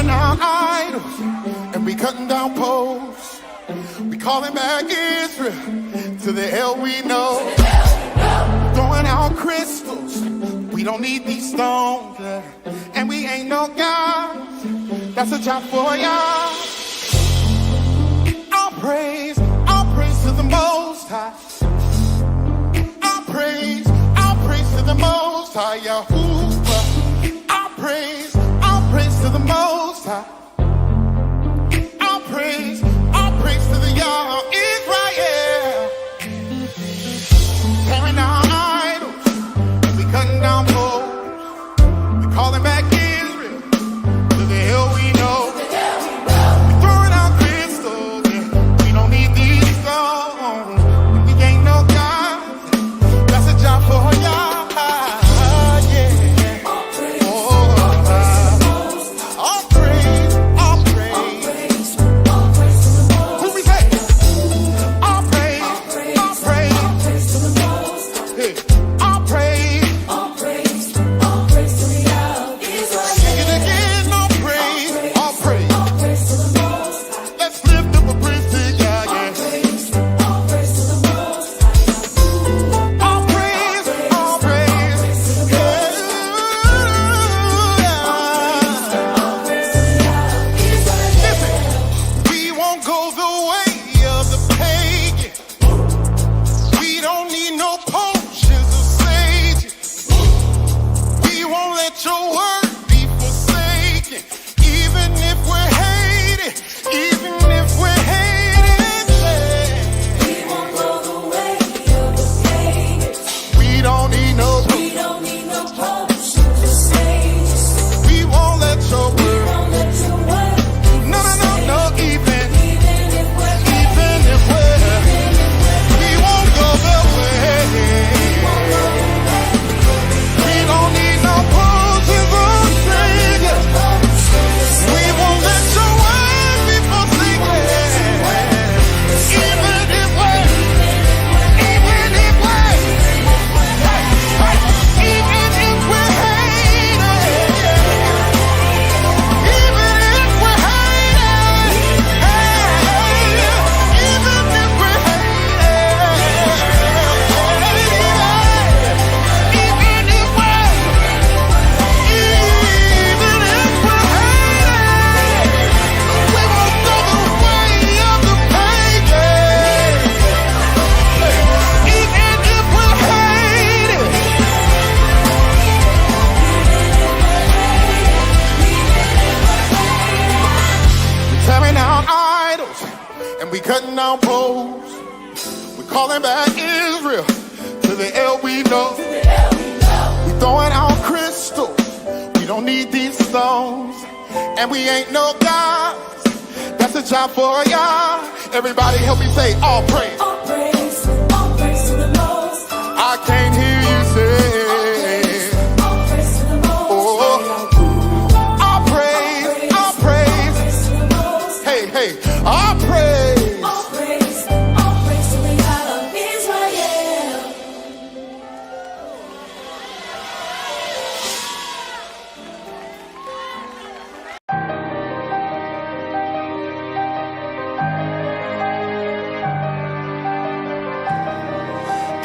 tearing down idols, and we cutting down poles. We calling back Israel to the hell we know. Throwing out crystals, we don't need these stones, and we ain't no God. That's a job for y'all. All praise to the Most High. All praise to the Most High, Yahuwah. All praise to the Most High. All praise to the Yah Israel. Tearing down idols, we cutting down poles. We calling back Israel to the hell we know. We throwing out crystals, and we don't need these stones. We ain't no God. That's a job for Yah. Cutting down poles, we're calling back Israel to the hell we know. We throwing out crystals, we don't need these stones, and we ain't no gods. That's a job for y'all. Everybody help me say all praise. All praise to the Most High. I can't hear you say. All praise to the Most High. All praise to the Most High. Hey, all praise.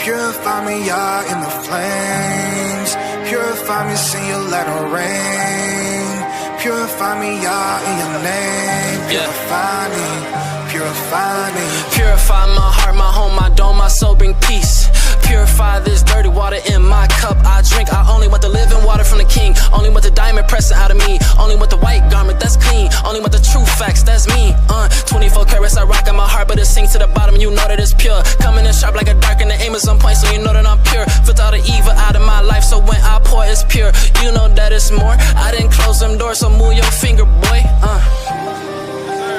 Purify me, Yah, in the flames. Purify me, send your let it rain. Purify me, Yah, in your name. Purify me, purify me. Purify my heart, my home, my dome, my soul, bring peace. Purify this dirty water in my cup I drink. I only want the living water from the King. Only want the diamond pressing out of me. Only want the white garment that's clean. Only want the true facts, that's me. 24 carats I rock in my heart, but it sinks to the bottom, you know that it's pure. Coming in sharp like a dark and the aim is on point, so you know that I'm pure. Filter all the evil out of my life, so when I pour it's pure. You know that it's more. I didn't close them doors, so move your finger, boy.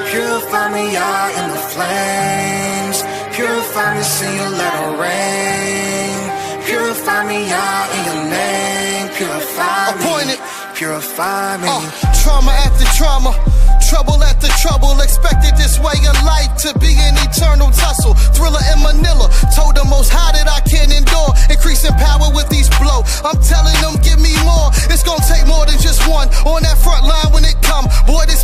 Purify me, Yah, in the flames. Purify me, send your let it rain. Purify me, Yah, in your name. Purify me, purify me. Trauma after trauma, trouble after trouble. Expected this way of life to be an eternal tussle. Thriller in Manila, told the Most High that I can't endure. Increasing power with each blow. I'm telling them, give me more. It's gonna take more than just one on that front line when it come. Boy, this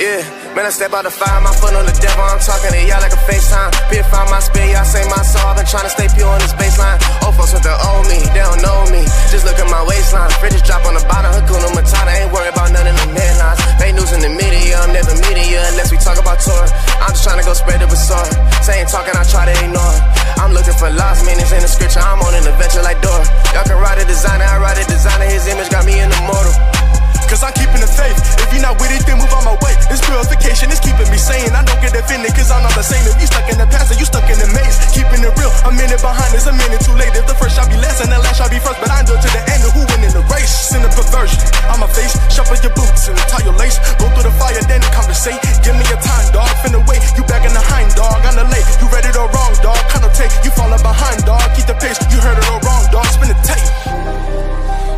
Yeah, man, I step out the fire, my foot on the devil, I'm talking to y'all like a FaceTime. Be found my spit, y'all say my soul, I've been trying to stay pure on this baseline. Old folks with the old me, they don't know me, just look at my waistline. Fridges drop on the bottom, Hakuna Matata, ain't worried about none of them headlines. They news in the media, I'm never meeting you unless we talk about Torah. I'm just trying to go spread the basora, saying talking, I try to ignore. I'm looking for lost meanings in the scripture, I'm on an adventure like Dora. Y'all can write a designer, I write a designer, his image got me an immortal. Cause I'm keeping the faith. If you're not with it, then move on my way. This purification is keeping me sane. I don't get offended cause I'm not the same. If you stuck in the past or you stuck in the maze, keeping it real, a minute behind is a minute too late. If the first shall be last and the last shall be first, but I endure to the end of who win in the race. Sin and perversion, I'm a face, shuffle your boots and tie your lace. Go through the fire, then conversate. Give me a time, dog, finna wait. You back in the hind, dog, on the lake. You ready or wrong, dog, connotate. You falling behind, dog, keep the pace. You heard it all wrong, dog, spin the tape.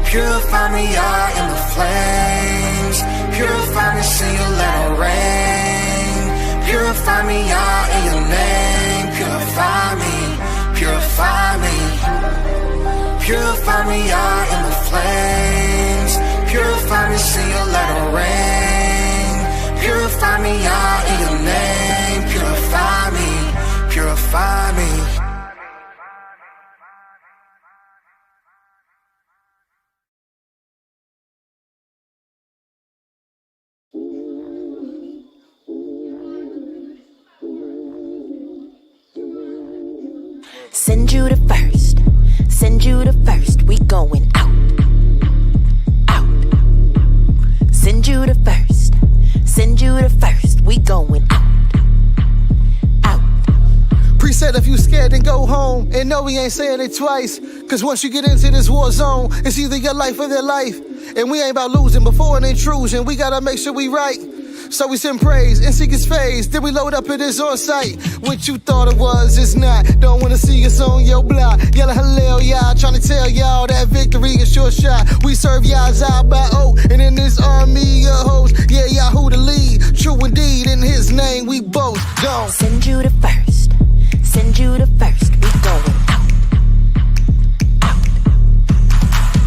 Purify me out in the flames. Purify me, sing your let it rain. Purify me out in your name. Purify me, purify me. Purify me out in the flames. Purify me, sing your let it rain. Purify me out in your name. Purify me, purify me. Send you the first, send you the first, we going out, out. Send you the first, send you the first, we going out, out. Preset, if you scared, then go home. And no, we ain't saying it twice. Cause once you get into this war zone, it's either your life or their life. And we ain't about losing before an intrusion. We gotta make sure we right. So we send praise and seek his face. Then we load up it is on site. What you thought it was, it's not. Don't wanna see us on your block. Yelling hallelujah, trying to tell y'all that victory is your shot. We serve y'all out by oath. And in this army of hosts, yeah, Yahoo the lead. True indeed, in his name we boast. Go. Send you the first, send you the first, we going out, out.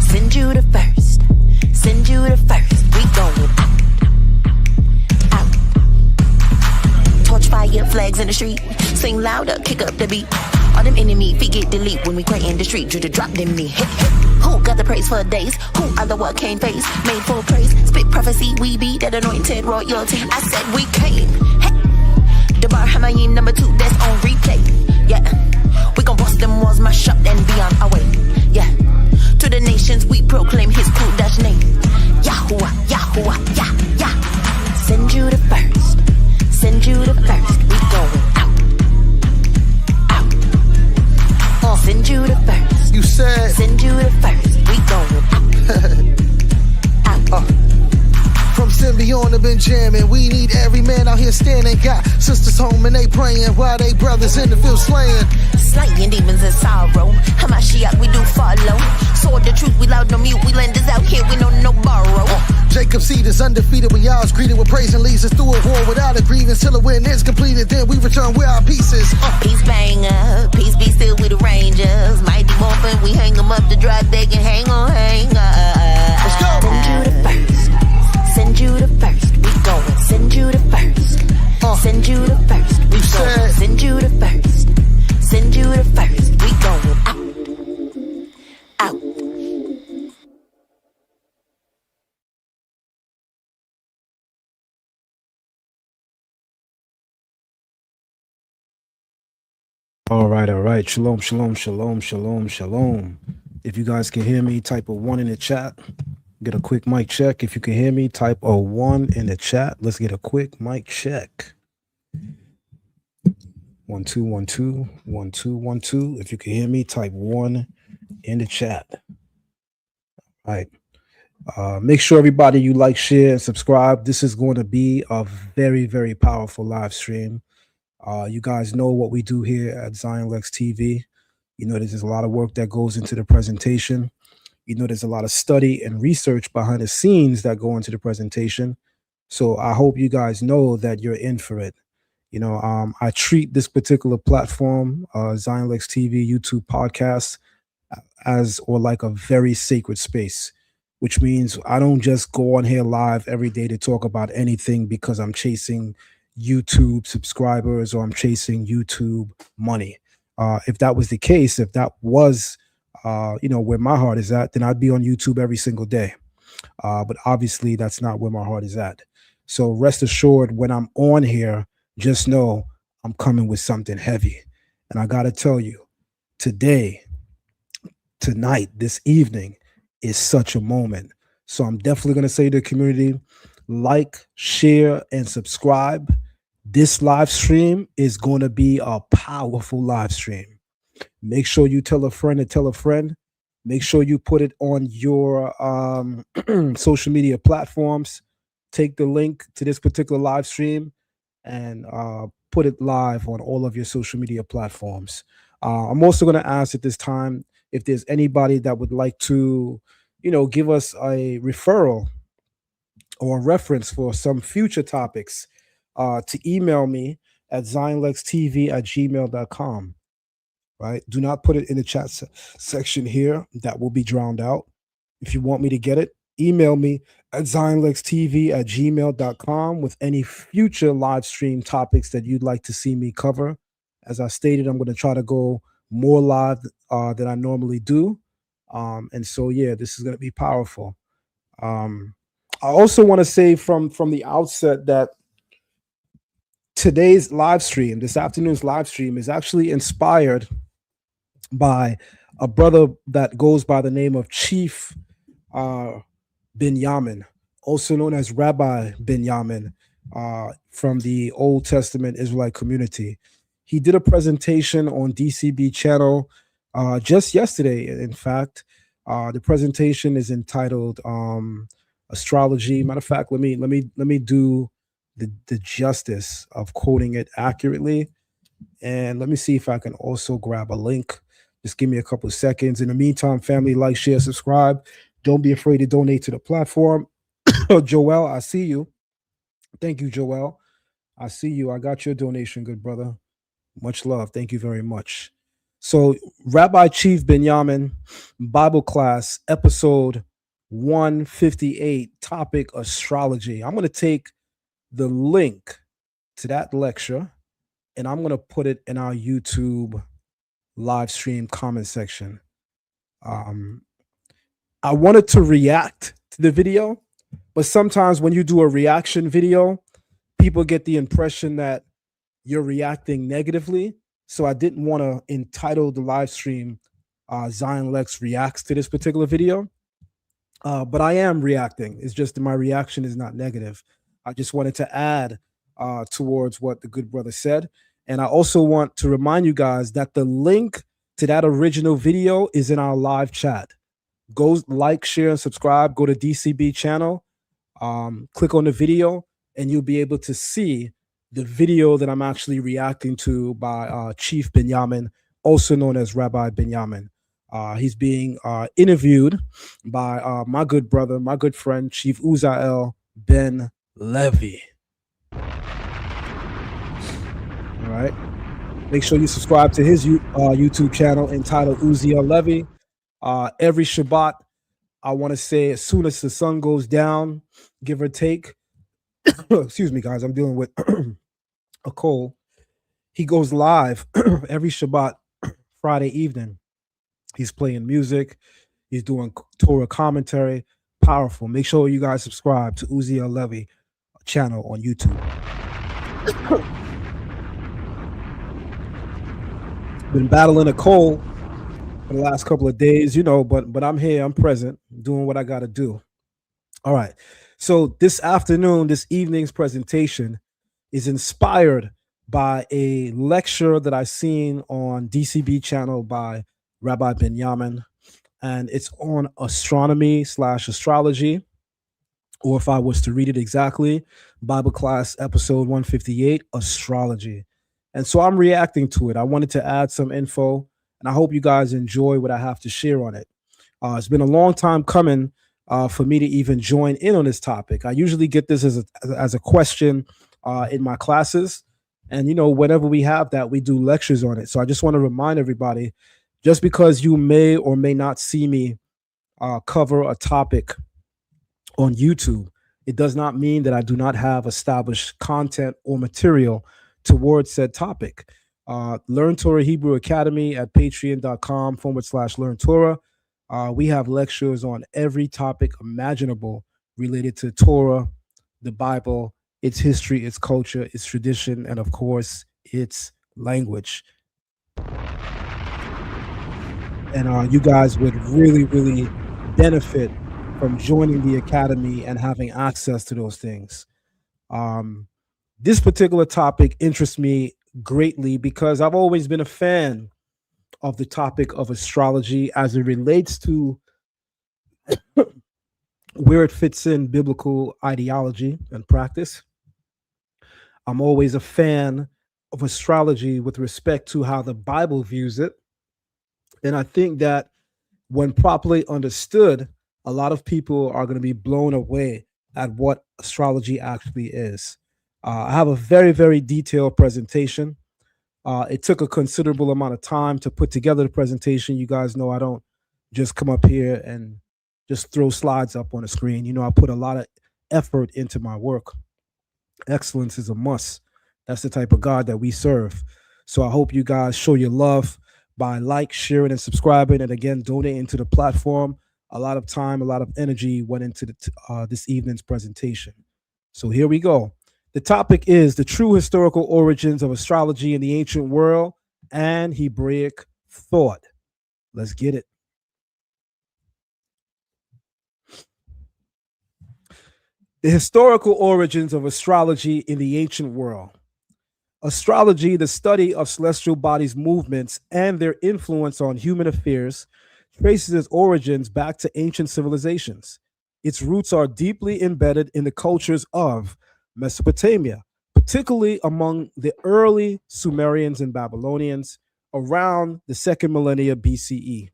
Send you the first, send you the first, we going out. Torch fire, flags in the street. Sing louder, kick up the beat. All them enemy feet get delete when we cry in the street. Drew to drop them knee. Who got the praise for days? Who are the what can't face? Made for praise, spit prophecy. We be that anointed royalty. I said we came. Hey, the bar Hamayim number 2, that's on replay. Yeah, we gon' bust them walls, mash up and be on our way. Yeah, to the nations we proclaim his Kudash name. Yahuwah, Yahuwah, Yah, Yah. Send you the first. Send you the first, we going out, out. Send you the first. You said. Send you the first, we going out, out. From Simeon to Benjamin, we need every man out here standing. Got sisters home and they praying while they brothers in the field slaying. Slaying demons in sorrow. Hamashiach, we do follow. Sword the truth, we loud no mute. We lenders out here, we know no borrow. Jacob's seed is undefeated when y'all's greeted with praise and leads us through a war without a grievance till the win is completed. Then we return with our pieces. Peace banger, peace be still with the Rangers. Mighty Morphin, we hang them up to dry, they can hang on, hang on. Let's go. Send you the first, send you the first, we going. Send you the first, send you the first, we going. Send you the first, send you the first, we going out, out. All right. Shalom, shalom, shalom, shalom, shalom. If you guys can hear me, type a 1 in the chat. Get a quick mic check. If you can hear me, type a 1 in the chat. Let's get a quick mic check. 1 2 1 2 1 2 1 2. If you can hear me, type 1 in the chat. All right. Make sure everybody you like, share, and subscribe. This is going to be a very, very powerful live stream. You guys know what we do here at Zion Lexx TV. You know, there's a lot of work that goes into the presentation. You know, there's a lot of study and research behind the scenes that go into the presentation. So I hope you guys know that you're in for it. You know, I treat this particular platform, Zion Lexx TV YouTube podcast, as or like a very sacred space. which means I don't just go on here live every day to talk about anything because I'm chasing YouTube subscribers or I'm chasing YouTube money. If that was the case, if that was, where my heart is at, then I'd be on YouTube every single day. But obviously that's not where my heart is at. So rest assured, when I'm on here, just know I'm coming with something heavy. And I got to tell you, today, tonight, this evening is such a moment. So I'm definitely going to say to the community, like, share, and subscribe. This live stream is going to be a powerful live stream. Make sure you tell a friend to tell a friend. Make sure you put it on your social media platforms. Take the link to this particular live stream and put it live on all of your social media platforms. I'm also going to ask at this time if there's anybody that would like to, give us a referral or a reference for some future topics, to email me at zionlextv@gmail.com. Right? Do not put it in the chat section here. That will be drowned out. If you want me to get it, email me at zionlextv@gmail.com with any future live stream topics that you'd like to see me cover. As I stated, I'm going to try to go more live than I normally do. And so, this is going to be powerful. I also want to say from the outset that today's live stream, this afternoon's live stream, is actually inspired by a brother that goes by the name of Chief Binyamin, also known as Rabbi Binyamin, from the Old Testament Israelite community. He did a presentation on DCB channel just yesterday. In fact, the presentation is entitled Astrology. Matter of fact, let me do the justice of quoting it accurately, and let me see if I can also grab a link. Just give me a couple of seconds. In the meantime, family, like, share, subscribe. Don't be afraid to donate to the platform. Joel, I see you. Thank you, Joel. I see you. I got your donation, good brother. Much love. Thank you very much. So, Rabbi Chief Binyamin, Bible class, episode 158, topic astrology. I'm going to take the link to that lecture and I'm going to put it in our YouTube live stream comment section. I wanted to react to the video, but sometimes when you do a reaction video, people get the impression that you're reacting negatively. So I didn't want to entitle the live stream Zion Lexx reacts to this particular video. But I am reacting. It's just that my reaction is not negative. I just wanted to add towards what the good brother said. And I also want to remind you guys that the link to that original video is in our live chat. Go like, share, and subscribe. Go to DCB channel, click on the video, and you'll be able to see the video that I'm actually reacting to by Chief Binyamin, also known as Rabbi Binyamin. He's being interviewed by my good brother, my good friend, Chief Uziel Ben Levi. All right. Make sure you subscribe to his YouTube channel entitled Uziel Levi. Every Shabbat, I want to say as soon as the sun goes down, give or take. Excuse me, guys. I'm dealing with a cold. He goes live every Shabbat, Friday evening. He's playing music. He's doing Torah commentary. Powerful. Make sure you guys subscribe to Uziel Levi channel on YouTube. Been battling a cold for the last couple of days, but I'm here. I'm present, doing what I got to do. All right. So this evening's presentation is inspired by a lecture that I seen on DCB channel by Rabbi Binyamin, and it's on astronomy/astrology, or if I was to read it exactly, Bible class episode 158, astrology. And so I'm reacting to it. I wanted to add some info, and I hope you guys enjoy what I have to share on it. It's been a long time coming for me to even join in on this topic. I usually get this as a question in my classes, and whenever we have that, we do lectures on it. So I just want to remind everybody, just because you may or may not see me cover a topic on YouTube. It does not mean that I do not have established content or material towards said topic. Learn Torah Hebrew Academy at patreon.com/learn Torah. We have lectures on every topic imaginable related to Torah, the Bible, its history, its culture, its tradition, and of course, its language. And you guys would really, really benefit from joining the academy and having access to those things. This particular topic interests me greatly because I've always been a fan of the topic of astrology as it relates to where it fits in biblical ideology and practice. I'm always a fan of astrology with respect to how the Bible views it. And I think that when properly understood, a lot of people are going to be blown away at what astrology actually is. I have a very, very detailed presentation. It took a considerable amount of time to put together the presentation. You guys know I don't just come up here and just throw slides up on the screen. You know, I put a lot of effort into my work. Excellence is a must. That's the type of God that we serve. So I hope you guys show your love by sharing, and subscribing, and again, donating to the platform. A lot of time, a lot of energy went into this evening's presentation. So here we go. The topic is the true historical origins of astrology in the ancient world and Hebraic thought. Let's get it. The historical origins of astrology in the ancient world. Astrology, the study of celestial bodies' movements and their influence on human affairs, traces its origins back to ancient civilizations. Its roots are deeply embedded in the cultures of Mesopotamia, particularly among the early Sumerians and Babylonians around the 2nd millennia BCE.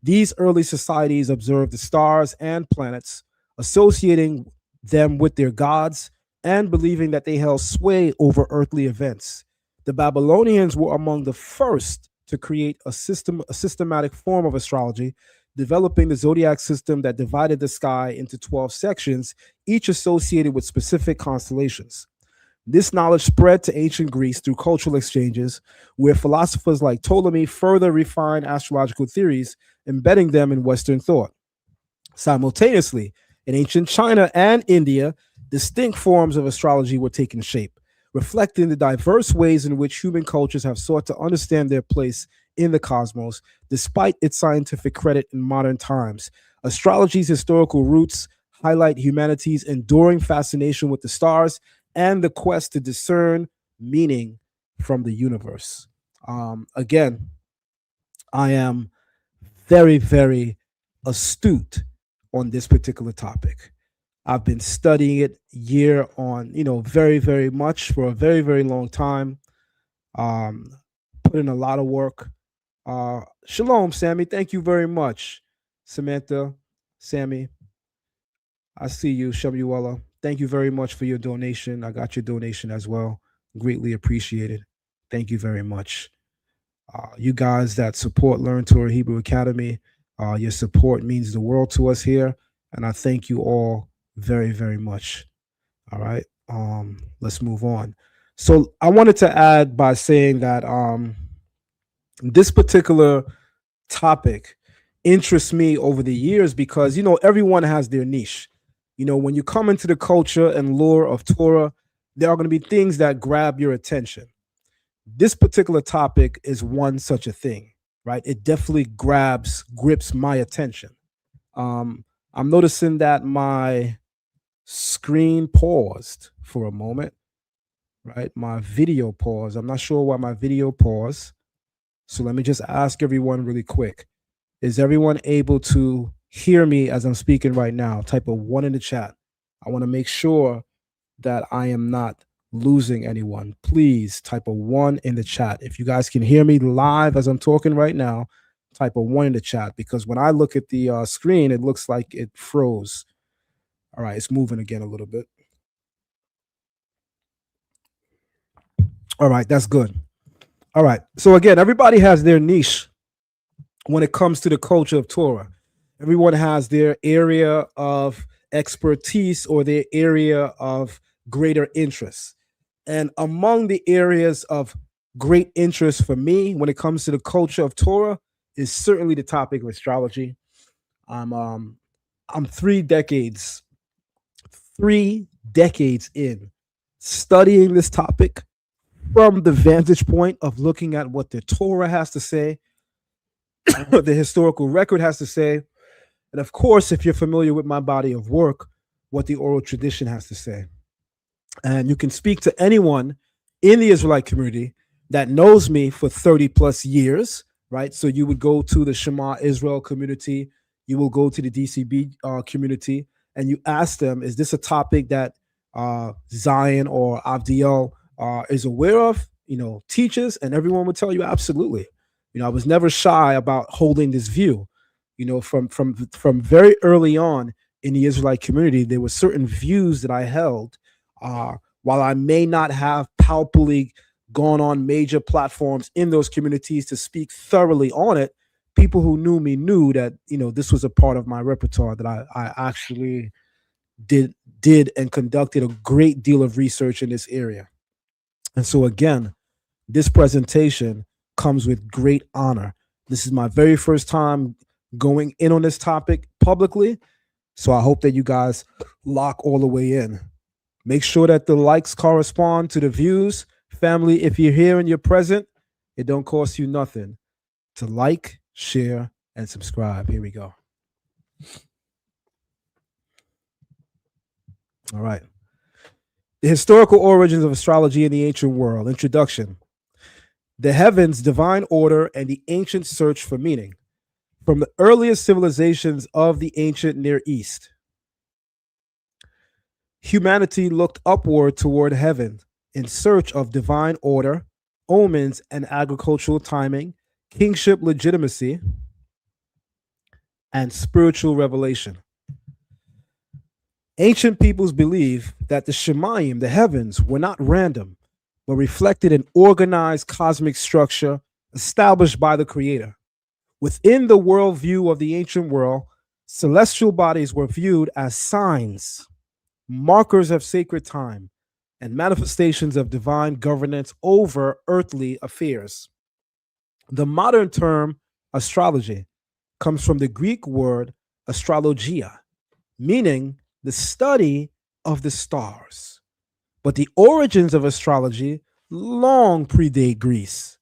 These early societies observed the stars and planets, associating them with their gods and believing that they held sway over earthly events. The Babylonians were among the first to create a systematic form of astrology, developing the Zodiac system that divided the sky into 12 sections, each associated with specific constellations. This knowledge spread to ancient Greece through cultural exchanges, where philosophers like Ptolemy further refined astrological theories, embedding them in Western thought. Simultaneously, in ancient China and India, distinct forms of astrology were taking shape, reflecting the diverse ways in which human cultures have sought to understand their place in the cosmos, despite its scientific credit in modern times. Astrology's historical roots highlight humanity's enduring fascination with the stars and the quest to discern meaning from the universe. Again, I am very, very astute on this particular topic. I've been studying it very, very much for a very, very long time. Put in a lot of work. Shalom, Sammy. Thank you very much. Samantha, Sammy, I see you. Shamuela. Thank you very much for your donation. I got your donation as well. Greatly appreciated. Thank you very much. You guys that support Learn Torah Hebrew Academy, your support means the world to us here. And I thank you all very, very much. All right. Let's move on. So I wanted to add by saying that this particular topic interests me over the years because, everyone has their niche. When you come into the culture and lore of Torah, there are going to be things that grab your attention. This particular topic is one such a thing, right? It definitely grips my attention. I'm noticing that my screen paused for a moment, right? My video paused. I'm not sure why my video paused. So let me just ask everyone really quick. Is everyone able to hear me as I'm speaking right now? Type a 1 in the chat. I want to make sure that I am not losing anyone. Please type a 1 in the chat. If you guys can hear me live as I'm talking right now, type a 1 in the chat, because when I look at the screen, it looks like it froze. All right, it's moving again a little bit. All right, that's good. All right, so again, everybody has their niche when it comes to the culture of Torah. Everyone has their area of expertise or their area of greater interest. And among the areas of great interest for me when it comes to the culture of Torah is certainly the topic of astrology. I'm 3 decades in studying this topic from the vantage point of looking at what the Torah has to say, what the historical record has to say, and of course, if you're familiar with my body of work, what the oral tradition has to say. And you can speak to anyone in the Israelite community that knows me for 30 plus years, right? So you would go to the Shema Israel community, you will go to the DCB community, and you ask them, is this a topic that Zion or Avdiel is aware of, teaches? And everyone would tell you, absolutely. I was never shy about holding this view. From very early on in the Israelite community, there were certain views that I held. While I may not have palpably gone on major platforms in those communities to speak thoroughly on it, people who knew me knew that this was a part of my repertoire, that I actually did and conducted a great deal of research in this area. And so again, this presentation comes with great honor. This is my very first time going in on this topic publicly, so I hope that you guys lock all the way in. Make sure that the likes correspond to the views. Family, if you're here and you're present, it don't cost you nothing to like, share, and subscribe. Here we go. All right. The historical origins of astrology in the ancient world. Introduction. The heavens, divine order, and the ancient search for meaning. From the earliest civilizations of the ancient Near East, humanity looked upward toward heaven in search of divine order, omens, and agricultural timing, kingship legitimacy, and spiritual revelation. Ancient peoples believed that the Shemayim, the heavens, were not random, but reflected an organized cosmic structure established by the Creator. Within the worldview of the ancient world, celestial bodies were viewed as signs, markers of sacred time, and manifestations of divine governance over earthly affairs. The modern term astrology comes from the Greek word astrologia, meaning the study of the stars. But the origins of astrology long predate Greece.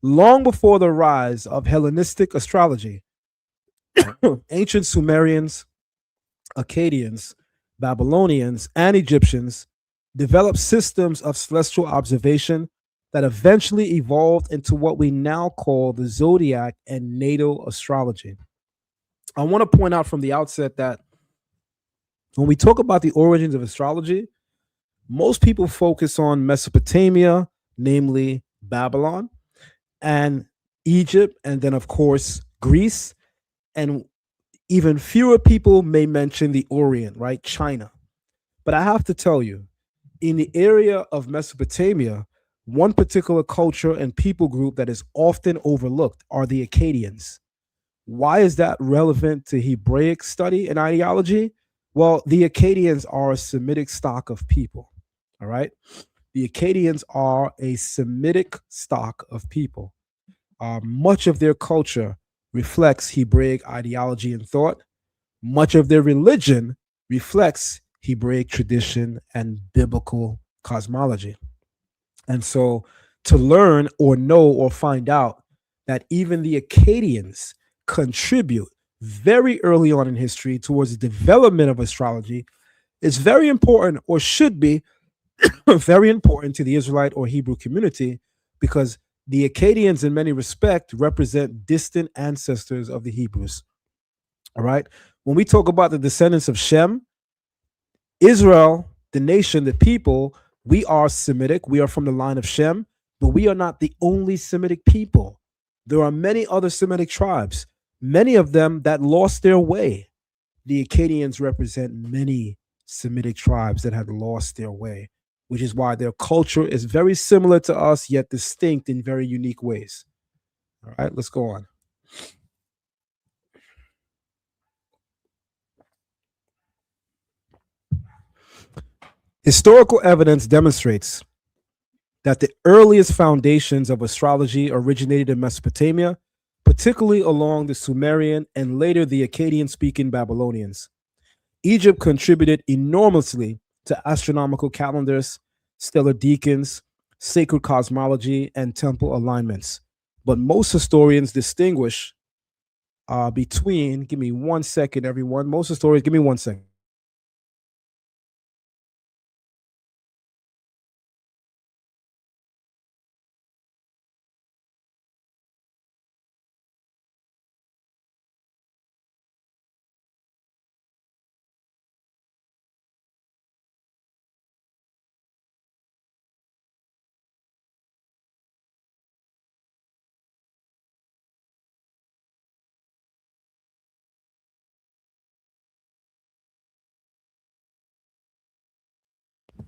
Long before the rise of Hellenistic astrology, ancient Sumerians, Akkadians, Babylonians, and Egyptians developed systems of celestial observation that eventually evolved into what we now call the Zodiac and natal astrology. I want to point out from the outset that when we talk about the origins of astrology, most people focus on Mesopotamia, namely Babylon, and Egypt, and then, of course, Greece, and even fewer people may mention the Orient, right? China. But I have to tell you, in the area of Mesopotamia, one particular culture and people group that is often overlooked are the Akkadians. Why is that relevant to Hebraic study and ideology? Well, the Akkadians are a Semitic stock of people, all right? The Akkadians are a Semitic stock of people. Much of their culture reflects Hebraic ideology and thought. Much of their religion reflects Hebraic tradition and biblical cosmology. And so to learn or know or find out that even the Akkadians contribute very early on in history towards the development of astrology is very important, or should be very important, to the Israelite or Hebrew community, because the Akkadians in many respects represent distant ancestors of the Hebrews. All right. When we talk about the descendants of Shem, Israel, the nation, the people, we are Semitic. We are from the line of Shem, but we are not the only Semitic people. There are many other Semitic tribes, many of them that lost their way. The Akkadians represent many Semitic tribes that had lost their way, which is why their culture is very similar to us, yet distinct in very unique ways. All right, let's go on. Historical evidence demonstrates that the earliest foundations of astrology originated in Mesopotamia, particularly along the Sumerian and later the Akkadian-speaking Babylonians. Egypt contributed enormously to astronomical calendars, stellar deacons, sacred cosmology, and temple alignments. But most historians distinguish between, give me 1 second, everyone. Most historians, give me 1 second.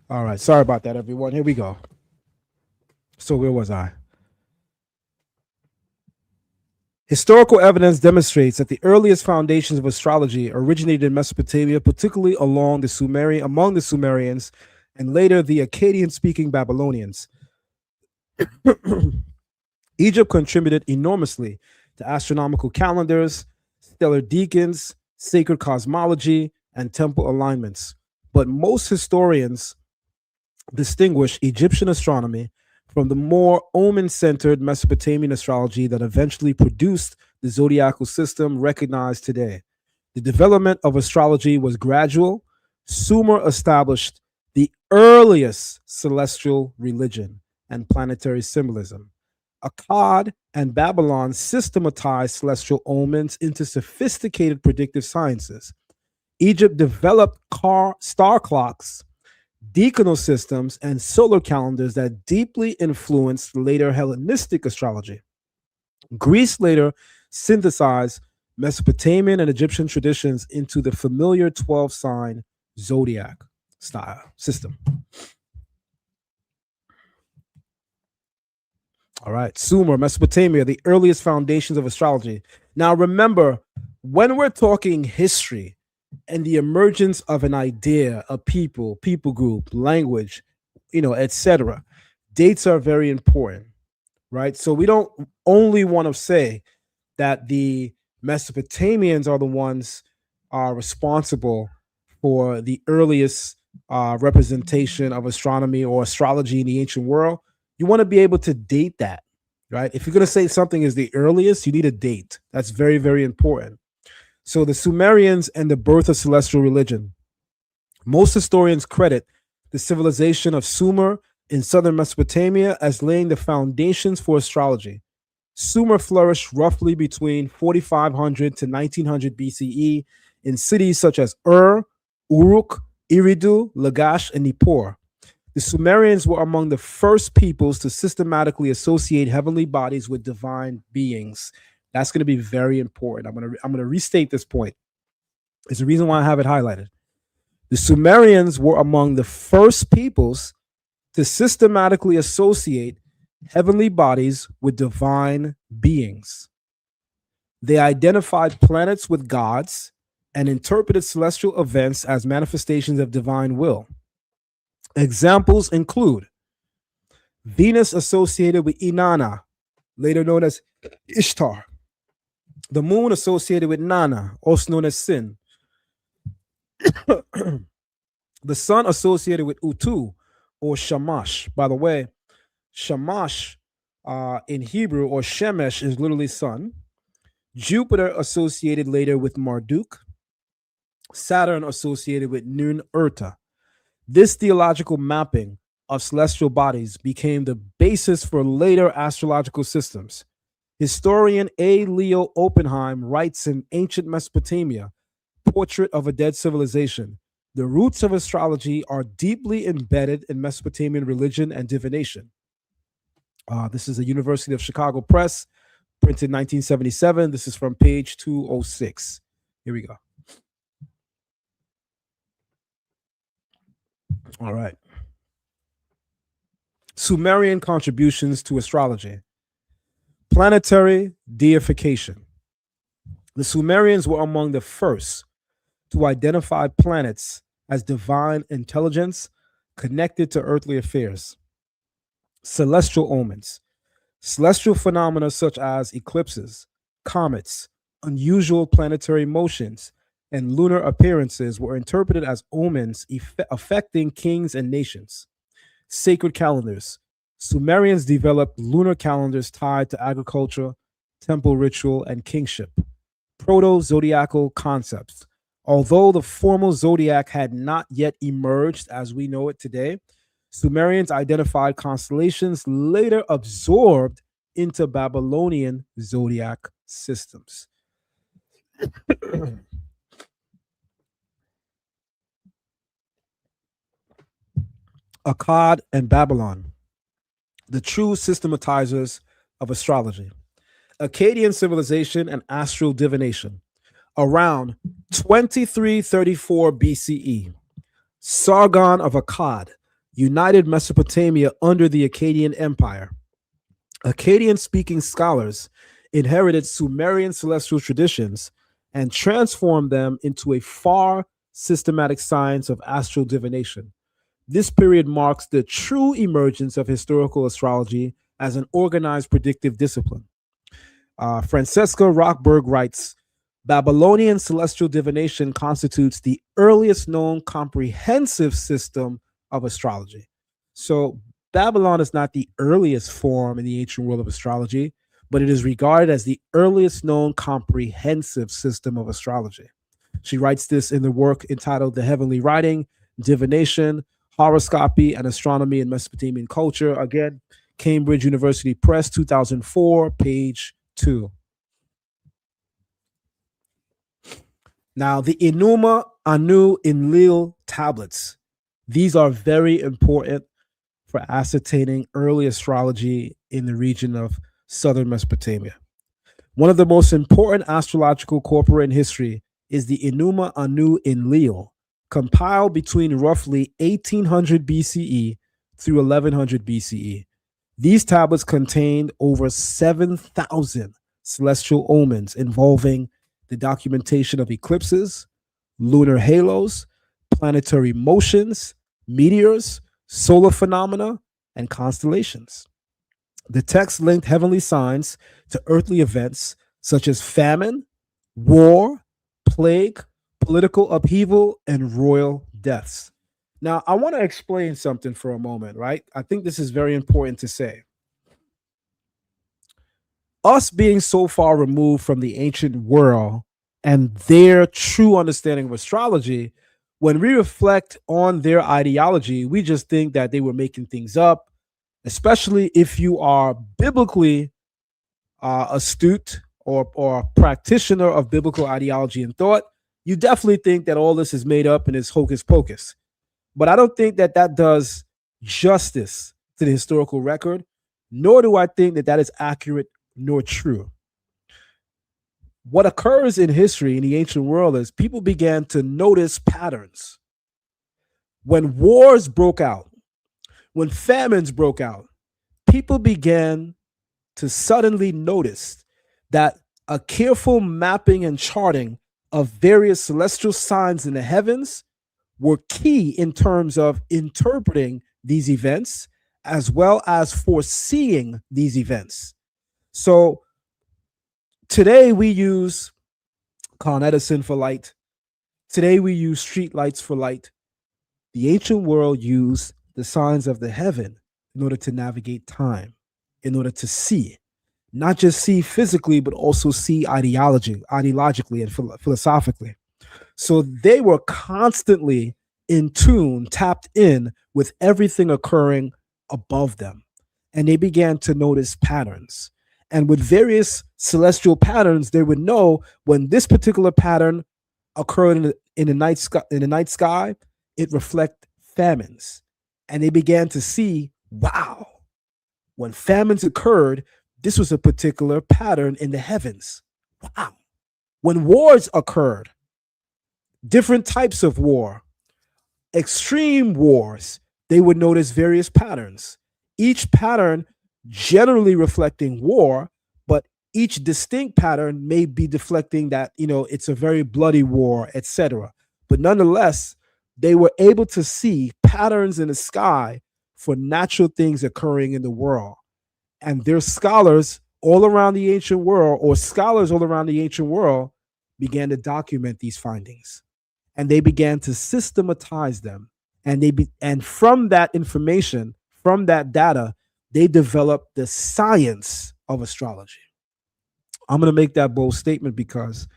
All right, sorry about that, everyone. Here we go. So where was I? Historical evidence demonstrates that the earliest foundations of astrology originated in Mesopotamia, particularly among the Sumerians and later the Akkadian-speaking Babylonians. Egypt contributed enormously to astronomical calendars, stellar deacons, sacred cosmology, and temple alignments. But most historians distinguish Egyptian astronomy from the more omen-centered Mesopotamian astrology that eventually produced the zodiacal system recognized today. The development of astrology was gradual. Sumer established the earliest celestial religion and planetary symbolism. Akkad and Babylon systematized celestial omens into sophisticated predictive sciences. Egypt developed star clocks, decanal systems, and solar calendars that deeply influenced later Hellenistic astrology. Greece later synthesized Mesopotamian and Egyptian traditions into the familiar 12-sign Zodiac style system. All right, Sumer, Mesopotamia, the earliest foundations of astrology. Now remember, when we're talking history, and the emergence of an idea, a people group, language, etc. Dates are very important, right? So we don't only want to say that the Mesopotamians are the ones responsible for the earliest representation of astronomy or astrology in the ancient world. You want to be able to date that, right? If you're going to say something is the earliest, you need a date. That's very, very important. So the Sumerians and the birth of celestial religion. Most historians credit the civilization of Sumer in southern Mesopotamia as laying the foundations for astrology. Sumer flourished roughly between 4500 to 1900 BCE in cities such as Uruk, Eridu, Lagash, and Nippur. The Sumerians were among the first peoples to systematically associate heavenly bodies with divine beings. That's going to be very important. I'm going to restate this point. It's the reason why I have it highlighted. The Sumerians were among the first peoples to systematically associate heavenly bodies with divine beings. They identified planets with gods and interpreted celestial events as manifestations of divine will. Examples include Venus associated with Inanna, later known as Ishtar. The moon associated with Nana, also known as Sin. The sun associated with Utu or Shamash. By the way, Shamash in Hebrew or Shemesh is literally sun. Jupiter associated later with Marduk. Saturn associated with Nun Urta. This theological mapping of celestial bodies became the basis for later astrological systems. Historian A. Leo Oppenheim writes in Ancient Mesopotamia, Portrait of a Dead Civilization, the roots of astrology are deeply embedded in Mesopotamian religion and divination. This is a University of Chicago Press, printed 1977. This is from page 206. Here we go. All right. Sumerian contributions to astrology. Planetary deification. The Sumerians were among the first to identify planets as divine intelligence connected to earthly affairs. Celestial omens. Celestial phenomena such as eclipses, comets, unusual planetary motions, and lunar appearances were interpreted as omens affecting kings and nations. Sacred calendars. Sumerians developed lunar calendars tied to agriculture, temple ritual, and kingship. Proto-zodiacal concepts. Although the formal zodiac had not yet emerged as we know it today, Sumerians identified constellations later absorbed into Babylonian zodiac systems. Akkad and Babylon, the true systematizers of astrology. Akkadian civilization and astral divination. Around 2334 BCE, Sargon of Akkad united Mesopotamia under the Akkadian Empire. Akkadian-speaking scholars inherited Sumerian celestial traditions and transformed them into a far systematic science of astral divination. This period marks the true emergence of historical astrology as an organized predictive discipline. Francesca Rockberg writes, Babylonian celestial divination constitutes the earliest known comprehensive system of astrology. So Babylon is not the earliest form in the ancient world of astrology, but it is regarded as the earliest known comprehensive system of astrology. She writes this in the work entitled The Heavenly Writing, Divination, Horoscopy, and Astronomy in Mesopotamian Culture. Again, Cambridge University Press, 2004, page 2. Now, the Enuma, Anu, Enlil tablets. These are very important for ascertaining early astrology in the region of southern Mesopotamia. One of the most important astrological corpora in history is the Enuma, Anu, Enlil, compiled between roughly 1800 BCE through 1100 BCE. These tablets contained over 7,000 celestial omens involving the documentation of eclipses, lunar halos, planetary motions, meteors, solar phenomena, and constellations. The text linked heavenly signs to earthly events such as famine, war, plague, political upheaval, and royal deaths. Now, I want to explain something for a moment, right? I think this is very important to say. Us being so far removed from the ancient world and their true understanding of astrology, when we reflect on their ideology, we just think that they were making things up, especially if you are biblically astute or a practitioner of biblical ideology and thought. You definitely think that all this is made up and is hocus pocus. But I don't think that that does justice to the historical record, nor do I think that that is accurate nor true. What occurs in history in the ancient world is people began to notice patterns. When wars broke out, when famines broke out, people began to suddenly notice that a careful mapping and charting of various celestial signs in the heavens were key in terms of interpreting these events as well as foreseeing these events. So today we use Con Edison for light. Today we use street lights for light. The ancient world used the signs of the heaven in order to navigate time, in order to see, not just see physically, but also see ideologically and philosophically. So they were constantly in tune, tapped in with everything occurring above them. And they began to notice patterns. And with various celestial patterns, they would know when this particular pattern occurred in the night sky, it reflected famines. And they began to see, wow, when famines occurred, this was a particular pattern in the heavens. Wow. When wars occurred, different types of war, extreme wars, they would notice various patterns. Each pattern generally reflecting war, but each distinct pattern may be deflecting that, it's a very bloody war, etc. But nonetheless, they were able to see patterns in the sky for natural things occurring in the world. And their scholars all around the ancient world, or scholars all around the ancient world, began to document these findings. And they began to systematize them. And from that information, from that data, they developed the science of astrology. I'm going to make that bold statement because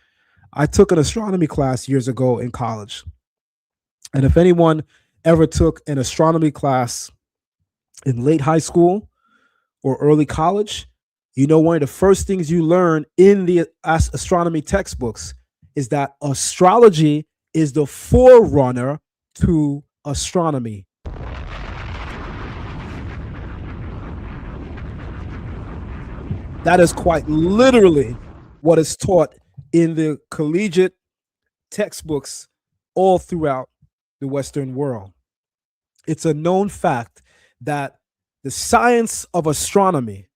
I took an astronomy class years ago in college. And if anyone ever took an astronomy class in late high school or early college, you know, one of the first things you learn in the astronomy textbooks is that astrology is the forerunner to astronomy. That is quite literally what is taught in the collegiate textbooks all throughout the Western world. It's a known fact that the science of astronomy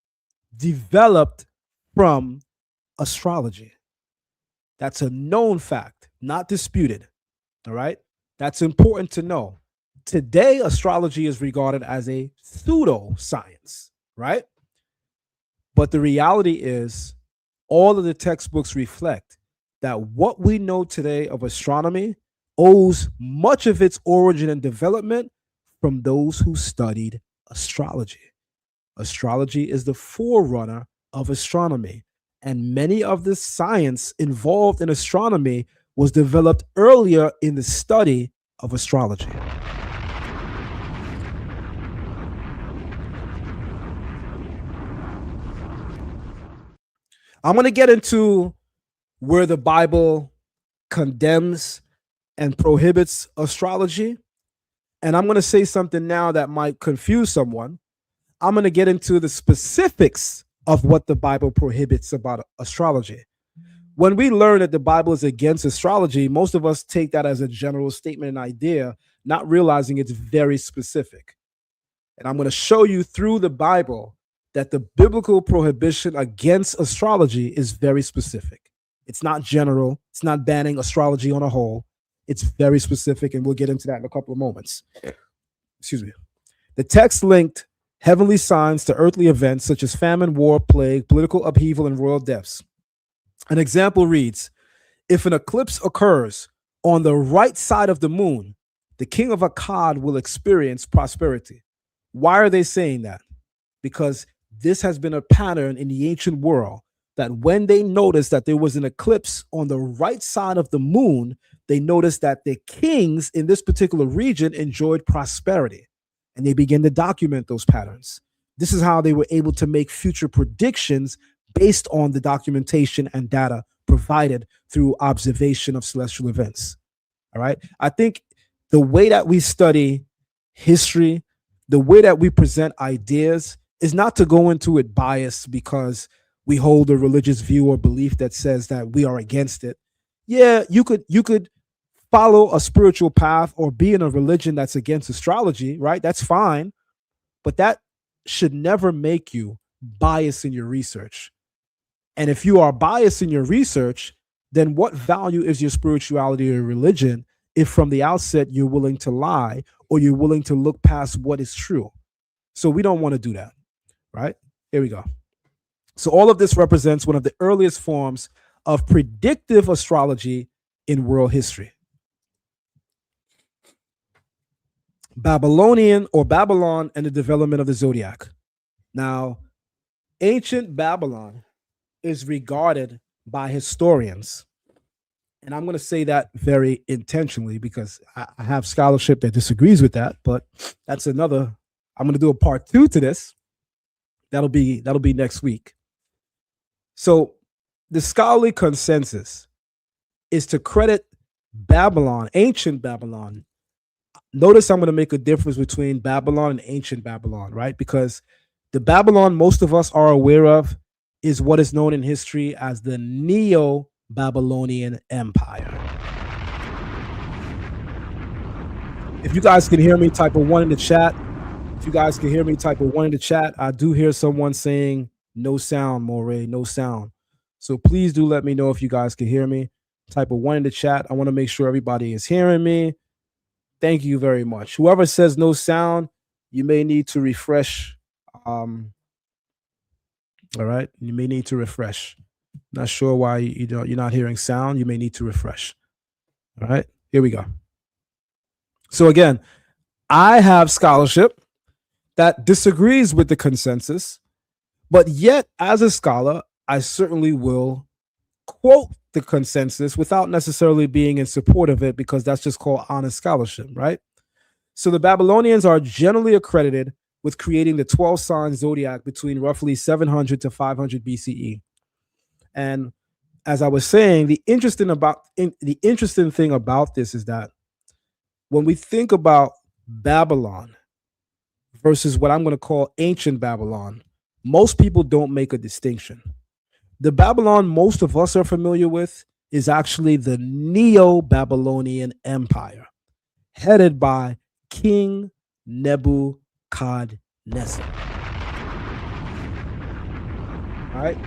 developed from astrology. That's a known fact, not disputed. All right. That's important to know. Today, astrology is regarded as a pseudoscience, right? But the reality is, all of the textbooks reflect that what we know today of astronomy owes much of its origin and development from those who studied astrology. Astrology is the forerunner of astronomy, and many of the science involved in astronomy was developed earlier in the study of astrology. I'm going to get into where the Bible condemns and prohibits astrology. And I'm going to say something now that might confuse someone. I'm going to get into the specifics of what the Bible prohibits about astrology. When we learn that the Bible is against astrology, most of us take that as a general statement and idea, not realizing it's very specific. And I'm going to show you through the Bible that the biblical prohibition against astrology is very specific. It's not general. It's not banning astrology on a whole. It's very specific, and we'll get into that in a couple of moments. Excuse me. The text linked heavenly signs to earthly events such as famine, war, plague, political upheaval, and royal deaths. An example reads, if an eclipse occurs on the right side of the moon, the king of Akkad will experience prosperity. Why are they saying that? Because this has been a pattern in the ancient world, that when they noticed that there was an eclipse on the right side of the moon, they noticed that the kings in this particular region enjoyed prosperity, and they began to document those patterns. This is how they were able to make future predictions based on the documentation and data provided through observation of celestial events. All right. I think the way that we study history, the way that we present ideas, is not to go into it biased because we hold a religious view or belief that says that we are against it. Yeah, you could follow a spiritual path or be in a religion that's against astrology, right? That's fine. But that should never make you biased in your research. And if you are biased in your research, then what value is your spirituality or religion if from the outset you're willing to lie or you're willing to look past what is true? So we don't want to do that. Right? Here we go. So all of this represents one of the earliest forms of predictive astrology in world history. Babylon and the development of the Zodiac. Now, ancient Babylon is regarded by historians, and I'm going to say that very intentionally because I have scholarship that disagrees with that, but that's another. I'm going to do a part 2 to this. That'll be next week. So the scholarly consensus is to credit Babylon, ancient Babylon. Notice I'm going to make a difference between Babylon and ancient Babylon, right? Because the Babylon most of us are aware of is what is known in history as the Neo-Babylonian Empire. If you guys can hear me, type a 1 in the chat. If you guys can hear me, type a 1 in the chat. I do hear someone saying no sound, Moray, no sound. So please do let me know if you guys can hear me. Type a 1 in the chat. I want to make sure everybody is hearing me. Thank you very much. Whoever says no sound, you may need to refresh. All right, you may need to refresh. Not sure why you're not hearing sound. You may need to refresh. All right, here we go. So again, I have scholarship that disagrees with the consensus, but yet as a scholar, I certainly will quote the consensus without necessarily being in support of it, because that's just called honest scholarship, right? So the Babylonians are generally accredited with creating the 12 sign zodiac between roughly 700 to 500 BCE. And as I was saying, the interesting thing about this is that when we think about Babylon versus what I'm going to call ancient Babylon, most people don't make a distinction. The Babylon most of us are familiar with is actually the Neo-Babylonian Empire, headed by King Nebuchadnezzar. All right.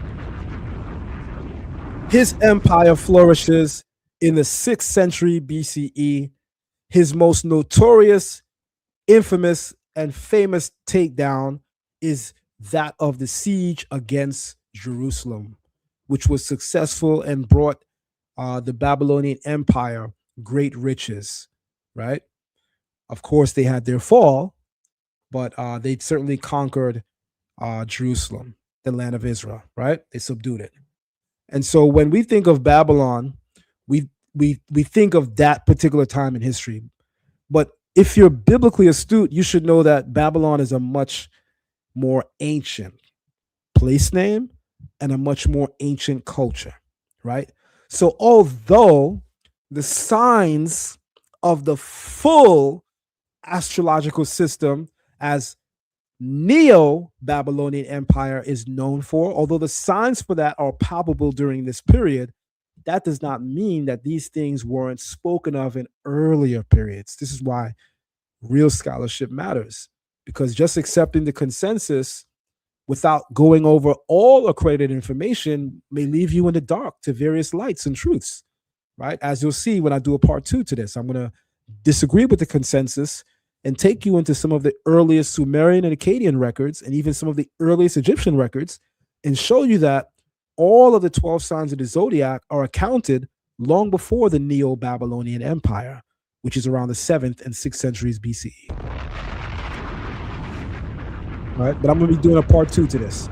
His empire flourishes in the 6th century BCE. His most notorious, infamous, and famous takedown is that of the siege against Jerusalem, which was successful and brought the Babylonian Empire great riches, right? Of course, they had their fall, but they certainly conquered Jerusalem, the land of Israel, right? They subdued it. And so when we think of Babylon, we think of that particular time in history. But if you're biblically astute, you should know that Babylon is a much more ancient place name and a much more ancient culture, right? So although the signs of the full astrological system as Neo-Babylonian Empire is known for, although the signs for that are palpable during this period, that does not mean that these things weren't spoken of in earlier periods. This is why real scholarship matters, because just accepting the consensus without going over all accredited information may leave you in the dark to various lights and truths, right? As you'll see when I do a part 2 to this, I'm going to disagree with the consensus and take you into some of the earliest Sumerian and Akkadian records and even some of the earliest Egyptian records and show you that all of the 12 signs of the zodiac are accounted long before the Neo-Babylonian Empire, which is around the 7th and 6th centuries BCE. Right, but I'm going to be doing a part 2 to this.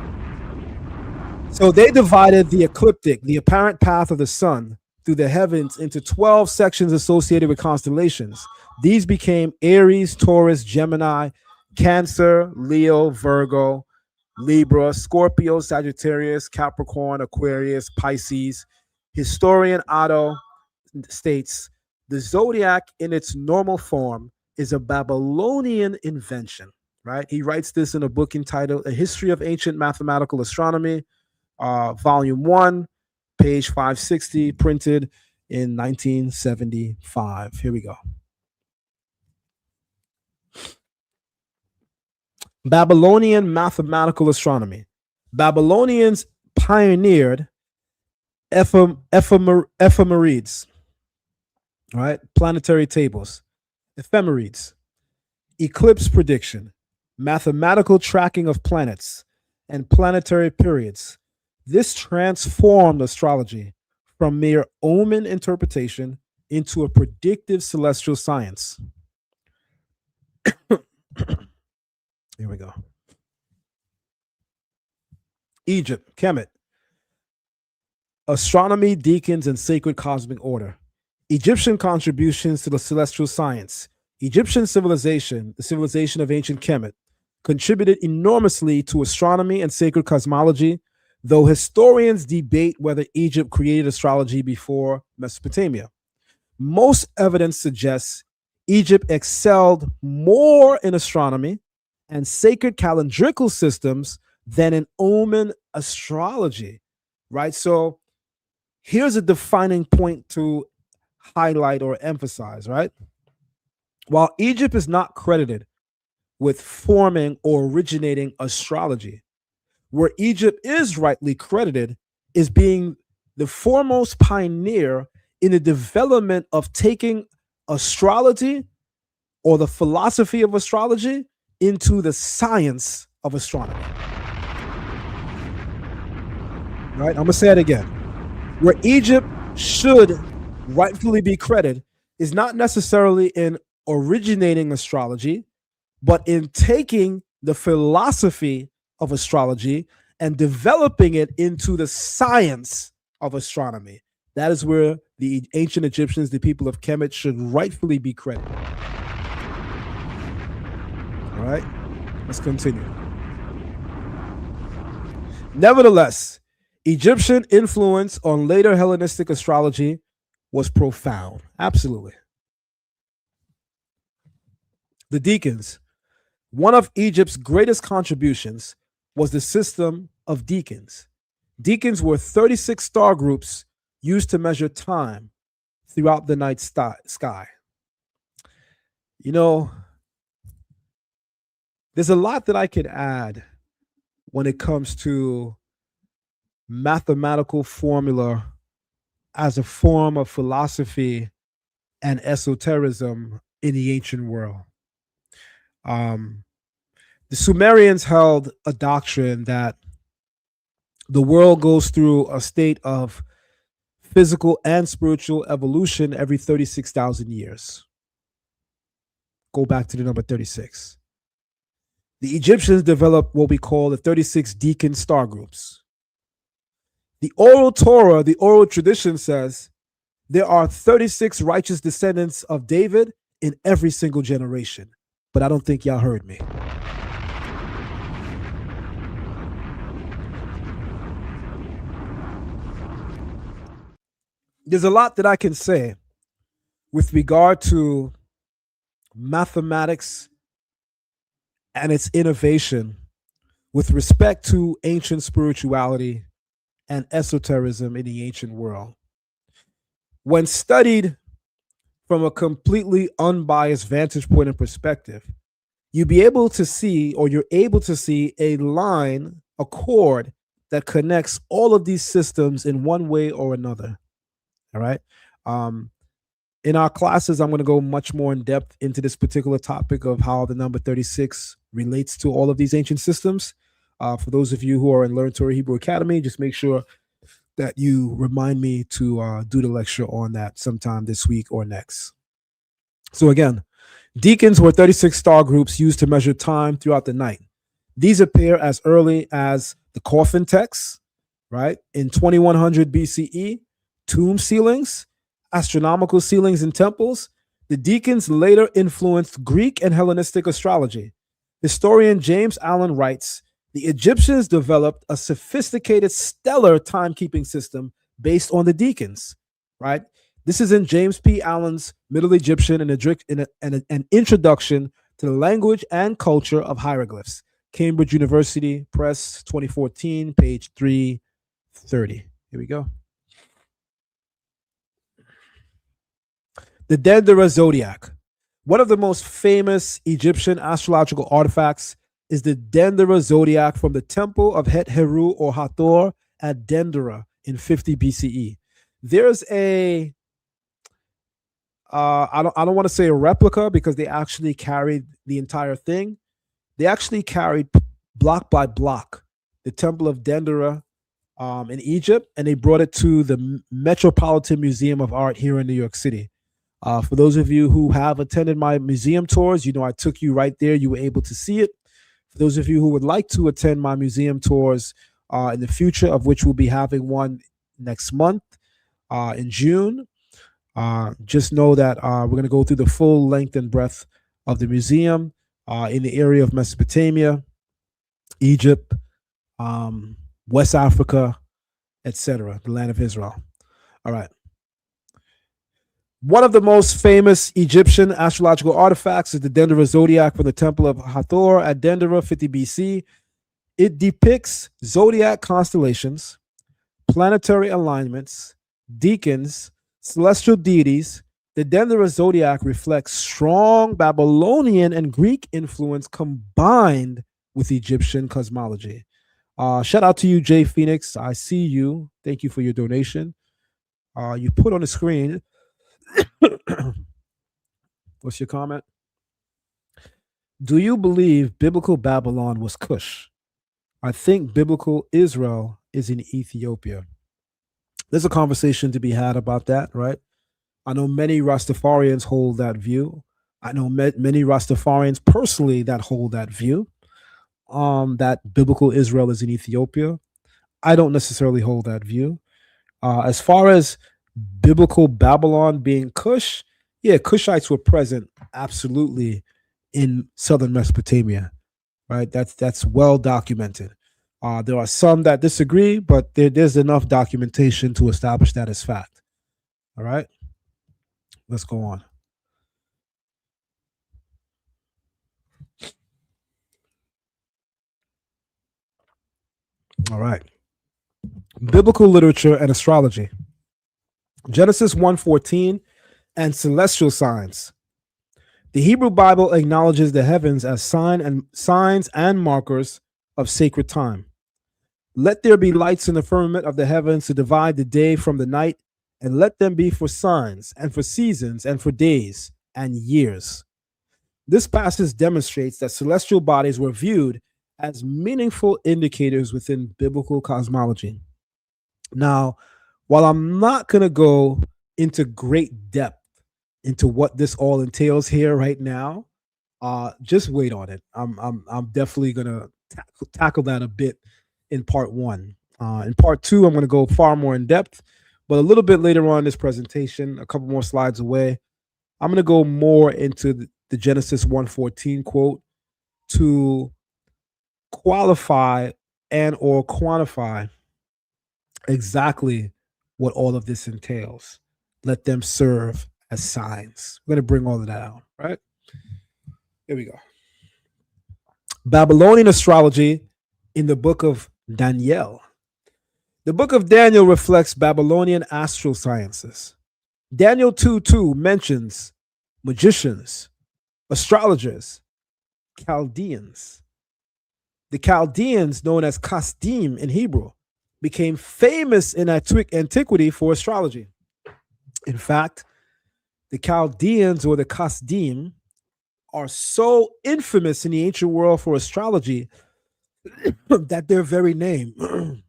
So they divided the ecliptic, the apparent path of the sun through the heavens, into 12 sections associated with constellations. These became Aries, Taurus, Gemini, Cancer, Leo, Virgo, Libra, Scorpio, Sagittarius, Capricorn, Aquarius, Pisces. Historian Otto states, the zodiac in its normal form is a Babylonian invention. Right? He writes this in a book entitled A History of Ancient Mathematical Astronomy, Volume 1, page 560, printed in 1975. Here we go. Babylonian mathematical astronomy. Babylonians pioneered ephemerides, right? Planetary tables, ephemerides, eclipse prediction, mathematical tracking of planets, and planetary periods. This transformed astrology from mere omen interpretation into a predictive celestial science. Here we go. Egypt, Kemet. Astronomy, deacons, and sacred cosmic order. Egyptian contributions to the celestial science. Egyptian civilization, the civilization of ancient Kemet, contributed enormously to astronomy and sacred cosmology, though historians debate whether Egypt created astrology before Mesopotamia. Most evidence suggests Egypt excelled more in astronomy and sacred calendrical systems than in omen astrology, right? So here's a defining point to highlight or emphasize, right? While Egypt is not credited with forming or originating astrology, where Egypt is rightly credited is being the foremost pioneer in the development of taking astrology or the philosophy of astrology into the science of astronomy. Right? I'm going to say it again. Where Egypt should rightfully be credited is not necessarily in originating astrology, but in taking the philosophy of astrology and developing it into the science of astronomy. That is where the ancient Egyptians, the people of Kemet, should rightfully be credited. All right, let's continue. Nevertheless, Egyptian influence on later Hellenistic astrology was profound. Absolutely. The deacons. One of Egypt's greatest contributions was the system of deacons. Deacons were 36 star groups used to measure time throughout the night sky. You know, there's a lot that I could add when it comes to mathematical formula as a form of philosophy and esotericism in the ancient world. The Sumerians held a doctrine that the world goes through a state of physical and spiritual evolution every 36,000 years. Go back to the number 36. The Egyptians developed what we call the 36 deacon star groups. The oral Torah, the oral tradition says there are 36 righteous descendants of David in every single generation. But I don't think y'all heard me. There's a lot that I can say with regard to mathematics and its innovation with respect to ancient spirituality and esotericism in the ancient world. When studied from a completely unbiased vantage point and perspective, you're able to see a line, a cord that connects all of these systems in one way or another. All right. In our classes, I'm going to go much more in depth into this particular topic of how the number 36 relates to all of these ancient systems. For those of you who are in Learn Torah Hebrew Academy, just make sure that you remind me to do the lecture on that sometime this week or next. So again, deacons were 36 star groups used to measure time throughout the night. These appear as early as the coffin texts, right? In 2100 BCE, tomb ceilings, astronomical ceilings in temples. The deacons later influenced Greek and Hellenistic astrology. Historian James Allen writes, the Egyptians developed a sophisticated stellar timekeeping system based on the deacons, right? This is in James P. Allen's Middle Egyptian and an introduction to the language and culture of hieroglyphs. Cambridge University Press, 2014, page 330. Here we go. The Dendera Zodiac. One of the most famous Egyptian astrological artifacts is the Dendera Zodiac from the temple of Het Heru or Hathor at Dendera in 50 BCE. There's a I don't want to say a replica because they actually carried the entire thing. They actually carried block by block the temple of Dendera in Egypt, and they brought it to the Metropolitan Museum of Art here in New York City. For those of you who have attended my museum tours, you know I took you right there. You were able to see it. For those of you who would like to attend my museum tours in the future, of which we'll be having one next month in June, just know that we're going to go through the full length and breadth of the museum in the area of Mesopotamia, Egypt, West Africa, etc., the land of Israel. All right. One of the most famous Egyptian astrological artifacts is the Dendera Zodiac from the Temple of Hathor at Dendera, 50 BC. It depicts zodiac constellations, planetary alignments, deacons, celestial deities. The Dendera Zodiac reflects strong Babylonian and Greek influence combined with Egyptian cosmology. Shout out to you, Jay Phoenix. I see you. Thank you for your donation. You put on the screen. What's your comment? Do you believe biblical Babylon was Cush? I think biblical Israel is in Ethiopia. There's a conversation to be had about that, right? I know many Rastafarians hold that view. I know many Rastafarians personally that hold that view, that biblical Israel is in Ethiopia. I don't necessarily hold that view. As far as biblical Babylon being Cush, yeah, Cushites were present absolutely in southern Mesopotamia, right? That's well documented. There are some that disagree, but there's enough documentation to establish that as fact. All right, let's go on. All right. Biblical literature and astrology. Genesis 1:14 and celestial signs. The Hebrew Bible acknowledges the heavens as signs and markers of sacred time. Let there be lights in the firmament of the heavens to divide the day from the night, and let them be for signs and for seasons and for days and years. This passage demonstrates that celestial bodies were viewed as meaningful indicators within biblical cosmology. Now, while I'm not going to go into great depth into what this all entails here right now, just wait on it. I'm definitely going to tackle that a bit in part one. In part two, I'm going to go far more in depth, but a little bit later on in this presentation, a couple more slides away, I'm going to go more into the Genesis 1:14 quote to qualify and or quantify exactly what all of this entails. Let them serve as signs. We're going to bring all of that out, right? Here we go. Babylonian astrology in the book of Daniel. The book of Daniel reflects Babylonian astral sciences. Daniel 2:2 mentions magicians, astrologers, Chaldeans. The Chaldeans, known as Kasdim in Hebrew, became famous in antiquity for astrology. In fact, the Chaldeans or the Kasdim are so infamous in the ancient world for astrology that their very name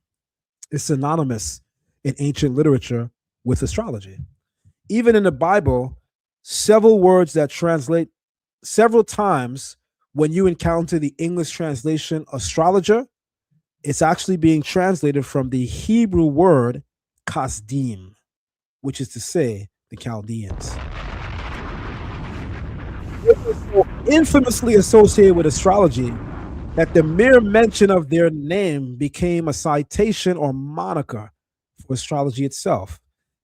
is synonymous in ancient literature with astrology. Even in the Bible, several words that translate several times when you encounter the English translation astrologer, it's actually being translated from the Hebrew word kasdim, which is to say the Chaldeans. It was so infamously associated with astrology that the mere mention of their name became a citation or moniker for astrology itself.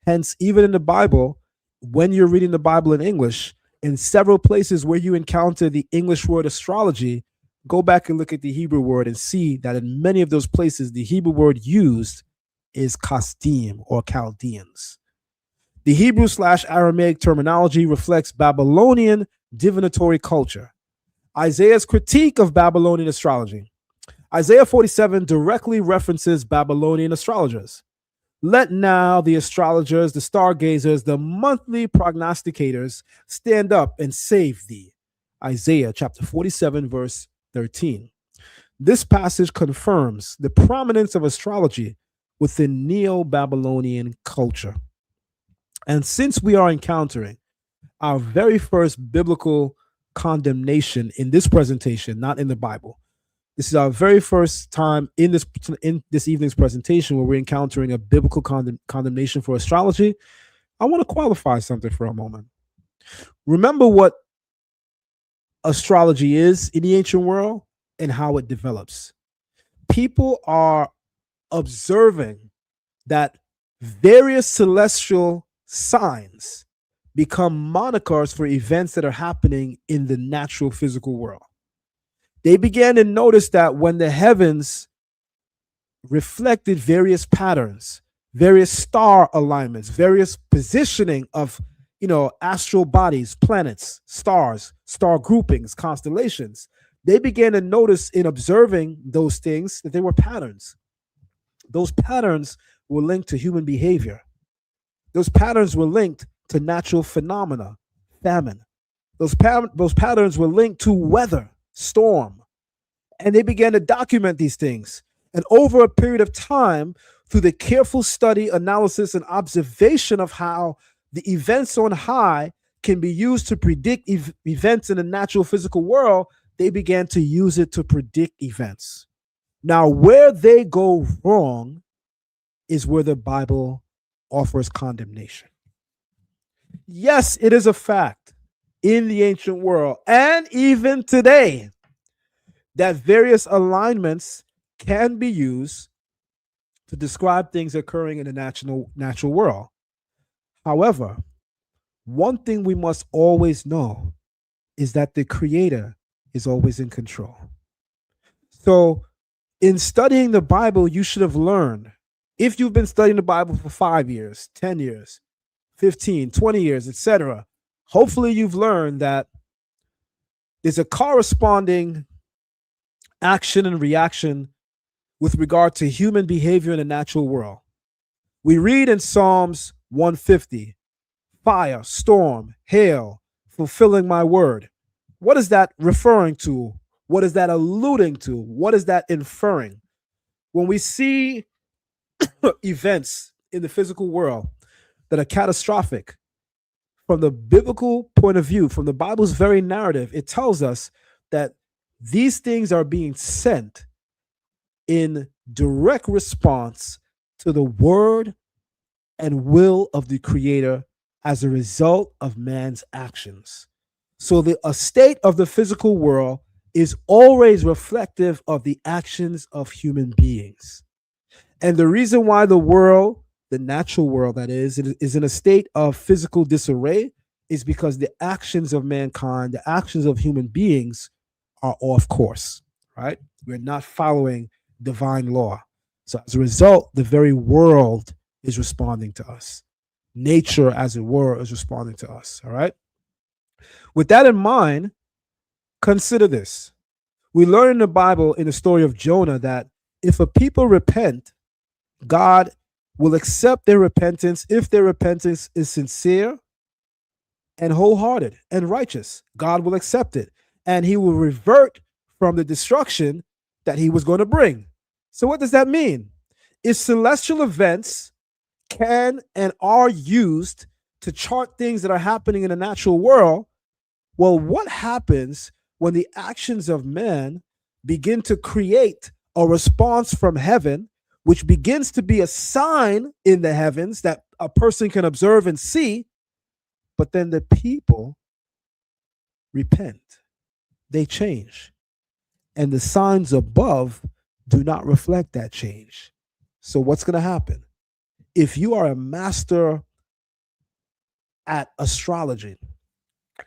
Hence, even in the Bible, when you're reading the Bible in English, in several places where you encounter the English word astrology, go back and look at the Hebrew word and see that in many of those places, the Hebrew word used is kasdim or Chaldeans. The Hebrew/Aramaic terminology reflects Babylonian divinatory culture. Isaiah's critique of Babylonian astrology. Isaiah 47 directly references Babylonian astrologers. Let now the astrologers, the stargazers, the monthly prognosticators stand up and save thee. Isaiah chapter 47, verse 13. This passage confirms the prominence of astrology within Neo-Babylonian culture. And since we are encountering our very first biblical condemnation in this presentation, not in the Bible, this is our very first time in this evening's presentation where we're encountering a biblical condemnation for astrology. I want to qualify something for a moment. Remember what astrology is in the ancient world and how it develops. People are observing that various celestial signs become monikers for events that are happening in the natural physical world. They began to notice that when the heavens reflected various patterns, various star alignments, various positioning of, astral bodies, planets, stars, star groupings, constellations, they began to notice in observing those things that there were patterns. Those patterns were linked to human behavior. Those patterns were linked to natural phenomena, famine. Those patterns were linked to weather. storm. And they began to document these things. And over a period of time, through the careful study, analysis, and observation of how the events on high can be used to predict events in the natural physical world, they began to use it to predict events. Now, where they go wrong is where the Bible offers condemnation. Yes, it is a fact in the ancient world and even today that various alignments can be used to describe things occurring in the natural world. However, one thing we must always know is that the Creator is always in control. So, in studying the Bible, you should have learned, if you've been studying the Bible for 5 years, 10 years, 15, 20 years, etc., hopefully you've learned that there's a corresponding action and reaction with regard to human behavior in the natural world. We read in Psalms 150, fire, storm, hail, fulfilling my word. What is that referring to? What is that alluding to? What is that inferring? When we see events in the physical world that are catastrophic, from the biblical point of view, from the Bible's very narrative, it tells us that these things are being sent in direct response to the word and will of the Creator as a result of man's actions. So the state of the physical world is always reflective of the actions of human beings. And the reason why the world, the natural world that is in a state of physical disarray is because the actions of mankind, the actions of human beings are off course, right? We're not following divine law. So as a result, the very world is responding to us. Nature, as it were, is responding to us, all right? With that in mind, consider this. We learn in the Bible, in the story of Jonah, that if a people repent, God will accept their repentance if their repentance is sincere and wholehearted and righteous. God will accept it, and he will revert from the destruction that he was going to bring. So what does that mean? If celestial events can and are used to chart things that are happening in the natural world, well, what happens when the actions of man begin to create a response from heaven, which begins to be a sign in the heavens that a person can observe and see, but then the people repent, they change, and the signs above do not reflect that change. So what's going to happen? If you are a master at astrology,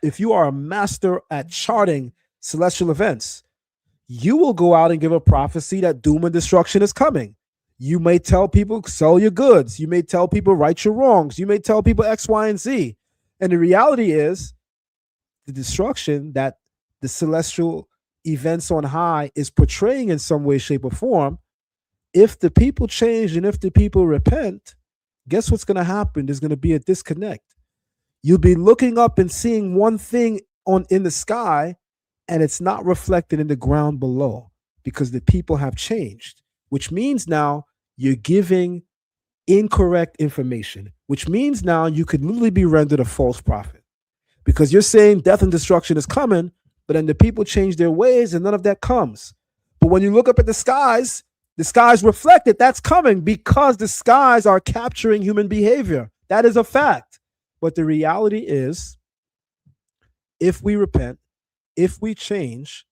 if you are a master at charting celestial events, you will go out and give a prophecy that doom and destruction is coming. You may tell people, sell your goods. You may tell people, right your wrongs. You may tell people X, Y, and Z. And the reality is the destruction that the celestial events on high is portraying in some way, shape, or form. If the people change and if the people repent, guess what's going to happen? There's going to be a disconnect. You'll be looking up and seeing one thing in the sky, and it's not reflected in the ground below because the people have changed, which means now you're giving incorrect information, which means now you could literally be rendered a false prophet because you're saying death and destruction is coming, but then the people change their ways and none of that comes. But when you look up at the skies reflect it. That's coming because the skies are capturing human behavior. That is a fact. But the reality is, if we repent, if we change,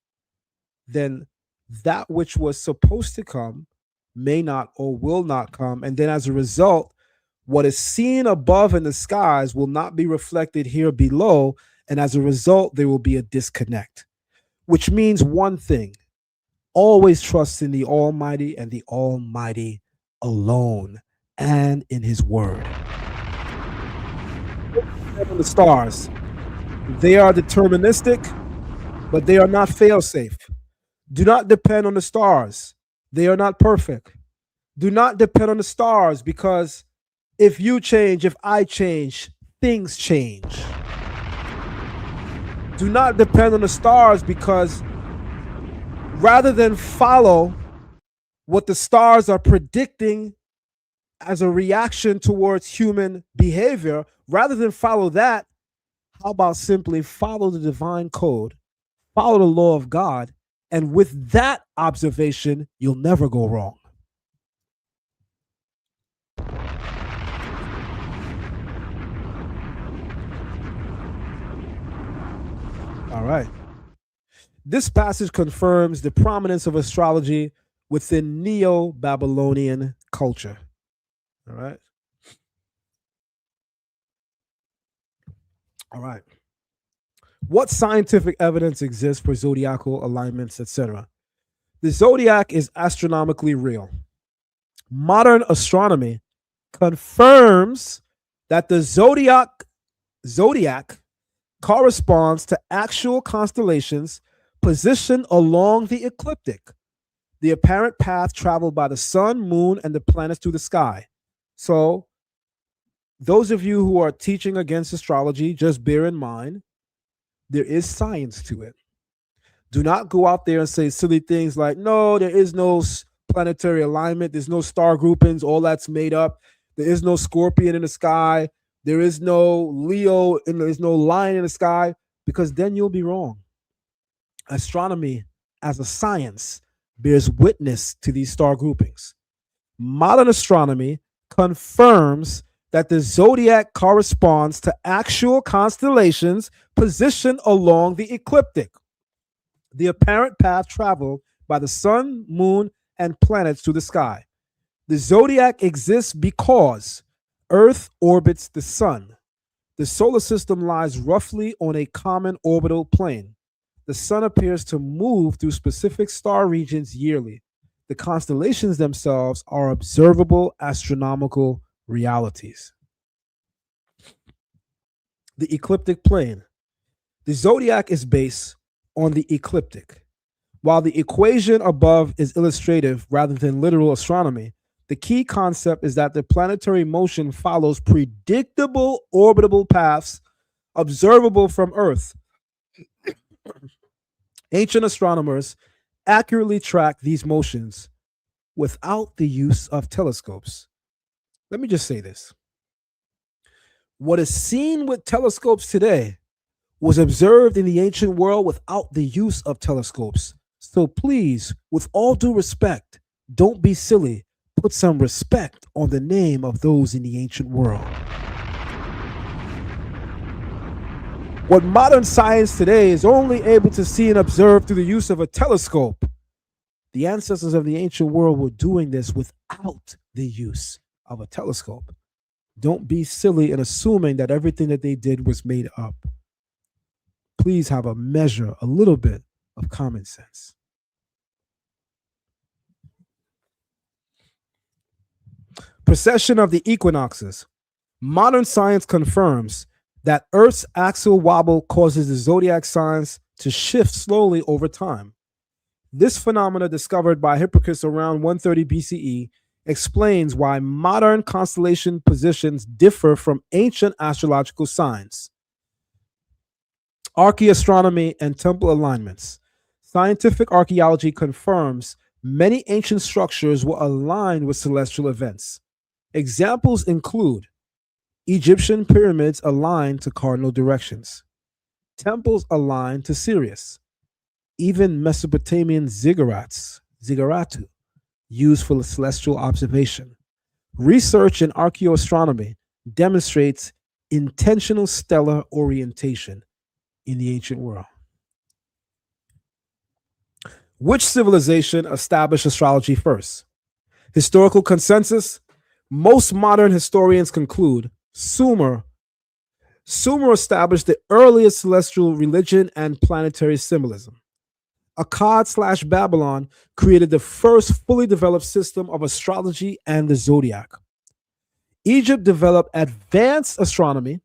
then that which was supposed to come may not or will not come. And then as a result, what is seen above in the skies will not be reflected here below. And as a result, there will be a disconnect, which means one thing: always trust in the Almighty and the Almighty alone and in his word. The stars, they are deterministic, but they are not fail-safe. Do not depend on the stars. They are not perfect. Do not depend on the stars, because if you change, if I change, things change. Do not depend on the stars, because rather than follow what the stars are predicting as a reaction towards human behavior, rather than follow that, how about simply follow the divine code, follow the law of God, and with that observation, you'll never go wrong. All right. This passage confirms the prominence of astrology within Neo-Babylonian culture. All right. All right. What scientific evidence exists for zodiacal alignments, etc.? The zodiac is astronomically real. Modern astronomy confirms that the zodiac corresponds to actual constellations positioned along the ecliptic, the apparent path traveled by the sun, moon, and the planets through the sky. So, those of you who are teaching against astrology, just bear in mind, there is science to it. Do not go out there and say silly things like, no, there is no planetary alignment, there's no star groupings, all that's made up. There is no scorpion in the sky. There is no Leo, and there's no lion in the sky, because then you'll be wrong. Astronomy as a science bears witness to these star groupings. Modern astronomy confirms that the zodiac corresponds to actual constellations positioned along the ecliptic, the apparent path traveled by the sun, moon, and planets through the sky. The zodiac exists because Earth orbits the sun. The solar system lies roughly on a common orbital plane. The sun appears to move through specific star regions yearly. The constellations themselves are observable astronomical realities. The ecliptic plane. The zodiac is based on the ecliptic. While the equation above is illustrative rather than literal astronomy, the key concept is that the planetary motion follows predictable orbitable paths observable from Earth. Ancient astronomers accurately track these motions without the use of telescopes. Let me just say this. What is seen with telescopes today was observed in the ancient world without the use of telescopes. So please, with all due respect, don't be silly. Put some respect on the name of those in the ancient world. What modern science today is only able to see and observe through the use of a telescope, the ancestors of the ancient world were doing this without the use of a telescope. Don't be silly in assuming that everything that they did was made up. Please have a measure, a little bit of common sense. Precession of the equinoxes. Modern science confirms that Earth's axial wobble causes the zodiac signs to shift slowly over time. This phenomena, discovered by Hipparchus around 130 BCE, explains why modern constellation positions differ from ancient astrological signs. Archaeastronomy and temple alignments. Scientific archaeology confirms many ancient structures were aligned with celestial events. Examples include Egyptian pyramids aligned to cardinal directions, temples aligned to Sirius, even Mesopotamian ziggurats used for celestial observation. Research in archaeoastronomy demonstrates intentional stellar orientation in the ancient world. Which civilization established astrology first? Historical consensus. Most modern historians conclude Sumer established the earliest celestial religion and planetary symbolism. Akkad / Babylon created the first fully developed system of astrology and the zodiac. Egypt developed advanced astronomy,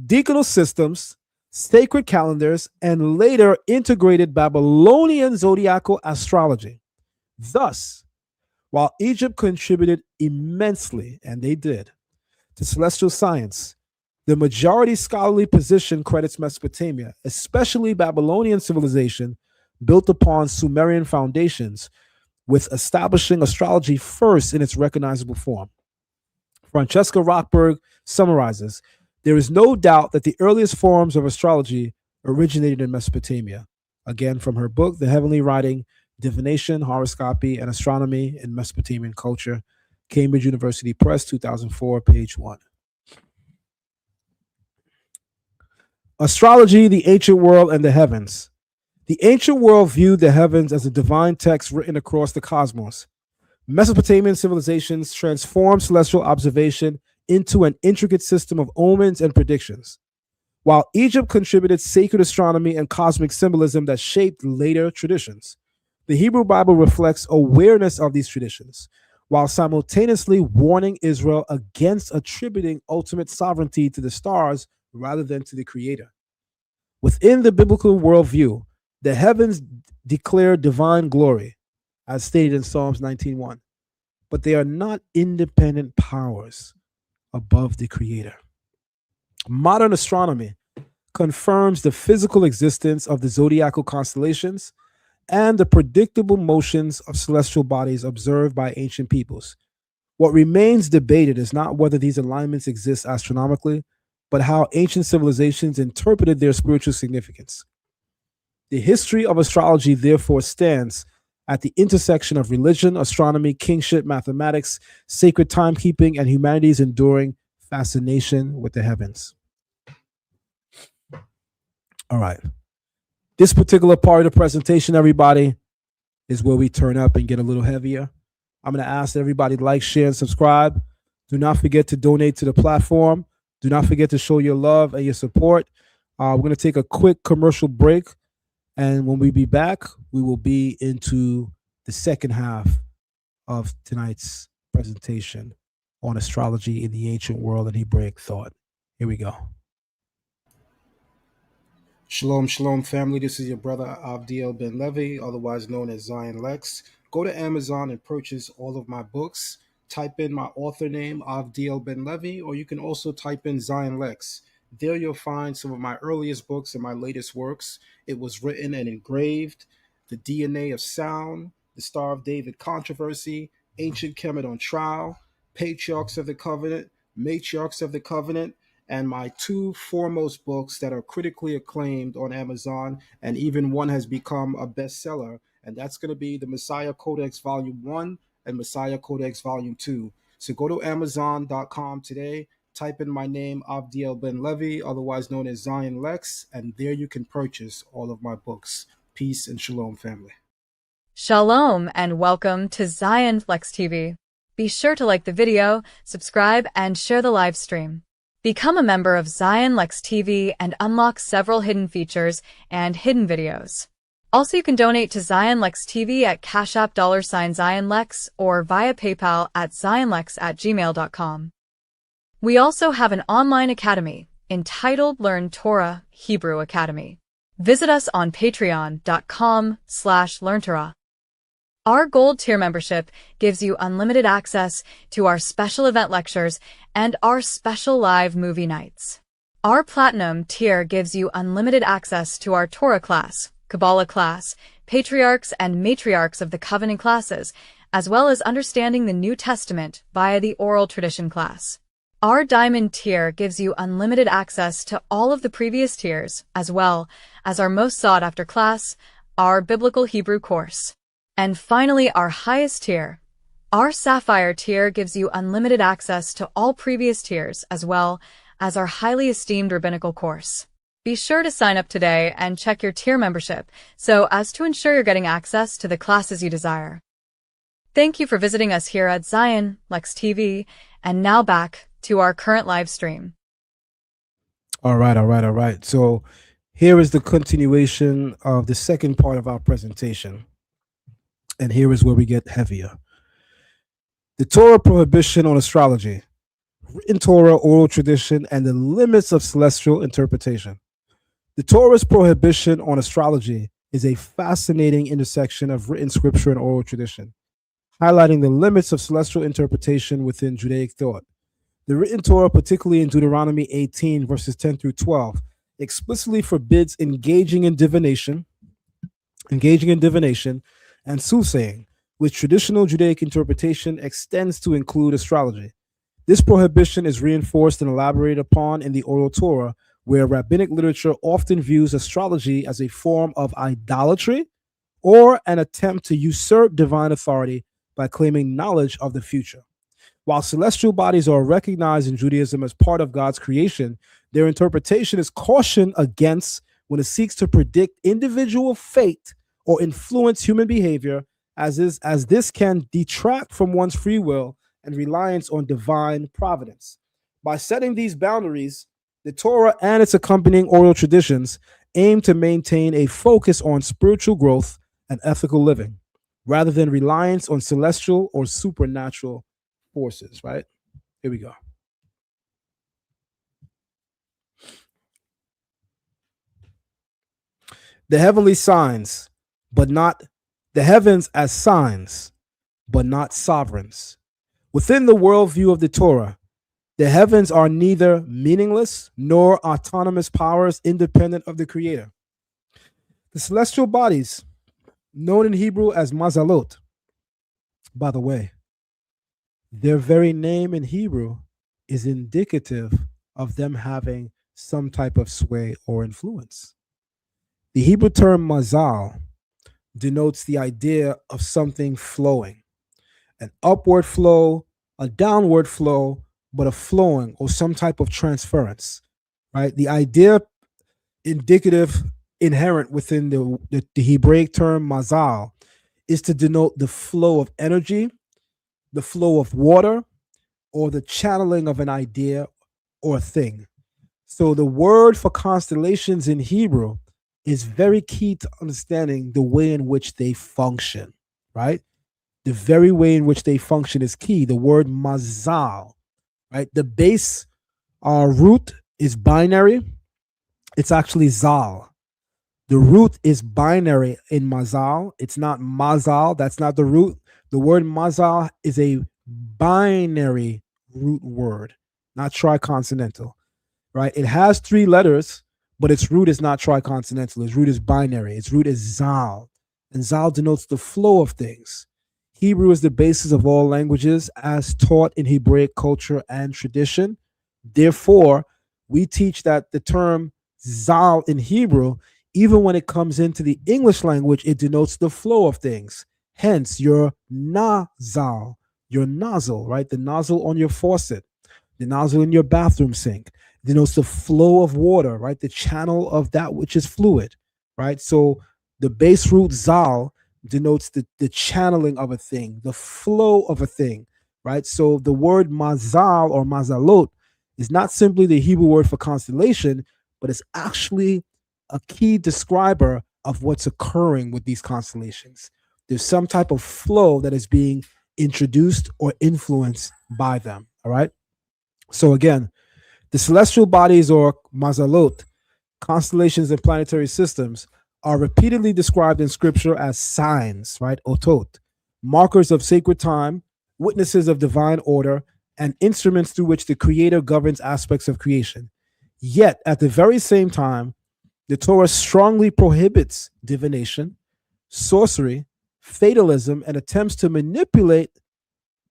decanal systems, sacred calendars, and later integrated Babylonian zodiacal astrology. Thus, while Egypt contributed immensely, and they did, to celestial science, the majority scholarly position credits Mesopotamia, especially Babylonian civilization, built upon Sumerian foundations, with establishing astrology first in its recognizable form. Francesca Rockberg summarizes, there is no doubt that the earliest forms of astrology originated in Mesopotamia. Again, from her book, The Heavenly Writing, Divination, Horoscopy, and Astronomy in Mesopotamian Culture, Cambridge University Press, 2004, page 1. Astrology, the ancient world, and the heavens. The ancient world viewed the heavens as a divine text written across the cosmos. Mesopotamian civilizations transformed celestial observation into an intricate system of omens and predictions, while Egypt contributed sacred astronomy and cosmic symbolism that shaped later traditions. The Hebrew Bible reflects awareness of these traditions, while simultaneously warning Israel against attributing ultimate sovereignty to the stars rather than to the Creator. Within the biblical worldview, the heavens declare divine glory, as stated in Psalms 19:1, but they are not independent powers above the Creator. Modern astronomy confirms the physical existence of the zodiacal constellations and the predictable motions of celestial bodies observed by ancient peoples. What remains debated is not whether these alignments exist astronomically, but how ancient civilizations interpreted their spiritual significance. The history of astrology, therefore, stands at the intersection of religion, astronomy, kingship, mathematics, sacred timekeeping, and humanity's enduring fascination with the heavens. All right. This particular part of the presentation, everybody, is where we turn up and get a little heavier. I'm going to ask everybody to like, share, and subscribe. Do not forget to donate to the platform. Do not forget to show your love and your support. We're going to take a quick commercial break. And when we be back, we will be into the second half of tonight's presentation on astrology in the ancient world and Hebraic thought. Here we go. Shalom, shalom, family. This is your brother Avdiel Ben Levi, otherwise known as Zion Lexx. Go to Amazon and purchase all of my books. Type in my author name, Avdiel Ben Levi, or you can also type in Zion Lexx. There you'll find some of my earliest books and my latest works. It was written and engraved, The DNA of Sound, The Star of David Controversy, Ancient Kemet on Trial, Patriarchs of the Covenant, Matriarchs of the Covenant, and my two foremost books that are critically acclaimed on Amazon, and even one has become a bestseller, and that's going to be the Messiah Codex Volume 1 and Messiah Codex Volume 2. So go to Amazon.com today, type in my name, Avdiel Ben Levi, otherwise known as Zion Lexx, and there you can purchase all of my books. Peace and shalom, family. Shalom and welcome to Zion Lexx TV. Be sure to like the video, subscribe, and share the live stream. Become a member of Zion Lexx TV and unlock several hidden features and hidden videos. Also, you can donate to Zion Lexx TV at Cash App $Zion Lexx or via PayPal at zionlex@gmail.com. We also have an online academy entitled Learn Torah Hebrew Academy. Visit us on patreon.com/learntorah. Our gold tier membership gives you unlimited access to our special event lectures and our special live movie nights. Our platinum tier gives you unlimited access to our Torah class, Kabbalah class, Patriarchs and Matriarchs of the Covenant classes, as well as understanding the New Testament via the oral tradition class. Our diamond tier gives you unlimited access to all of the previous tiers, as well as our most sought-after class, our Biblical Hebrew course. And finally, our highest tier, our Sapphire tier, gives you unlimited access to all previous tiers, as well as our highly esteemed rabbinical course. Be sure to sign up today and check your tier membership so as to ensure you're getting access to the classes you desire. Thank you for visiting us here at Zion Lexx TV, and now back to our current live stream. All right. So here is the continuation of the second part of our presentation. And here is where we get heavier. The Torah prohibition on astrology, written Torah, oral tradition, and the limits of celestial interpretation. The Torah's prohibition on astrology is a fascinating intersection of written scripture and oral tradition, highlighting the limits of celestial interpretation within Judaic thought. The written Torah, particularly in Deuteronomy 18, verses 10 through 12, explicitly forbids engaging in divination, engaging in divination, and soothsaying, which traditional Judaic interpretation extends to include astrology. This prohibition is reinforced and elaborated upon in the Oral Torah, where rabbinic literature often views astrology as a form of idolatry or an attempt to usurp divine authority by claiming knowledge of the future. While celestial bodies are recognized in Judaism as part of God's creation, their interpretation is cautioned against when it seeks to predict individual fate or influence human behavior, as this can detract from one's free will and reliance on divine providence. By setting these boundaries, the Torah and its accompanying oral traditions aim to maintain a focus on spiritual growth and ethical living, rather than reliance on celestial or supernatural forces, right? Here we go. The heavenly signs, but not the heavens as signs, but not sovereigns. Within the worldview of the Torah, the heavens are neither meaningless nor autonomous powers independent of the Creator. The celestial bodies, known in Hebrew as Mazalot, by the way, their very name in Hebrew is indicative of them having some type of sway or influence. The Hebrew term mazal denotes the idea of something flowing, an upward flow, a downward flow, but a flowing or some type of transference, right? The idea indicative, inherent within the Hebraic term mazal is to denote the flow of energy, the flow of water, or the channeling of an idea or thing. So the word for constellations in Hebrew is very key to understanding the way in which they function, right? The very way in which they function is key. The word mazal, right? The base root is binary. It's actually zal. The root is binary in mazal. It's not mazal. That's not the root. The word mazal is a binary root word, not triconsonantal, right? It has 3 letters, but its root is not triconsonantal. Its root is binary. Its root is zal, and zal denotes the flow of things. Hebrew is the basis of all languages as taught in Hebraic culture and tradition. Therefore, we teach that the term zal in Hebrew, even when it comes into the English language, it denotes the flow of things. Hence, your nazal, your nozzle, right? The nozzle on your faucet, the nozzle in your bathroom sink denotes the flow of water, right? The channel of that which is fluid, right? So the base root zal denotes the channeling of a thing, the flow of a thing, right? So the word mazal or mazalot is not simply the Hebrew word for constellation, but it's actually a key describer of what's occurring with these constellations. There's some type of flow that is being introduced or influenced by them, all right? So again, the celestial bodies or mazalot, constellations and planetary systems, are repeatedly described in scripture as signs, right? Otot, markers of sacred time, witnesses of divine order, and instruments through which the Creator governs aspects of creation. Yet, at the very same time, the Torah strongly prohibits divination, sorcery, fatalism, and attempts to manipulate,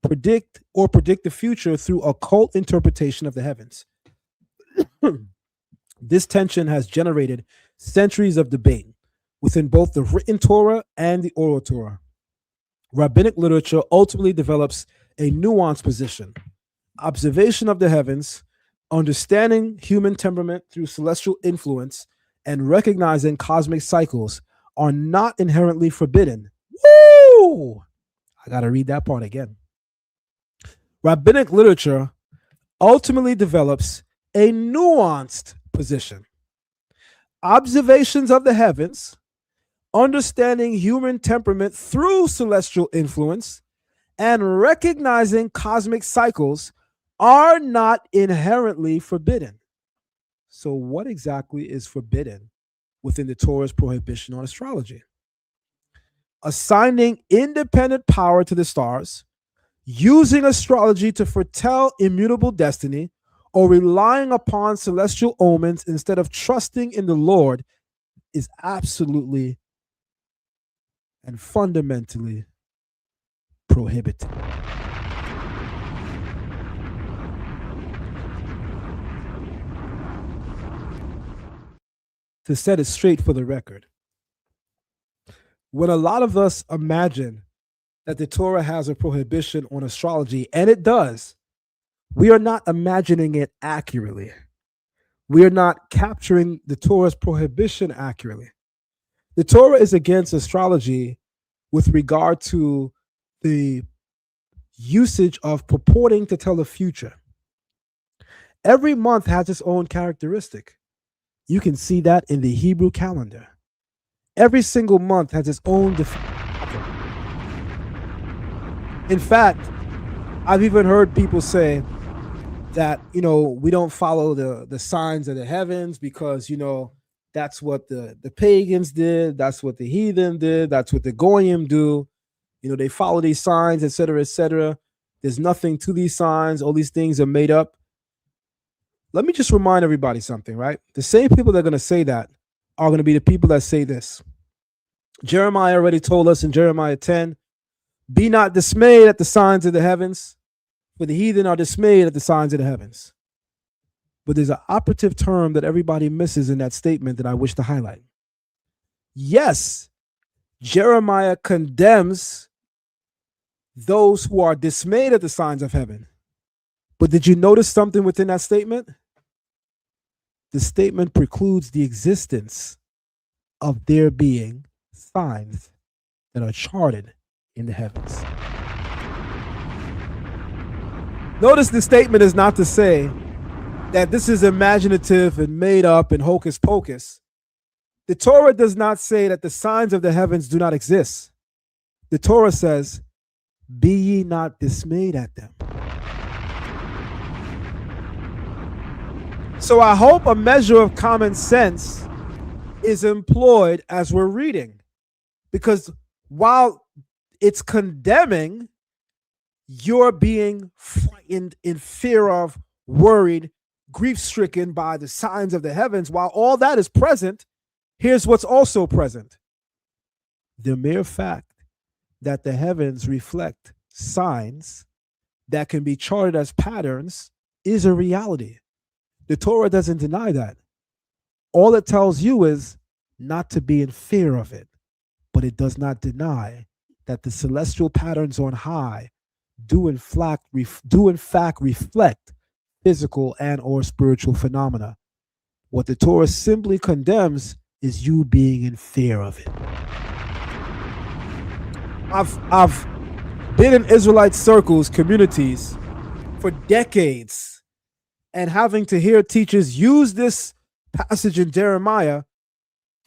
predict the future through occult interpretation of the heavens. This tension has generated centuries of debate within both the written Torah and the oral Torah. Rabbinic literature ultimately develops a nuanced position. Observation of the heavens, understanding human temperament through celestial influence, and recognizing cosmic cycles are not inherently forbidden. Woo! I got to read that part again. Rabbinic literature ultimately develops a nuanced position. Observations of the heavens, understanding human temperament through celestial influence, and recognizing cosmic cycles are not inherently forbidden. So what exactly is forbidden within the Torah's prohibition on astrology? Assigning independent power to the stars, using astrology to foretell immutable destiny, or relying upon celestial omens instead of trusting in the Lord is absolutely and fundamentally prohibited. To set it straight for the record, when a lot of us imagine that the Torah has a prohibition on astrology, and it does, we are not imagining it accurately. We are not capturing the Torah's prohibition accurately. The Torah is against astrology with regard to the usage of purporting to tell the future. Every month has its own characteristic. You can see that in the Hebrew calendar. Every single month has its own In fact, I've even heard people say that, we don't follow the signs of the heavens because, that's what the pagans did. That's what the heathen did. That's what the goyim do. They follow these signs, etc., etc. There's nothing to these signs. All these things are made up. Let me just remind everybody something, right? The same people that are going to say that are going to be the people that say this. Jeremiah already told us in Jeremiah 10, be not dismayed at the signs of the heavens, for the heathen are dismayed at the signs of the heavens. But there's an operative term that everybody misses in that statement that I wish to highlight. Yes, Jeremiah condemns those who are dismayed at the signs of heaven. But did you notice something within that statement? The statement precludes the existence of there being signs that are charted in the heavens. Notice the statement is not to say that this is imaginative and made up and hocus pocus. The Torah does not say that the signs of the heavens do not exist. The Torah says, be ye not dismayed at them. So I hope a measure of common sense is employed as we're reading. Because while it's condemning, you're being frightened, in fear of, worried, grief-stricken by the signs of the heavens. While all that is present, here's what's also present. The mere fact that the heavens reflect signs that can be charted as patterns is a reality. The Torah doesn't deny that. All it tells you is not to be in fear of it, but it does not deny that the celestial patterns on high do in fact reflect physical and or spiritual phenomena. What the Torah simply condemns is you being in fear of it. I've been in Israelite circles, communities, for decades, and having to hear teachers use this passage in Jeremiah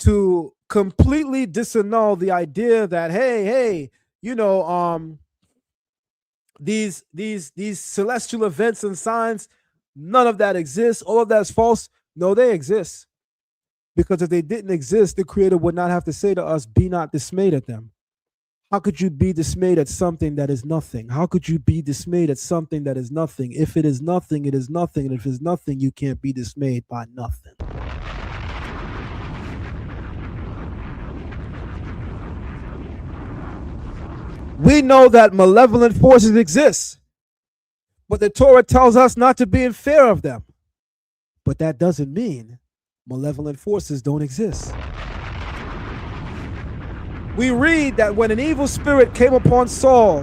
to completely disannul the idea that, hey, these celestial events and signs, none of that exists. All of that is false. No, they exist. Because if they didn't exist, the Creator would not have to say to us, be not dismayed at them. How could you be dismayed at something that is nothing? How could you be dismayed at something that is nothing? If it is nothing, it is nothing. And if it's nothing, you can't be dismayed by nothing. We know that malevolent forces exist, but the Torah tells us not to be in fear of them. But that doesn't mean malevolent forces don't exist. We read that when an evil spirit came upon Saul,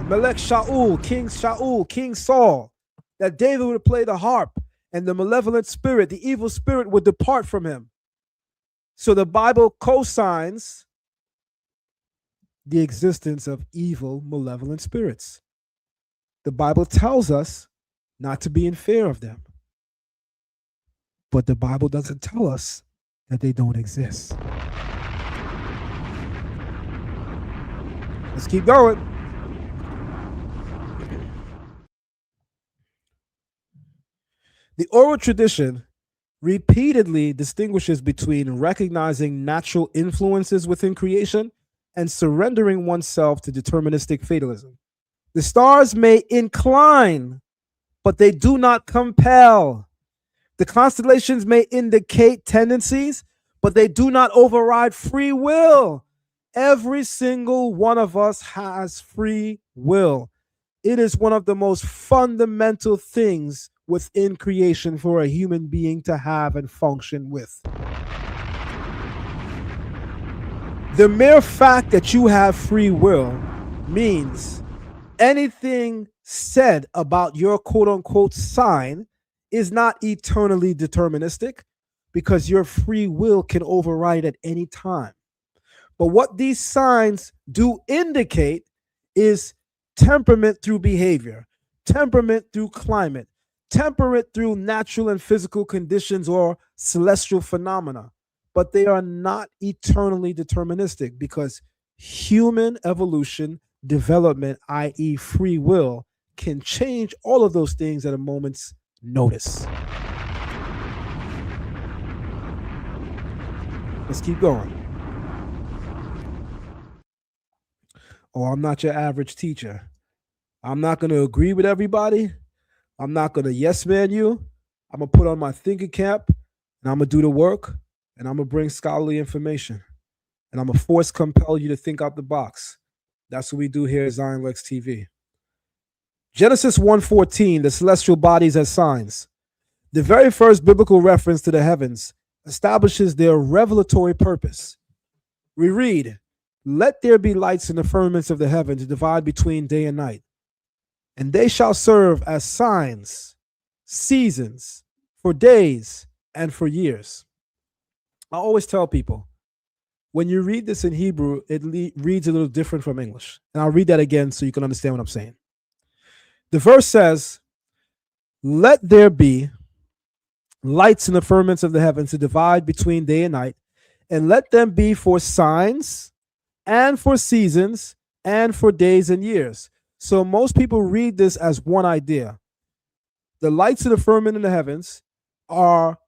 King Saul, that David would play the harp and the malevolent spirit, the evil spirit, would depart from him. So the Bible cosigns the existence of evil, malevolent spirits. The Bible tells us not to be in fear of them. But the Bible doesn't tell us that they don't exist. Let's keep going. The oral tradition repeatedly distinguishes between recognizing natural influences within creation and surrendering oneself to deterministic fatalism. The stars may incline, but they do not compel. The constellations may indicate tendencies, but they do not override free will. Every single one of us has free will. It is one of the most fundamental things within creation for a human being to have and function with. The mere fact that you have free will means anything said about your quote-unquote sign is not eternally deterministic, because your free will can override at any time. But what these signs do indicate is temperament through behavior, temperament through climate, temperament through natural and physical conditions or celestial phenomena. But they are not eternally deterministic, because human evolution, development, i.e. free will, can change all of those things at a moment's notice. Let's keep going. Oh, I'm not your average teacher. I'm not going to agree with everybody. I'm not going to yes man you. I'm going to put on my thinking cap, and I'm going to do the work, and I'm going to bring scholarly information, and I'm going to force compel you to think out the box. That's what we do here at Zion Lexx TV. Genesis 1:14, the celestial bodies as signs. The very first biblical reference to the heavens establishes their revelatory purpose. We read, "Let there be lights in the firmaments of the heaven to divide between day and night, and they shall serve as signs, seasons, for days, and for years." I always tell people, when you read this in Hebrew, it reads a little different from English. And I'll read that again so you can understand what I'm saying. The verse says, "Let there be lights in the firmaments of the heavens to divide between day and night, and let them be for signs and for seasons and for days and years." So most people read this as one idea. The lights in the firmament in the heavens are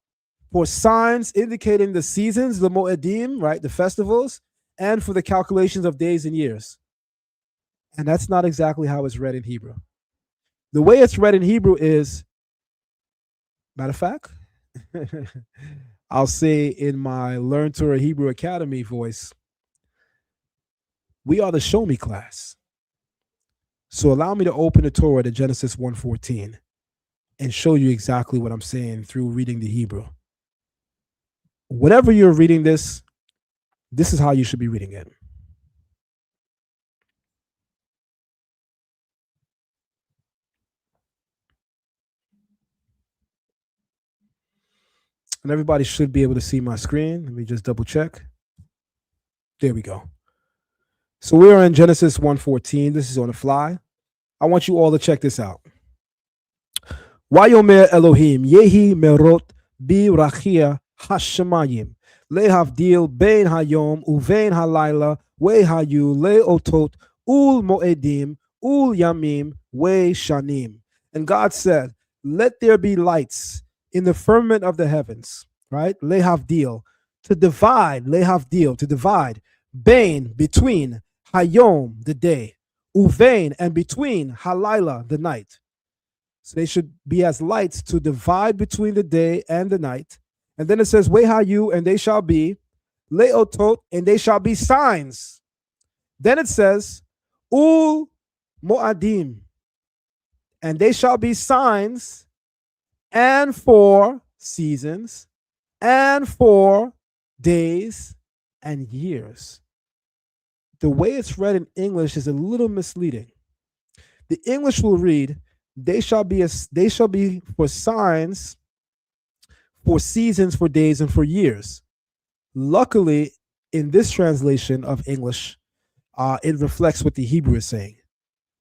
for signs indicating the seasons, the moedim, right, the festivals, and for the calculations of days and years. And that's not exactly how it's read in Hebrew. The way it's read in Hebrew is, matter of fact, I'll say in my Learn Torah Hebrew Academy voice, we are the show me class. So allow me to open the Torah to Genesis 1:14 and show you exactly what I'm saying through reading the Hebrew. Whenever you're reading this is how you should be reading it. And everybody should be able to see my screen. Let me just double check. There we go. So we are in Genesis 1:14. This is on the fly. I want you all to check this out. Vayomer Elohim yehi merot bi rachia hashemayim lehavdil bein hayom uvein halayla vehayu leotot ul moedim ul yamim ve shanim. And God said, "Let there be lights in the firmament of the heavens," right? Lehavdil, to divide, lehavdil, to divide, bain, between, hayom, the day, uvein, and between, halayla, the night. So they should be as lights to divide between the day and the night. And then it says, wehayu, and they shall be, leotot, and they shall be signs. Then it says, ul moadim, and they shall be signs, and for seasons, and for days and years. The way it's read in English is a little misleading. The English will read, they shall be for signs, for seasons, for days, and for years. Luckily, in this translation of English, it reflects what the Hebrew is saying,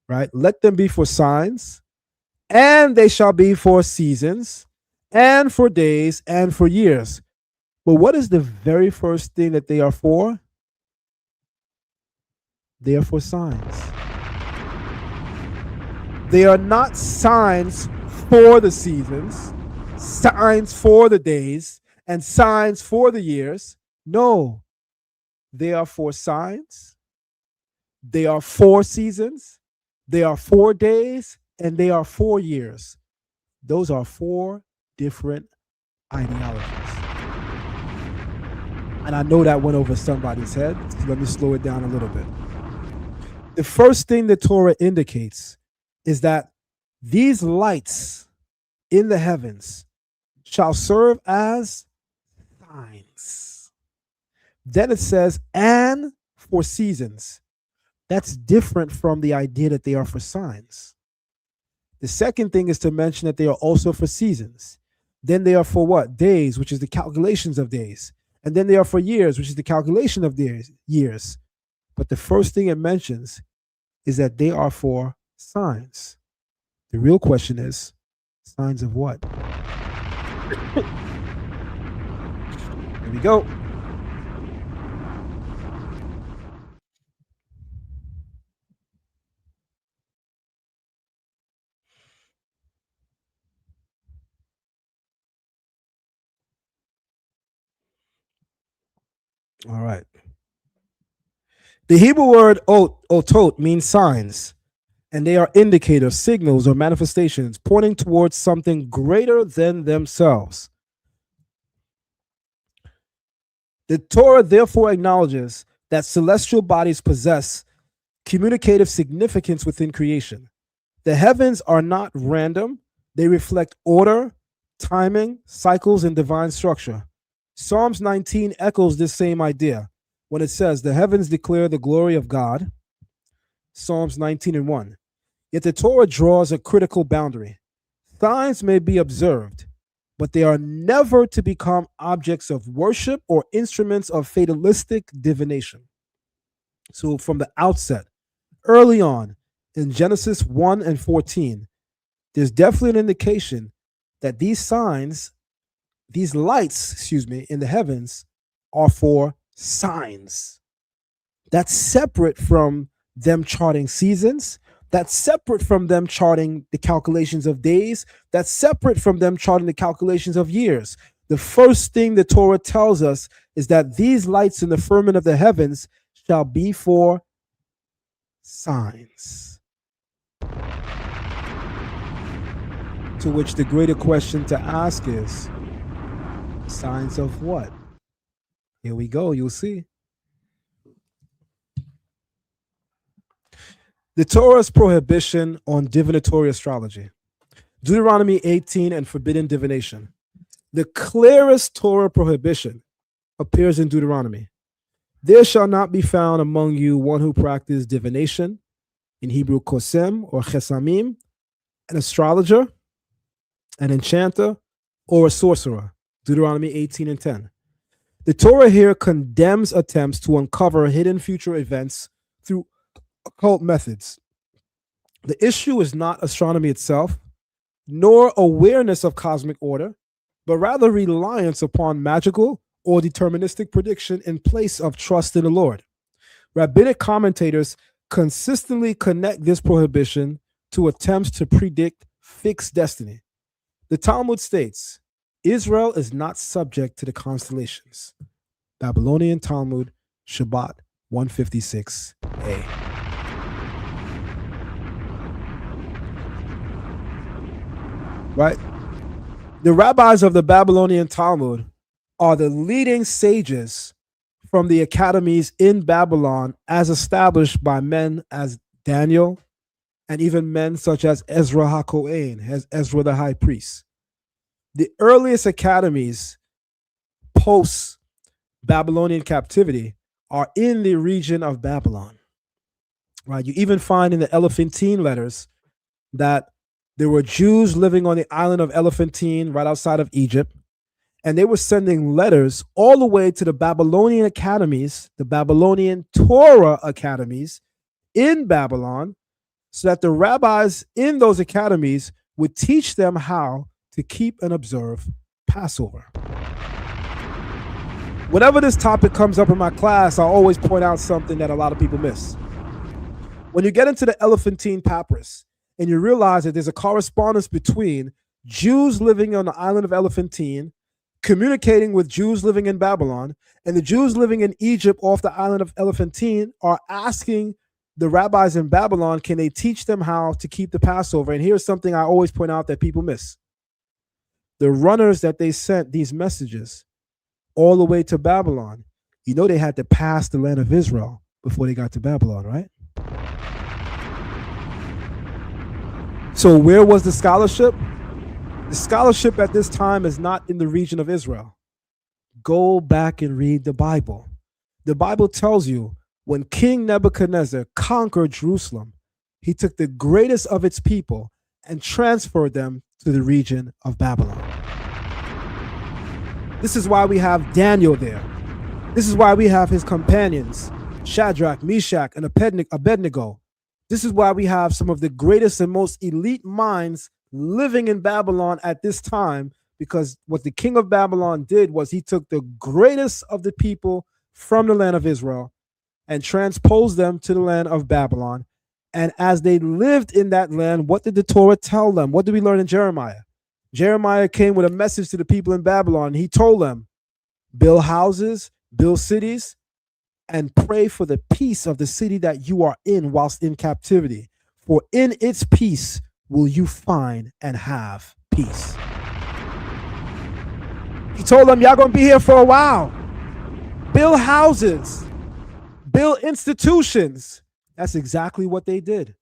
right? Let them be for signs, and they shall be for seasons, and for days, and for years. But what is the very first thing that they are for? They are for signs. They are not signs for the seasons, signs for the days, and signs for the years. No, they are for signs. They are for seasons. They are for days, and they are 4 years. Those are 4 different ideologies. And I know that went over somebody's head. So let me slow it down a little bit. The first thing the Torah indicates is that these lights in the heavens shall serve as signs. Then it says, and for seasons. That's different from the idea that they are for signs. The second thing is to mention that they are also for seasons. Then they are for what? Days, which is the calculations of days. And then they are for years, which is the calculation of years. But the first thing it mentions is that they are for signs. The real question is, signs of what? Here we go. All right. The Hebrew word otot means signs, and they are indicators, signals, or manifestations pointing towards something greater than themselves. The Torah therefore acknowledges that celestial bodies possess communicative significance within creation. The heavens are not random. They reflect order, timing, cycles, and divine structure. Psalms 19 echoes this same idea when it says, the heavens declare the glory of God. Psalms 19:1. Yet the Torah draws a critical boundary. Signs may be observed, but they are never to become objects of worship or instruments of fatalistic divination. So from the outset, early on in Genesis 1:14, there's definitely an indication that these signs, these lights, in the heavens are for signs. That's separate from them charting seasons. That's separate from them charting the calculations of days. That's separate from them charting the calculations of years. The first thing the Torah tells us is that these lights in the firmament of the heavens shall be for signs. To which the greater question to ask is, signs of what? Here we go, you'll see. The Torah's prohibition on divinatory astrology. Deuteronomy 18 and forbidden divination. The clearest Torah prohibition appears in Deuteronomy. There shall not be found among you one who practices divination, in Hebrew kosem or chesamim, an astrologer, an enchanter, or a sorcerer. Deuteronomy 18:10. The Torah here condemns attempts to uncover hidden future events through occult methods. The issue is not astronomy itself, nor awareness of cosmic order, but rather reliance upon magical or deterministic prediction in place of trust in the Lord. Rabbinic commentators consistently connect this prohibition to attempts to predict fixed destiny. The Talmud states, Israel is not subject to the constellations. Babylonian Talmud, Shabbat 156a. Right? The rabbis of the Babylonian Talmud are the leading sages from the academies in Babylon as established by men as Daniel and even men such as Ezra HaKohen, as Ezra the high priest. The earliest academies post-Babylonian captivity are in the region of Babylon. Right? You even find in the Elephantine letters that there were Jews living on the island of Elephantine right outside of Egypt, and they were sending letters all the way to the Babylonian academies, the Babylonian Torah academies in Babylon, so that the rabbis in those academies would teach them how to keep and observe Passover. Whenever this topic comes up in my class, I always point out something that a lot of people miss. When you get into the Elephantine papyrus and you realize that there's a correspondence between Jews living on the island of Elephantine communicating with Jews living in Babylon, and the Jews living in Egypt off the island of Elephantine are asking the rabbis in Babylon, can they teach them how to keep the Passover? And here's something I always point out that people miss. The runners that they sent these messages all the way to Babylon You know they had to pass the land of Israel before they got to Babylon, right? So where was the scholarship? The scholarship at this time is not in the region of Israel. Go back and read the Bible. The Bible tells you when King Nebuchadnezzar conquered Jerusalem, he took the greatest of its people and transferred them to the region of Babylon. This is why we have Daniel there. This is why we have his companions, Shadrach, Meshach, and Abednego. This is why we have some of the greatest and most elite minds living in Babylon at this time, because what the king of Babylon did was he took the greatest of the people from the land of Israel and transposed them to the land of Babylon. And as they lived in that land, what did the Torah tell them? What did we learn in Jeremiah? Jeremiah came with a message to the people in Babylon. He told them, build houses, build cities, and pray for the peace of the city that you are in whilst in captivity. For in its peace will you find and have peace. He told them, y'all gonna be here for a while. Build houses, build institutions. That's exactly what they did.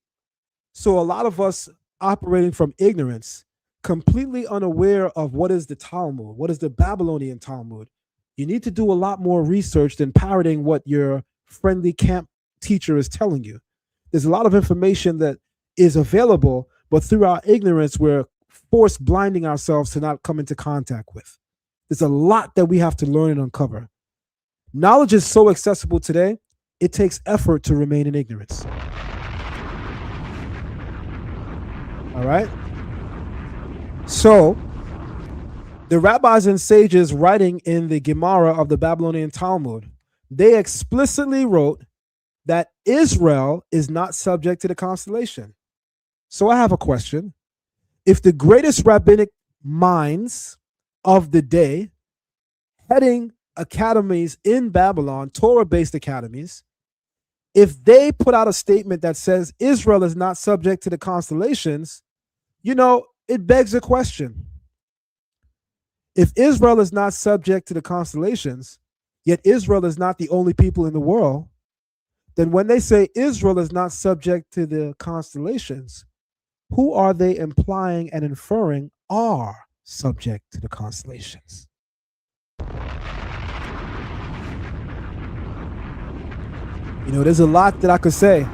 So a lot of us operating from ignorance, completely unaware of what is the Talmud, what is the Babylonian Talmud. You need to do a lot more research than parroting what your friendly camp teacher is telling you. There's a lot of information that is available, but through our ignorance, we're forced blinding ourselves to not come into contact with. There's a lot that we have to learn and uncover. Knowledge is so accessible today, it takes effort to remain in ignorance. All right? So, the rabbis and sages writing in the Gemara of the Babylonian Talmud, they explicitly wrote that Israel is not subject to the constellation. So I have a question. If the greatest rabbinic minds of the day heading academies in Babylon, Torah-based academies, if they put out a statement that says Israel is not subject to the constellations, you know, it begs a question. If Israel is not subject to the constellations, yet Israel is not the only people in the world, then when they say Israel is not subject to the constellations, who are they implying and inferring are subject to the constellations? You know, there's a lot that I could say.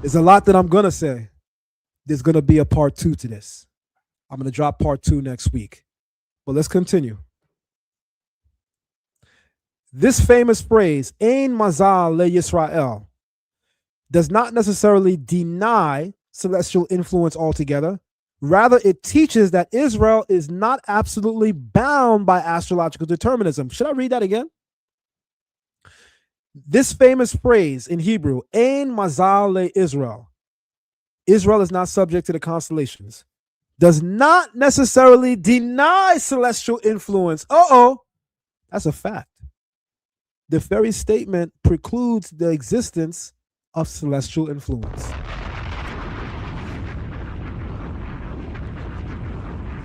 There's a lot that I'm going to say. There's going to be a part 2 to this. I'm going to drop part 2 next week. But let's continue. This famous phrase, Ein Mazal le Yisrael, does not necessarily deny celestial influence altogether. Rather, it teaches that Israel is not absolutely bound by astrological determinism. Should I read that again? This famous phrase in Hebrew, Ein Mazal le Israel, Israel is not subject to the constellations, does not necessarily deny celestial influence. That's a fact. The very statement precludes the existence of celestial influence.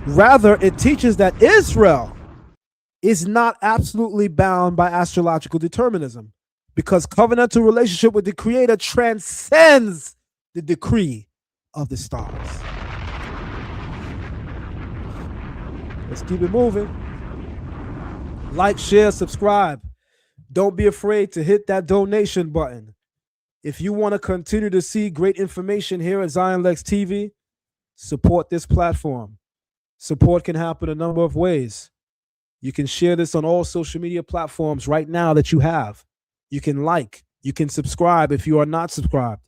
Rather, it teaches that Israel is not absolutely bound by astrological determinism, because covenantal relationship with the Creator transcends the decree of the stars. Let's keep it moving. Like, share, subscribe. Don't be afraid to hit that donation button. If you want to continue to see great information here at Zion Lexx TV, support this platform. Support can happen a number of ways. You can share this on all social media platforms right now that you have. You can like, you can subscribe if you are not subscribed.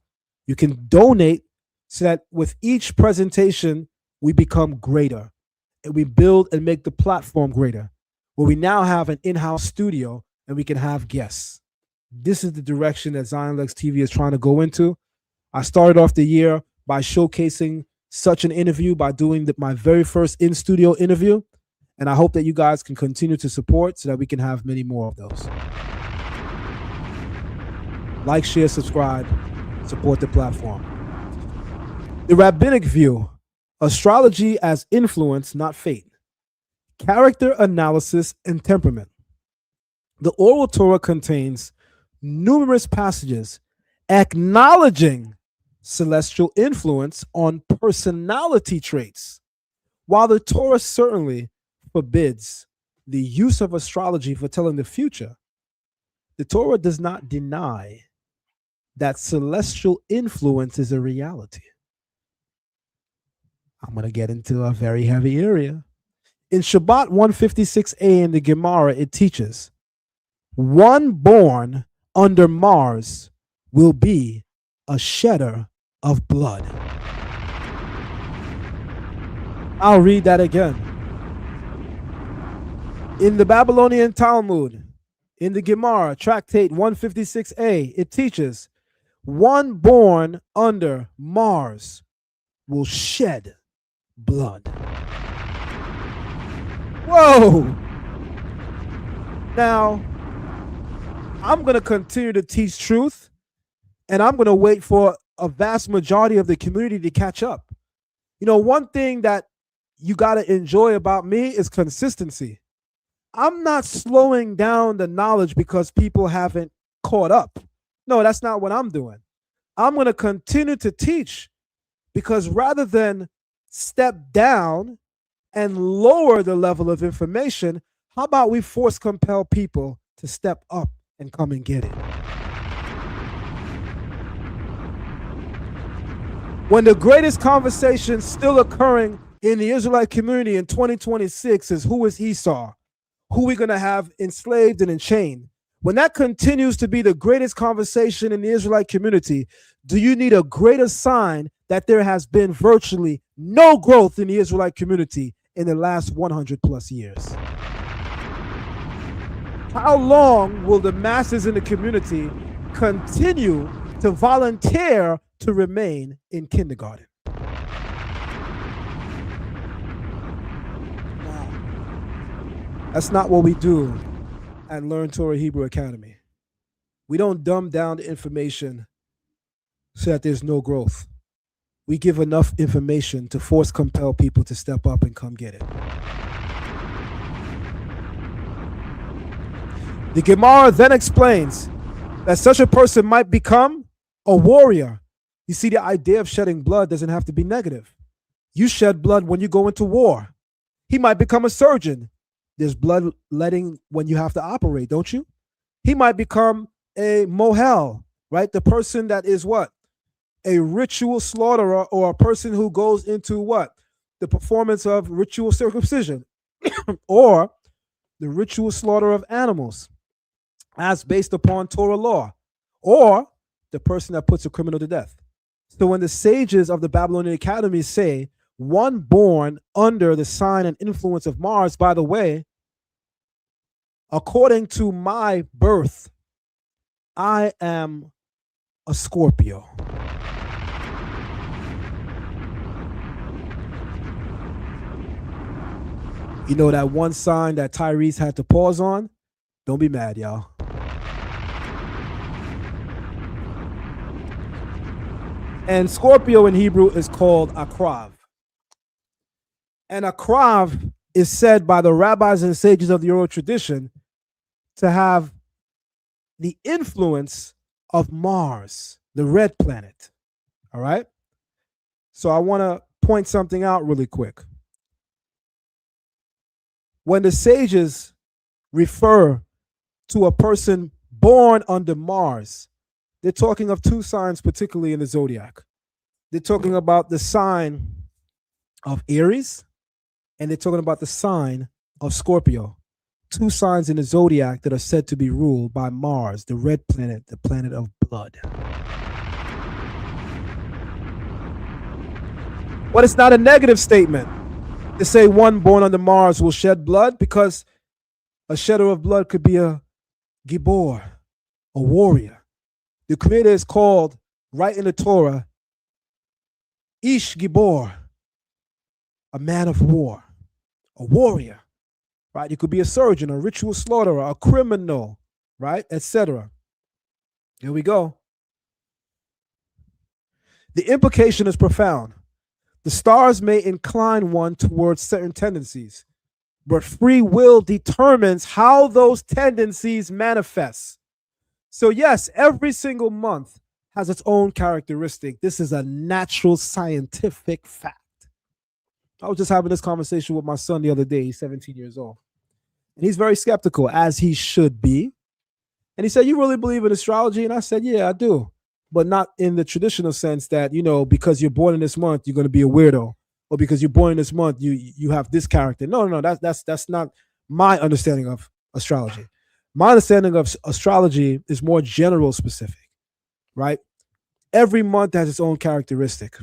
You can donate so that with each presentation, we become greater and we build and make the platform greater, where we now have an in-house studio and we can have guests. This is the direction that Zion Lexx TV is trying to go into. I started off the year by showcasing such an interview by doing my very first in-studio interview, and I hope that you guys can continue to support so that we can have many more of those. Like, share, subscribe, support the platform. The rabbinic view, astrology as influence, not fate. Character analysis and temperament. The oral Torah contains numerous passages acknowledging celestial influence on personality traits. While the Torah certainly forbids the use of astrology for telling the future, the Torah does not deny that celestial influence is a reality. I'm going to get into a very heavy area. In Shabbat 156a in the Gemara, it teaches, one born under Mars will be a shedder of blood. I'll read that again. In the Babylonian Talmud, in the Gemara, tractate 156a, it teaches, one born under Mars will shed blood. Whoa! Now, I'm going to continue to teach truth, and I'm going to wait for a vast majority of the community to catch up. You know, one thing that you got to enjoy about me is consistency. I'm not slowing down the knowledge because people haven't caught up. No, that's not what I'm doing. I'm going to continue to teach because rather than step down and lower the level of information, how about we force compel people to step up and come and get it? When the greatest conversation still occurring in the Israelite community in 2026 is who is Esau, who we're going to have enslaved and enchained. When that continues to be the greatest conversation in the Israelite community, do you need a greater sign that there has been virtually no growth in the Israelite community in the last 100 plus years? How long will the masses in the community continue to volunteer to remain in kindergarten? That's not what we do at Learn Torah Hebrew Academy. We don't dumb down the information so that there's no growth. We give enough information to force compel people to step up and come get it. The Gemara then explains that such a person might become a warrior. You see, the idea of shedding blood doesn't have to be negative. You shed blood when you go into war. He might become a surgeon. There's bloodletting when you have to operate, don't you? He might become a mohel, right? The person that is what? A ritual slaughterer, or a person who goes into what? The performance of ritual circumcision or the ritual slaughter of animals as based upon Torah law, or the person that puts a criminal to death. So when the sages of the Babylonian Academy say, one born under the sign and influence of Mars, by the way, according to my birth, I am a Scorpio. You know that one sign that Tyrese had to pause on? Don't be mad, y'all. And Scorpio in Hebrew is called Akrav. And Akrav is said by the rabbis and sages of the oral tradition to have the influence of Mars, the red planet. All right? So I want to point something out really quick. When the sages refer to a person born under Mars, they're talking of two signs, particularly in the Zodiac. They're talking about the sign of Aries, and they're talking about the sign of Scorpio. Two signs in the Zodiac that are said to be ruled by Mars, the red planet, the planet of blood. But it's not a negative statement to say one born under Mars will shed blood, because a shedder of blood could be a gibor, a warrior. The Creator is called, right in the Torah, Ish Gibor, a man of war, a warrior, right? You could be a surgeon, a ritual slaughterer, a criminal, right, etc. Here we go. The implication is profound. The stars may incline one towards certain tendencies. but free will determines how those tendencies manifest. So yes, every single month has its own characteristic. This is a natural scientific fact. I was just having this conversation with my son the other day. He's 17 years old. And he's very skeptical, as he should be. And he said, "You really believe in astrology?" And I said, "Yeah, I do. But not in the traditional sense that, because you're born in this month, you're going to be a weirdo. Or because you're born in this month, you have this character." No, that's not my understanding of astrology. My understanding of astrology is more general specific, right? Every month has its own characteristic.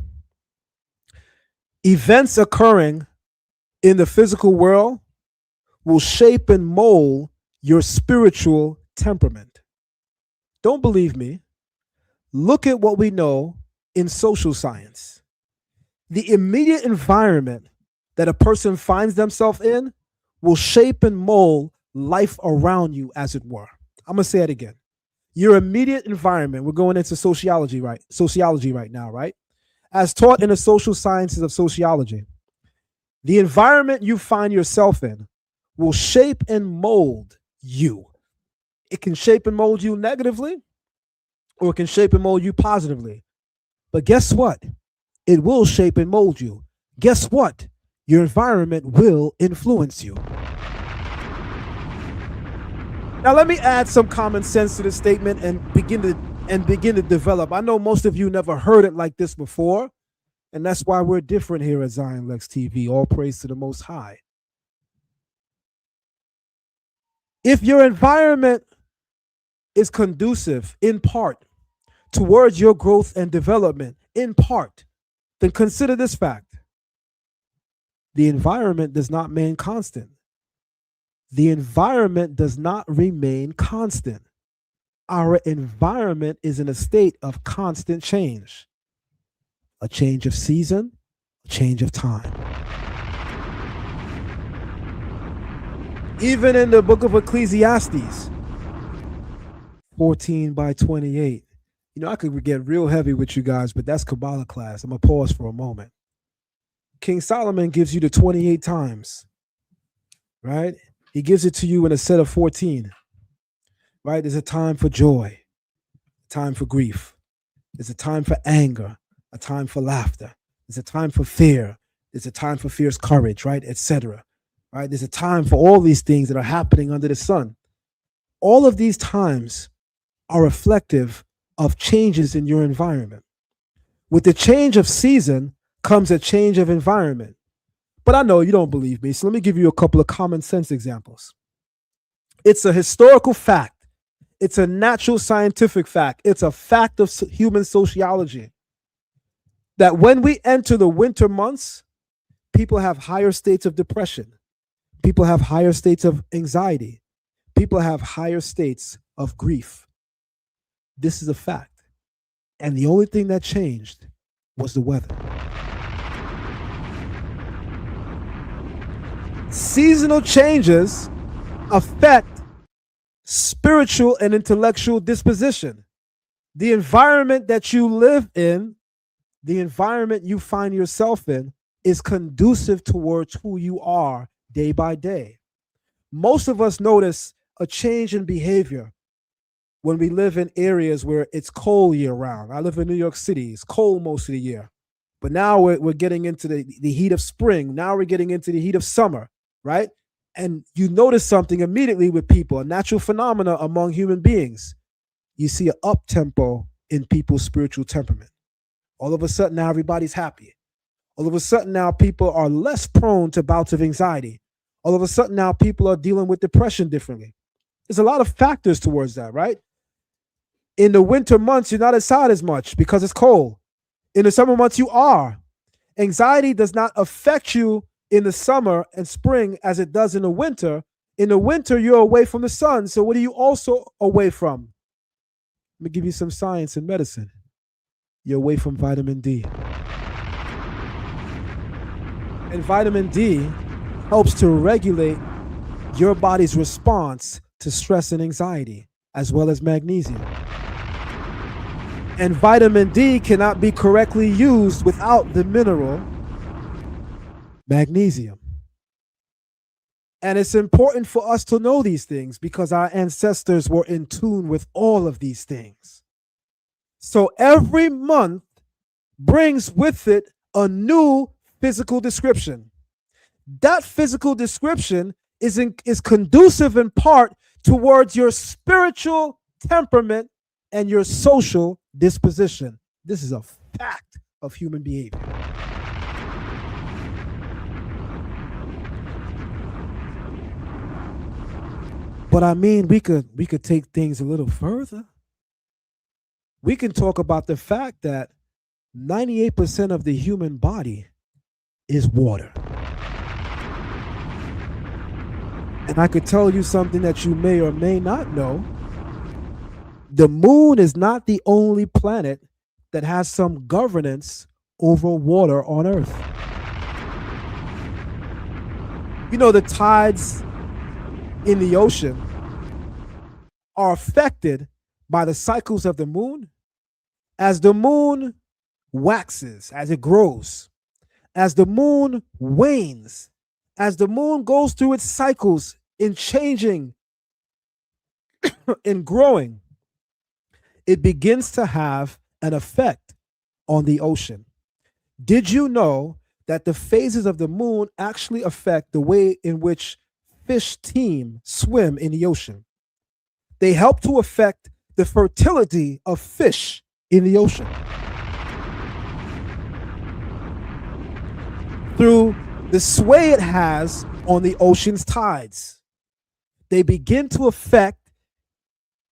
Events occurring in the physical world will shape and mold your spiritual temperament. Don't believe me? Look at what we know in social science. The immediate environment that a person finds themselves in will shape and mold life around you, as it were. I'm going to say it again. Your immediate environment, we're going into sociology right now, right? As taught in the social sciences of sociology, the environment you find yourself in will shape and mold you. It can shape and mold you negatively, or it can shape and mold you positively. But guess what? It will shape and mold you. Guess what? Your environment will influence you. Now, let me add some common sense to this statement and begin to develop. I know most of you never heard it like this before, and that's why we're different here at Zion Lexx TV. All praise to the Most High. If your environment is conducive, in part, towards your growth and development, in part, then consider this fact. The environment does not remain constant. The environment does not remain constant. Our environment is in a state of constant change. A change of season, a change of time. Even in the book of Ecclesiastes, 14:28. I could get real heavy with you guys, but that's Kabbalah class. I'm going to pause for a moment. King Solomon gives you the 28 times, right? He gives it to you in a set of 14, right? There's a time for joy, a time for grief. There's a time for anger, a time for laughter. There's a time for fear. There's a time for fierce courage, right? Etc. Right? There's a time for all these things that are happening under the sun. All of these times are reflective of changes in your environment. With the change of season comes a change of environment. But I know you don't believe me, so let me give you a couple of common sense examples. It's a historical fact. It's a natural scientific fact. It's a fact of human sociology that when we enter the winter months, people have higher states of depression. People have higher states of anxiety. People have higher states of grief. This is a fact. And the only thing that changed was the weather. Seasonal changes affect spiritual and intellectual disposition. The environment that you live in, the environment you find yourself in, is conducive towards who you are day by day. Most of us notice a change in behavior when we live in areas where it's cold year round. I live in New York City. It's cold most of the year. But now we're getting into the heat of spring. Now we're getting into the heat of summer, right? And you notice something immediately with people, a natural phenomena among human beings. You see an up-tempo in people's spiritual temperament. All of a sudden now everybody's happy. All of a sudden now people are less prone to bouts of anxiety. All of a sudden now people are dealing with depression differently. There's a lot of factors towards that, right? In the winter months, you're not outside as much because it's cold. In the summer months, you are. Anxiety does not affect you in the summer and spring as it does in the winter. In the winter, you're away from the sun. So what are you also away from? Let me give you some science and medicine. You're away from vitamin D. And vitamin D helps to regulate your body's response to stress and anxiety, as well as magnesium. And vitamin D cannot be correctly used without the mineral magnesium. And it's important for us to know these things because our ancestors were in tune with all of these things. So every month brings with it a new physical description. That physical description is conducive in part towards your spiritual temperament and your social disposition. This is a fact of human behavior. But I mean, we could take things a little further. We can talk about the fact that 98% of the human body is water. And I could tell you something that you may or may not know. The moon is not the only planet that has some governance over water on Earth. You know, the tides in the ocean are affected by the cycles of the moon. As the moon waxes, as it grows, as the moon wanes, as the moon goes through its cycles in changing, in growing, it begins to have an effect on the ocean. Did you know that the phases of the moon actually affect the way in which fish teem swim in the ocean? They help to affect the fertility of fish in the ocean. Through the sway it has on the ocean's tides, they begin to affect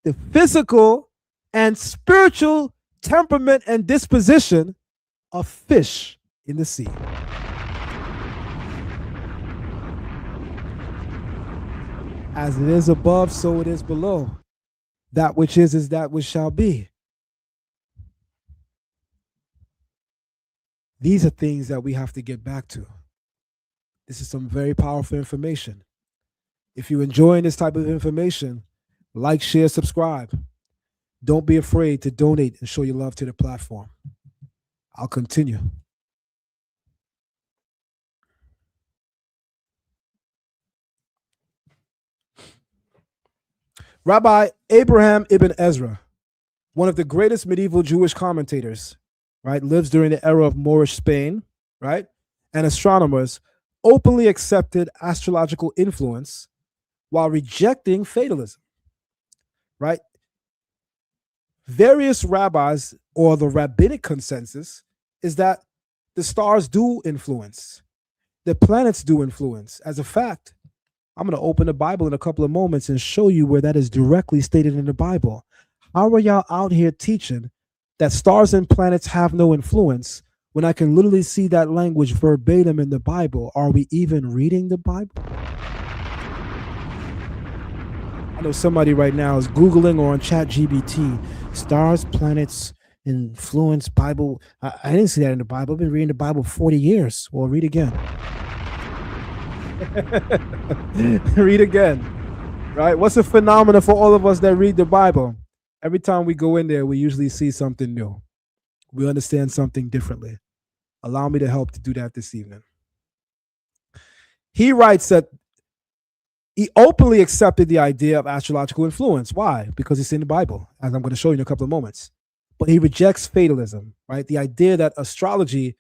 the physical and spiritual temperament and disposition of fish in the sea. As it is above, so it is below. That which is that which shall be. These are things that we have to get back to. This is some very powerful information. If you're enjoying this type of information, like, share, subscribe. Don't be afraid to donate and show your love to the platform. I'll continue. Rabbi Abraham ibn Ezra, one of the greatest medieval Jewish commentators, right, lives during the era of Moorish Spain, right, and astronomers openly accepted astrological influence while rejecting fatalism, right? Various rabbis, or the rabbinic consensus, is that the stars do influence, the planets do influence. As a fact, I'm going to open the Bible in a couple of moments and show you where that is directly stated in the Bible. How are y'all out here teaching that stars and planets have no influence when I can literally see that language verbatim in the Bible? Are we even reading the Bible? I know somebody right now is Googling or on ChatGPT, stars, planets, influence, Bible. I didn't see that in the Bible. I've been reading the Bible 40 years. Well, read again. Read again, right? What's a phenomenon for all of us that read the Bible? Every time we go in there, we usually see something new. We understand something differently. Allow me to help to do that this evening. He writes that he openly accepted the idea of astrological influence. Why? Because it's in the Bible, as I'm going to show you in a couple of moments. But he rejects fatalism, right? The idea that astrology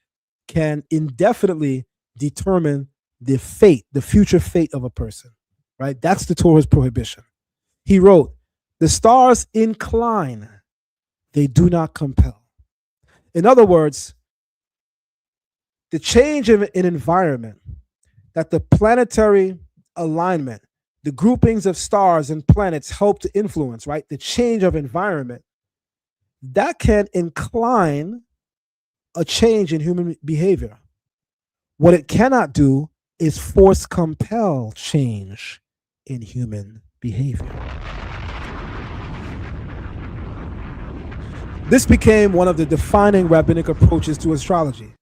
can indefinitely determine the fate, the future fate of a person, right? That's the Torah's prohibition. He wrote, "The stars incline, they do not compel." In other words, the change in an environment, that the planetary alignment, the groupings of stars and planets help to influence, right? The change of environment, that can incline a change in human behavior. What it cannot do is force compel change in human behavior. This became one of the defining rabbinic approaches to astrology.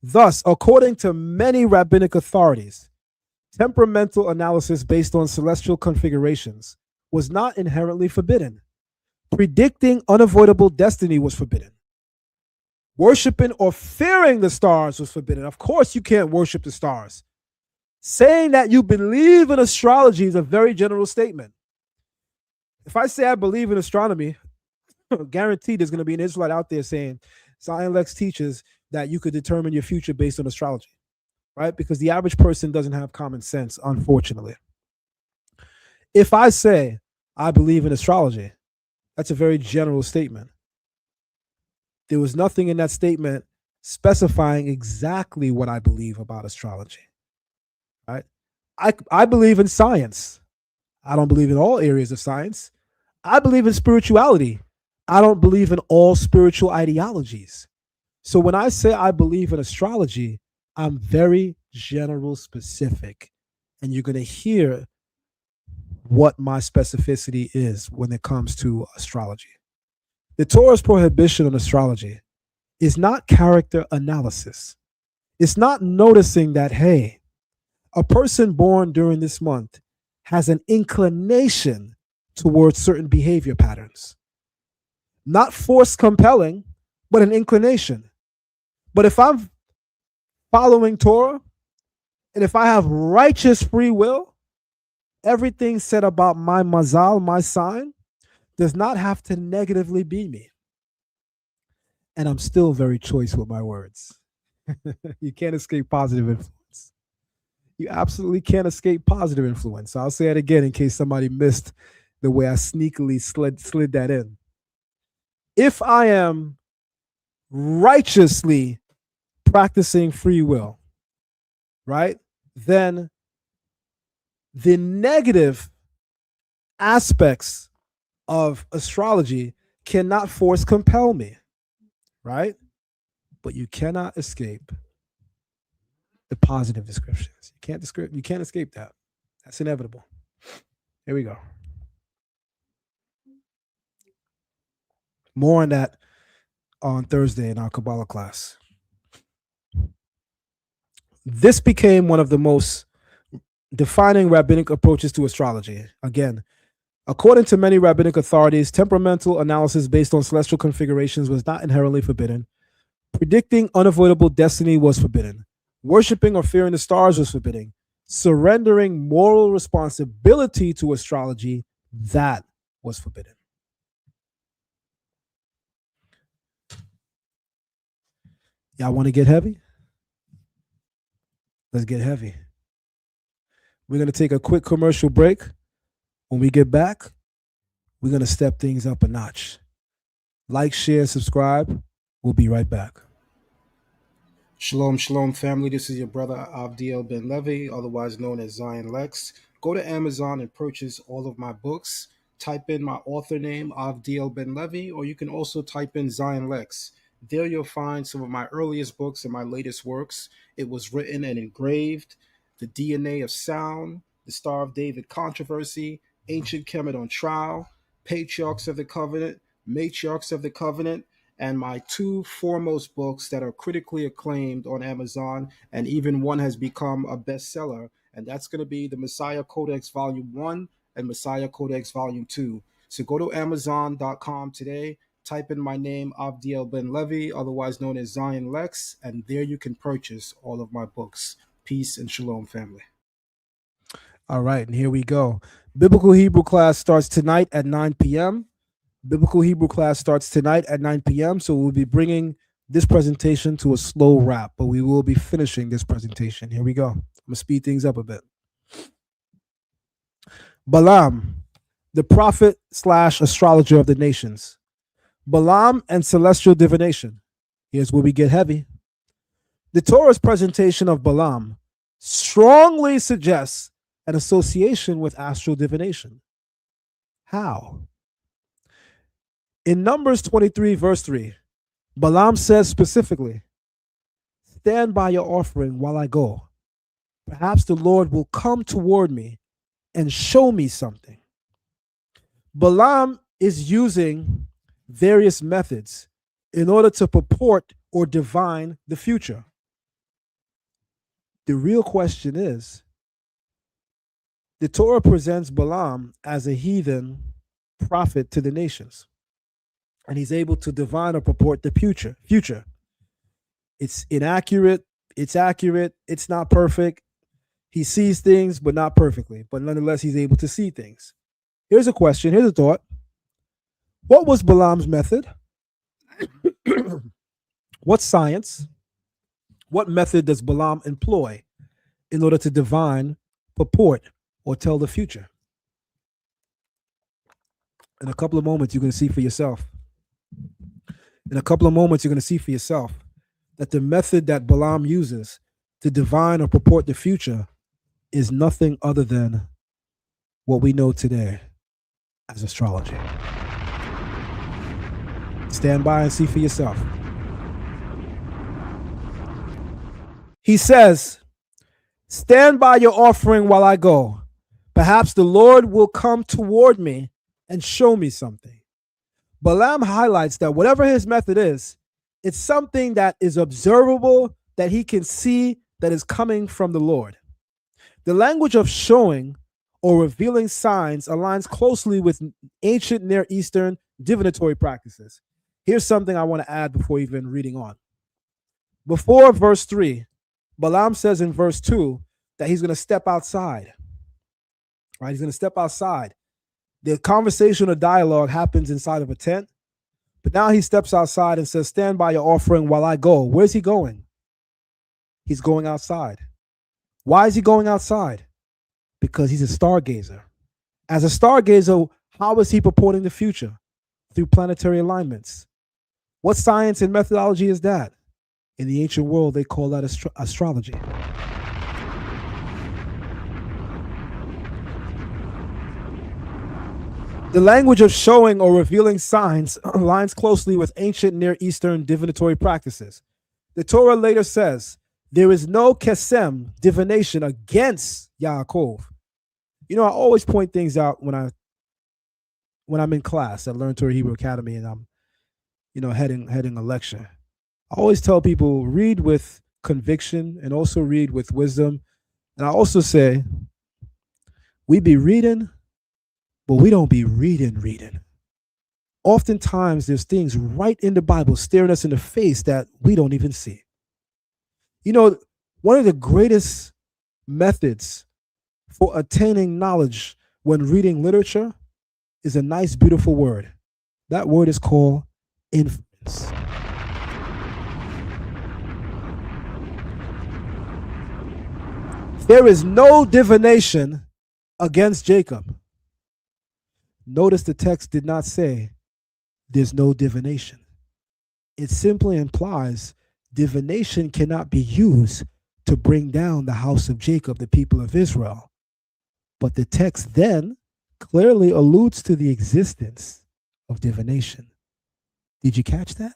Thus, according to many rabbinic authorities, temperamental analysis based on celestial configurations was not inherently forbidden. Predicting unavoidable destiny was forbidden. Worshipping or fearing the stars was forbidden. Of course, you can't worship the stars. Saying that you believe in astrology is a very general statement. If I say I believe in astronomy, guaranteed there's going to be an Israelite out there saying Zion Lexx teaches that you could determine your future based on astrology, right? Because the average person doesn't have common sense, unfortunately. If I say I believe in astrology, that's a very general statement. There was nothing in that statement specifying exactly what I believe about astrology, right? I believe in science. I don't believe in all areas of science. I believe in spirituality. I don't believe in all spiritual ideologies. So when I say I believe in astrology, I'm very general specific. And you're going to hear what my specificity is when it comes to astrology. The Torah's prohibition on astrology is not character analysis. It's not noticing that, hey, a person born during this month has an inclination towards certain behavior patterns. Not force compelling, but an inclination. But if I'm following Torah, and if I have righteous free will, everything said about my mazal, my sign, does not have to negatively be me. And I'm still very choice with my words. You can't escape positive influence. You absolutely can't escape positive influence. I'll say it again in case somebody missed the way I sneakily slid that in. If I am righteously practicing free will, right, then the negative aspects of astrology cannot force compel me, right? But you cannot escape the positive descriptions. You can't escape that. That's inevitable. Here we go. More on that on Thursday in our Kabbalah class. This became one of the most defining rabbinic approaches to astrology. Again, according to many rabbinic authorities, temperamental analysis based on celestial configurations was not inherently forbidden. Predicting unavoidable destiny was forbidden. Worshipping or fearing the stars was forbidden. Surrendering moral responsibility to astrology, that was forbidden. Y'all want to get heavy? Let's get heavy. We're going to take a quick commercial break. When we get back, we're going to step things up a notch. Like, share, subscribe. We'll be right back. Shalom, shalom, family. This is your brother Avdiel Ben Levi, otherwise known as Zion Lexx. Go to Amazon and purchase all of my books. Type in my author name, Avdiel Ben Levi, or you can also type in Zion Lexx. There you'll find some of my earliest books and my latest works. It was written and engraved. The DNA of Sound, The Star of David Controversy, Ancient Kemet on Trial, Patriarchs of the Covenant, Matriarchs of the Covenant, and my two foremost books that are critically acclaimed on Amazon, and even one has become a bestseller, and that's going to be the Messiah Codex Volume 1 and Messiah Codex Volume 2. So go to Amazon.com today, type in my name, Avdiel Ben Levi, otherwise known as Zion Lexx, and there you can purchase all of my books. Peace and shalom, family. All right, and here we go. Biblical Hebrew class starts tonight at 9 p.m. Biblical Hebrew class starts tonight at 9 p.m. So we'll be bringing this presentation to a slow wrap, but we will be finishing this presentation. Here we go. I'm going to speed things up a bit. Balaam, the prophet / astrologer of the nations. Balaam and celestial divination. Here's where we get heavy. The Torah's presentation of Balaam strongly suggests an association with astral divination. How? In Numbers 23, verse 3, Balaam says specifically, "Stand by your offering while I go. Perhaps the Lord will come toward me and show me something." Balaam is using various methods in order to purport or divine the future. The real question is, the Torah presents Balaam as a heathen prophet to the nations, and he's able to divine or purport the future. It's inaccurate, it's accurate, it's not perfect. He sees things, but not perfectly. But nonetheless, he's able to see things. Here's a question. Here's a thought. What was Balaam's method? What science? What method does Balaam employ in order to divine, purport, or tell the future? In a couple of moments, you're going to see for yourself. In a couple of moments, you're going to see for yourself that the method that Balaam uses to divine or purport the future is nothing other than what we know today as astrology. Stand by and see for yourself. He says, stand by your offering while I go. Perhaps the Lord will come toward me and show me something. Balaam highlights that whatever his method is, it's something that is observable, that he can see, that is coming from the Lord. The language of showing or revealing signs aligns closely with ancient Near Eastern divinatory practices. Here's something I want to add before even reading on. Before verse 3, Balaam says in verse 2 that he's going to step outside. Right? He's going to step outside. The conversation or dialogue happens inside of a tent, but now he steps outside and says, stand by your offering while I go. Where's he going? He's going outside. Why is he going outside? Because he's a stargazer. As a stargazer, how is he purporting the future? Through planetary alignments. What science and methodology is that? In the ancient world, they call that astrology. The language of showing or revealing signs aligns closely with ancient Near Eastern divinatory practices. The Torah later says, there is no kesem, divination, against Yaakov. You know, I always point things out when I'm in class at Learn Torah Hebrew Academy and I'm, heading a lecture. I always tell people, read with conviction and also read with wisdom. And I also say, we be reading, but we don't be reading. Oftentimes, there's things right in the Bible staring us in the face that we don't even see. You know, one of the greatest methods for attaining knowledge when reading literature is a nice, beautiful word. That word is called inference. There is no divination against Jacob. Notice the text did not say there's no divination. It simply implies divination cannot be used to bring down the house of Jacob, the people of Israel. But the text then clearly alludes to the existence of divination. Did you catch that?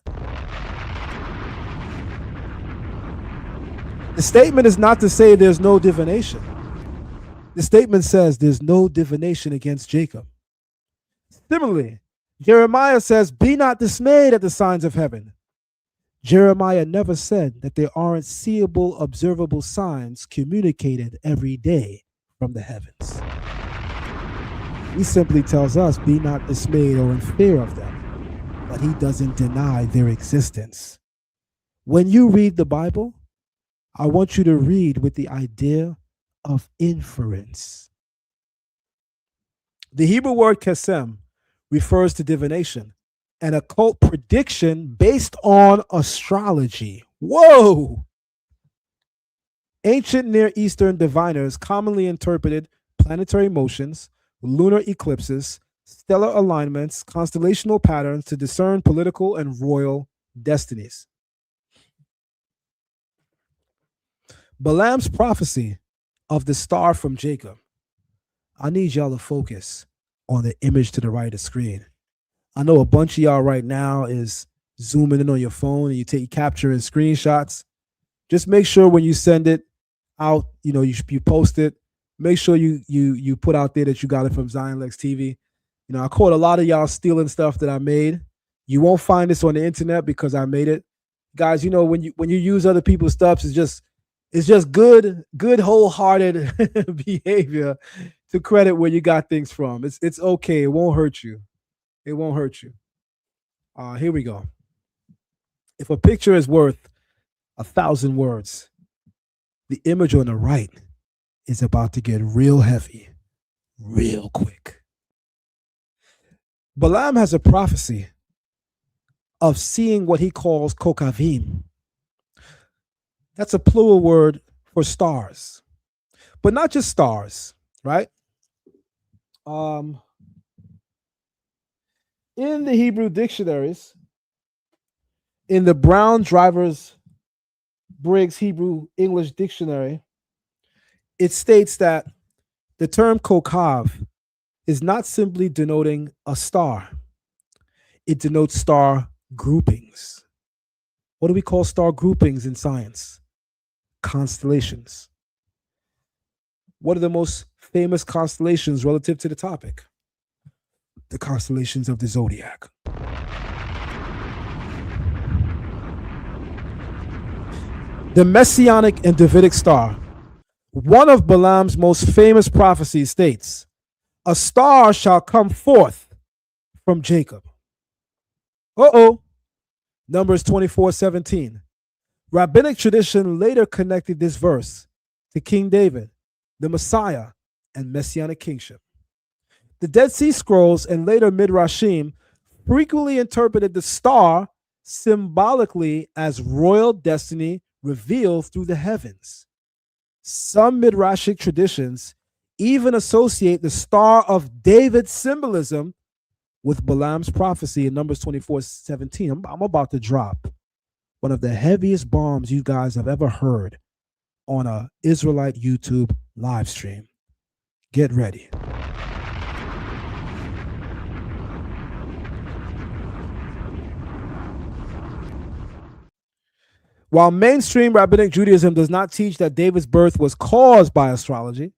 The statement is not to say there's no divination. The statement says there's no divination against Jacob. Similarly, Jeremiah says, be not dismayed at the signs of heaven. Jeremiah never said that there aren't seeable, observable signs communicated every day from the heavens. He simply tells us, be not dismayed or in fear of them, but he doesn't deny their existence. When you read the Bible, I want you to read with the idea of inference. The Hebrew word kesem refers to divination, an occult prediction based on astrology. Whoa! Ancient Near Eastern diviners commonly interpreted planetary motions, lunar eclipses, stellar alignments, constellational patterns to discern political and royal destinies. Balaam's prophecy of the star from Jacob. I need y'all to focus on the image to the right of the screen. I know a bunch of y'all right now is zooming in on your phone and you capturing screenshots. Just make sure when you send it out, you post it. Make sure you put out there that you got it from Zion Lexx TV. I caught a lot of y'all stealing stuff that I made. You won't find this on the internet because I made it. Guys, when you use other people's stuff, it's just good wholehearted behavior to credit where you got things from. It's okay. It won't hurt you. It won't hurt you. Here we go. If a picture is worth 1,000 words, the image on the right is about to get real heavy, real quick. Balaam has a prophecy of seeing what he calls kokavim. That's a plural word for stars, but not just stars, right? In the Hebrew dictionaries, in the Brown Drivers Briggs Hebrew English Dictionary, it states that the term kokav is not simply denoting a star. It denotes star groupings. What do we call star groupings in science? Constellations. What are the most famous constellations relative to the topic? The constellations of the Zodiac. The Messianic and Davidic star. One of Balaam's most famous prophecies states, "A star shall come forth from Jacob." Numbers 24:17. Rabbinic tradition later connected this verse to King David, the Messiah, and Messianic kingship. The Dead Sea Scrolls and later Midrashim frequently interpreted the star symbolically as royal destiny revealed through the heavens. Some Midrashic traditions even associate the Star of David's symbolism with Balaam's prophecy in Numbers 24:17. I'm about to drop one of the heaviest bombs you guys have ever heard on a Israelite YouTube live stream. Get ready. While mainstream rabbinic Judaism does not teach that David's birth was caused by astrology,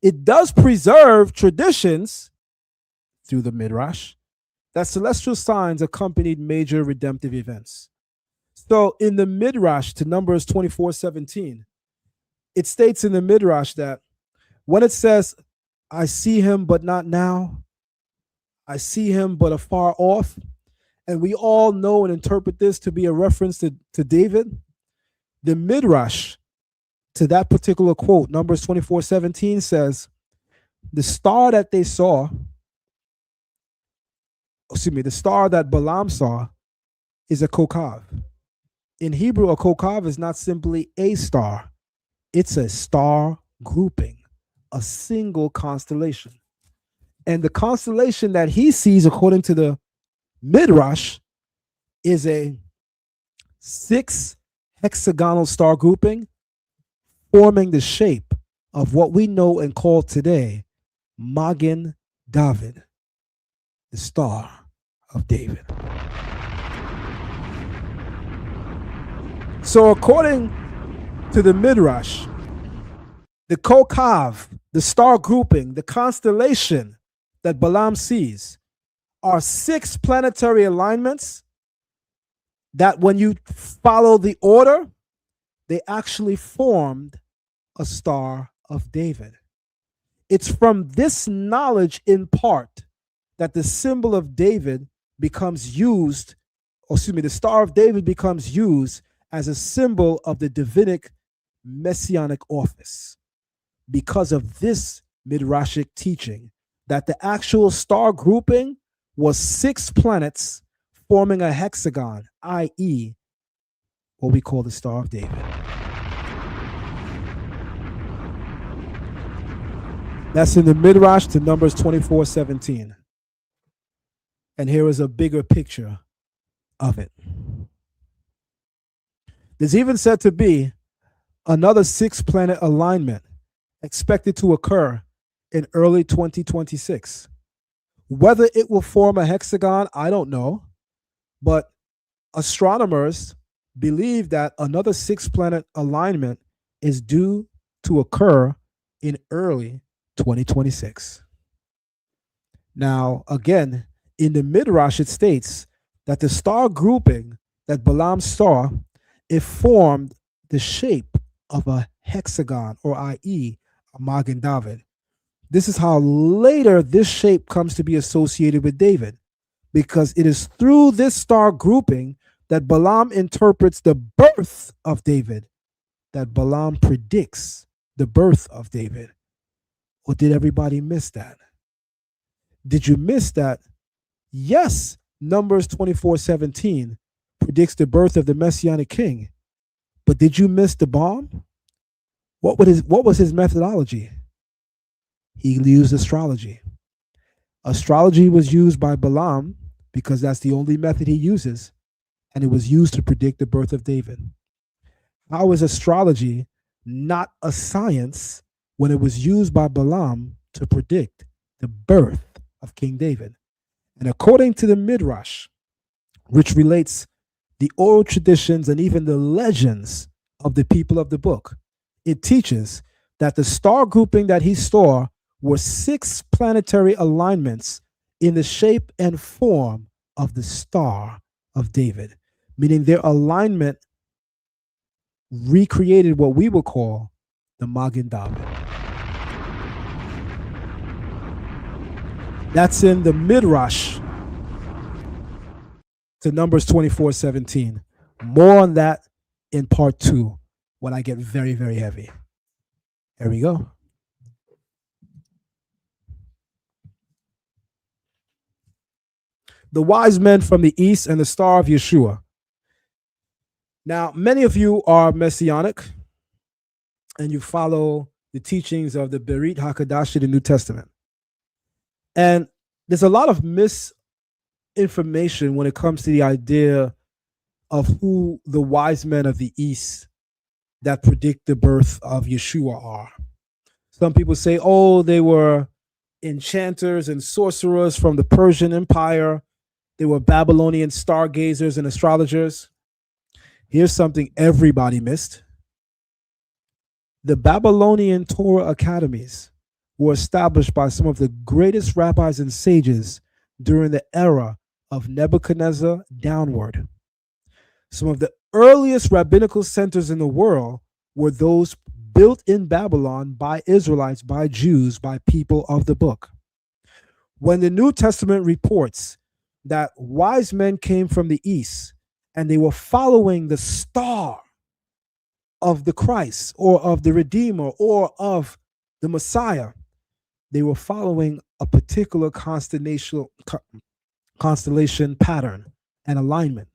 it does preserve traditions through the Midrash that celestial signs accompanied major redemptive events. So in the Midrash to Numbers 24:17, it states in the Midrash that when it says, "I see him but not now, I see him but afar off," and we all know and interpret this to be a reference to David, the Midrash to that particular quote, Numbers 24:17, says, the star that they saw, the star that Balaam saw is a kokav. In Hebrew, a kokav is not simply a star. It's a star grouping, a single constellation. And the constellation that he sees, according to the Midrash, is a 6 hexagonal star grouping forming the shape of what we know and call today Magen David, the Star of David. So according to the Midrash, the kokav, the star grouping, the constellation that Balaam sees are 6 planetary alignments that when you follow the order, they actually formed a Star of David. It's from this knowledge in part that the symbol of David becomes used, the Star of David becomes used as a symbol of the Davidic messianic office. Because of this Midrashic teaching, that the actual star grouping was 6 planets forming a hexagon, i.e., what we call the Star of David. That's in the Midrash to Numbers 24:17. And here is a bigger picture of it. There's even said to be another 6-planet alignment expected to occur in early 2026. Whether it will form a hexagon, I don't know. But astronomers believe that another 6-planet alignment is due to occur in early 2026. Now, again, in the Midrash, it states that the star grouping that Balaam saw, it formed the shape of a hexagon, or i.e., a Magen David. This is how later this shape comes to be associated with David, because it is through this star grouping that Balaam interprets the birth of David, that Balaam predicts the birth of David? Or did everybody miss that? Did you miss that? Yes, Numbers 24:17 predicts the birth of the Messianic king. But did you miss the bomb? What was his methodology? He used astrology. Astrology was used by Balaam because that's the only method he uses, and it was used to predict the birth of David. How is astrology not a science when it was used by Balaam to predict the birth of King David? And according to the Midrash, which relates the oral traditions and even the legends of the people of the book, it teaches that the star grouping that he saw were 6 planetary alignments in the shape and form of the Star of David, meaning their alignment recreated what we would call the Magen David. That's in the Midrash to Numbers 24:17. More on that in part 2 when I get very, very heavy. Here we go. The wise men from the east and the star of Yeshua. Now, many of you are Messianic and you follow the teachings of the Berit HaKadash, the New Testament. And there's a lot of misinformation when it comes to the idea of who the wise men of the east that predict the birth of Yeshua are. Some people say, oh, they were enchanters and sorcerers from the Persian Empire. They were Babylonian stargazers and astrologers. Here's something everybody missed. The Babylonian Torah academies were established by some of the greatest rabbis and sages during the era of Nebuchadnezzar downward. Some of the earliest rabbinical centers in the world were those built in Babylon by Israelites, by Jews, by people of the book. When the New Testament reports that wise men came from the east and they were following the star of the Christ or of the Redeemer or of the Messiah, they were following a particular constellation pattern and alignment.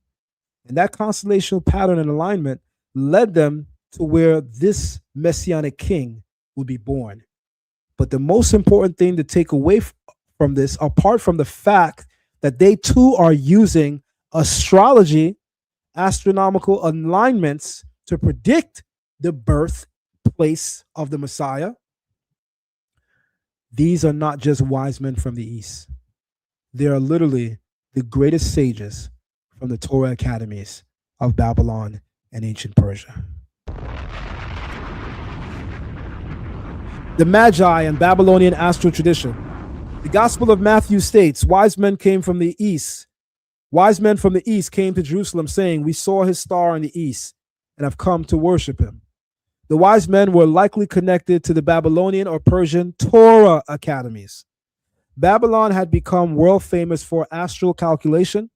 And that constellational pattern and alignment led them to where this Messianic king would be born. But the most important thing to take away from this, apart from the fact that they too are using astrology, astronomical alignments to predict the birthplace of the Messiah, these are not just wise men from the east. They are literally the greatest sages from the Torah academies of Babylon and ancient Persia. The Magi and Babylonian astral tradition. The Gospel of Matthew states, wise men came from the east. Wise men from the east came to Jerusalem saying, we saw his star in the east and have come to worship him. The wise men were likely connected to the Babylonian or Persian Torah academies. Babylon had become world famous for astral calculation,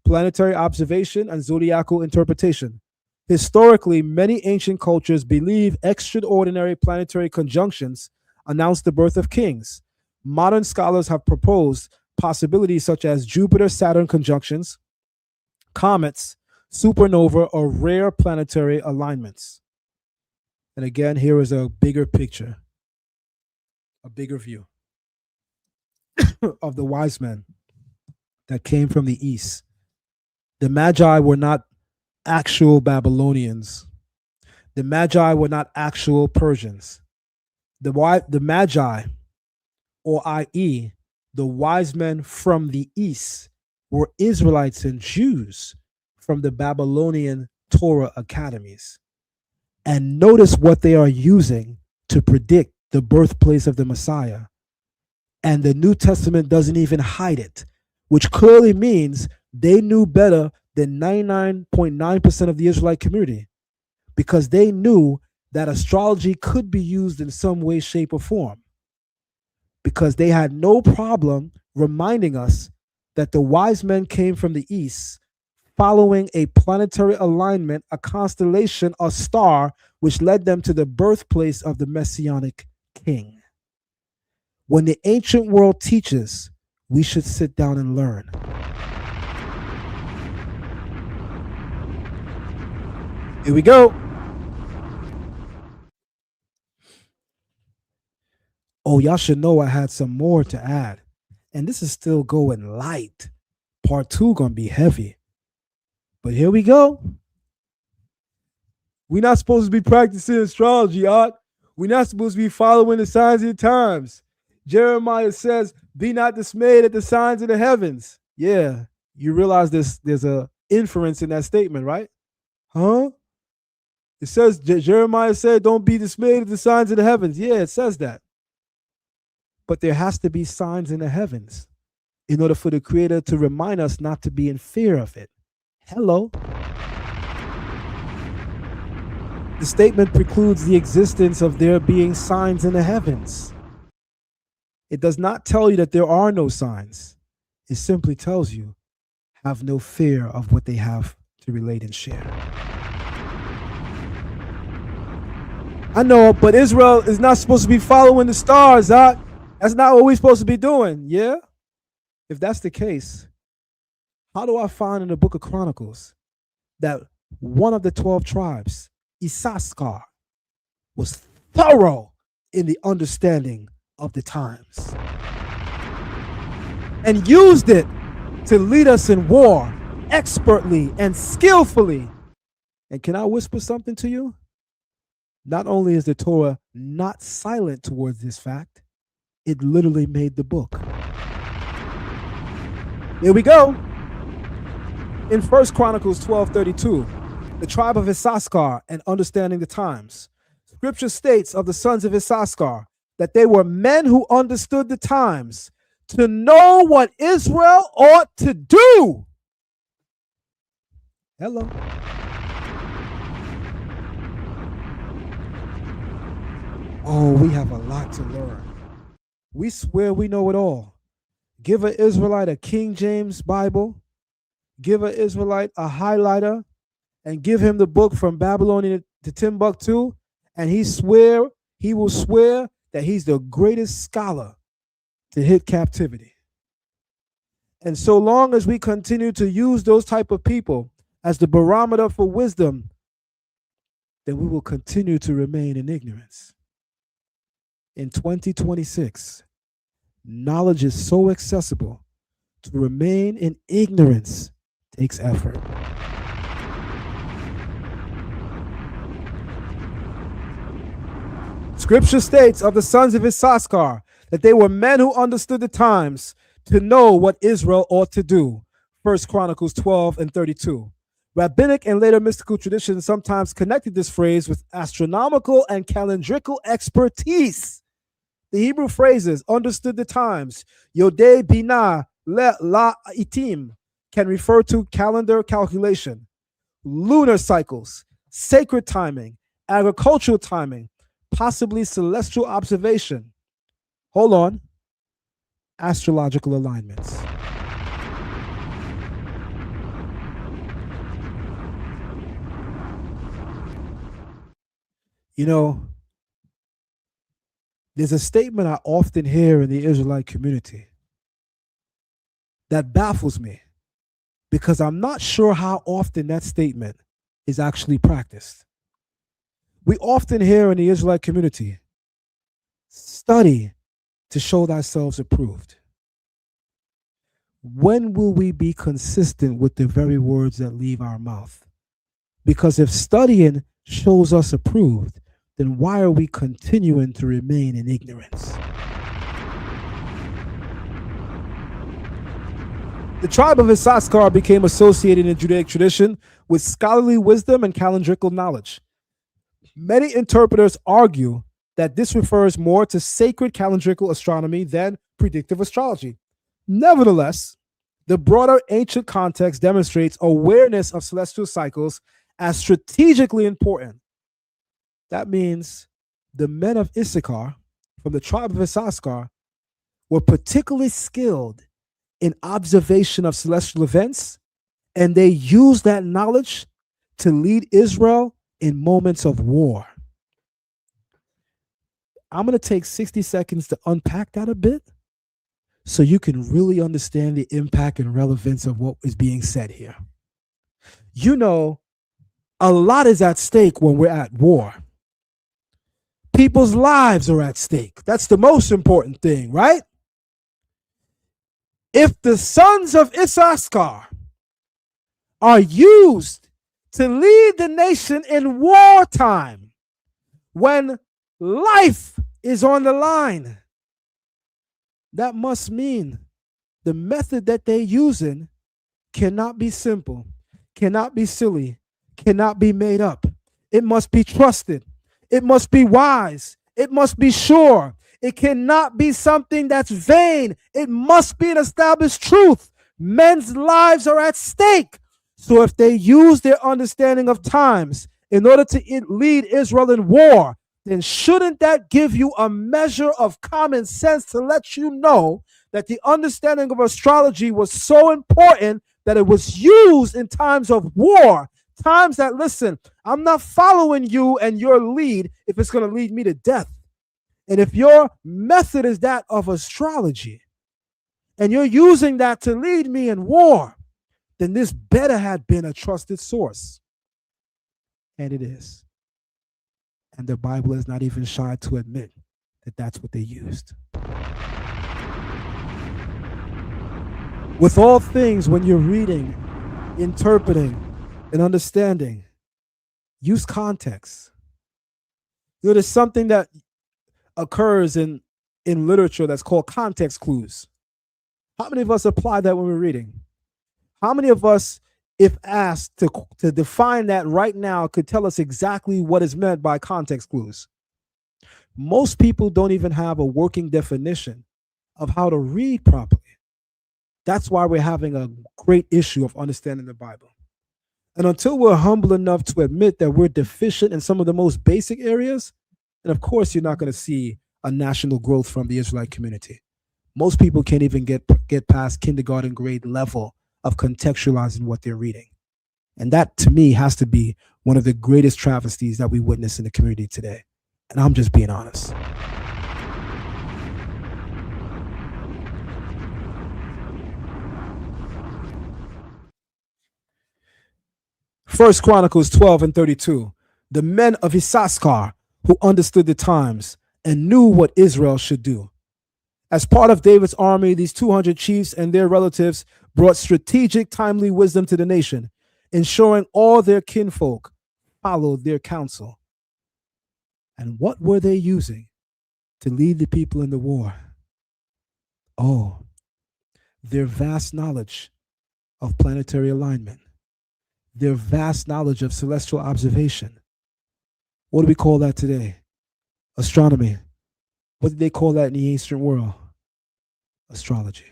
planetary observation, and zodiacal interpretation. Historically, many ancient cultures believe extraordinary planetary conjunctions announce the birth of kings. Modern scholars have proposed possibilities such as Jupiter-Saturn conjunctions, comets, supernova, or rare planetary alignments. And again, here is a bigger picture, a bigger view of the wise men that came from the east. The Magi were not actual Babylonians. The Magi were not actual Persians. The Magi, or i.e., the wise men from the east, were Israelites and Jews from the Babylonian Torah academies. And notice what they are using to predict the birthplace of the Messiah. And the New Testament doesn't even hide it, which clearly means they knew better than 99.9% of the Israelite community, because they knew that astrology could be used in some way, shape, or form, because they had no problem reminding us that the wise men came from the east following a planetary alignment, a constellation, a star, which led them to the birthplace of the Messianic king. When the ancient world teaches, we should sit down and learn. Here we go. Oh, y'all should know I had some more to add. And this is still going light. Part 2 gonna be heavy. But here we go. We're not supposed to be practicing astrology, Art. We're not supposed to be following the signs of the times. Jeremiah says, be not dismayed at the signs of the heavens. Yeah, you realize there's a inference in that statement, right? Huh? It says, Jeremiah said, don't be dismayed at the signs of the heavens. Yeah, it says that. But there has to be signs in the heavens in order for the Creator to remind us not to be in fear of it. Hello. The statement precludes the existence of there being signs in the heavens. It does not tell you that there are no signs. It simply tells you, have no fear of what they have to relate and share. I know, but Israel is not supposed to be following the stars, Doc. That's not what we're supposed to be doing, yeah? If that's the case, how do I find in the book of Chronicles that one of the 12 tribes, Issachar, was thorough in the understanding of the times and used it to lead us in war expertly and skillfully? And can I whisper something to you? Not only is the Torah not silent towards this fact, it literally made the book. Here we go. In 1 Chronicles 12:32, the tribe of Issachar and understanding the times. Scripture states of the sons of Issachar that they were men who understood the times to know what Israel ought to do. Hello. Oh, we have a lot to learn. We swear we know it all. Give an Israelite a King James Bible, give an Israelite a highlighter, and give him the book from Babylonian to Timbuktu, and he will swear that he's the greatest scholar to hit captivity. And so long as we continue to use those type of people as the barometer for wisdom, then we will continue to remain in ignorance. In 2026, knowledge is so accessible. To remain in ignorance takes effort. Scripture states of the sons of Issachar that they were men who understood the times to know what Israel ought to do. 1 Chronicles 12:32. Rabbinic and later mystical traditions sometimes connected this phrase with astronomical and calendrical expertise. The Hebrew phrases understood the times, Yodei Binah La Itim, can refer to calendar calculation, lunar cycles, sacred timing, agricultural timing, possibly celestial observation. Hold on. Astrological alignments. You know, there's a statement I often hear in the Israelite community that baffles me because I'm not sure how often that statement is actually practiced. We often hear in the Israelite community, study to show thyself approved. When will we be consistent with the very words that leave our mouth? Because if studying shows us approved, then why are we continuing to remain in ignorance? The tribe of Issachar became associated in Judaic tradition with scholarly wisdom and calendrical knowledge. Many interpreters argue that this refers more to sacred calendrical astronomy than predictive astrology. Nevertheless, the broader ancient context demonstrates awareness of celestial cycles as strategically important. That means the men of Issachar from the tribe of Issachar were particularly skilled in observation of celestial events And they used that knowledge to lead Israel in moments of war. I'm going to take 60 seconds to unpack that a bit so you can really understand the impact and relevance of what is being said here. You know, a lot is at stake when we're at war. People's lives are at stake. That's the most important thing, right? If the sons of Issachar are used to lead the nation in wartime, when life is on the line, that must mean the method that they're using cannot be simple, cannot be silly, cannot be made up. It must be trusted. It must be wise. It must be sure. It cannot be something that's vain. It must be an established truth. Men's lives are at stake. So if they use their understanding of times in order to lead Israel in war, then shouldn't that give you a measure of common sense to let you know that the understanding of astrology was so important that it was used in times of war? Times that, listen, I'm not following you and your lead if it's going to lead me to death. And if your method is that of astrology and you're using that to lead me in war, then this better had been a trusted source. And it is. And the Bible is not even shy to admit that that's what they used. With all things, when you're reading, interpreting, and understanding, use context. You know, there's something that occurs in literature that's called context clues. How many of us apply that when we're reading? How many of us, if asked to define that right now, could tell us exactly what is meant by context clues? Most people don't even have a working definition of how to read properly. That's why we're having a great issue of understanding the Bible. And until we're humble enough to admit that we're deficient in some of the most basic areas, and of course, you're not going to see a national growth from the Israelite community. Most people can't even get past kindergarten grade level of contextualizing what they're reading. And that, to me, has to be one of the greatest travesties that we witness in the community today. And I'm just being honest. First Chronicles 12:32. The men of Issachar who understood the times and knew what Israel should do. As part of David's army, these 200 chiefs and their relatives brought strategic, timely wisdom to the nation, ensuring all their kinfolk followed their counsel. And what were they using to lead the people in the war? Oh, their vast knowledge of planetary alignment, their vast knowledge of celestial observation. What do we call that today? Astronomy. What did they call that in the ancient world? Astrology.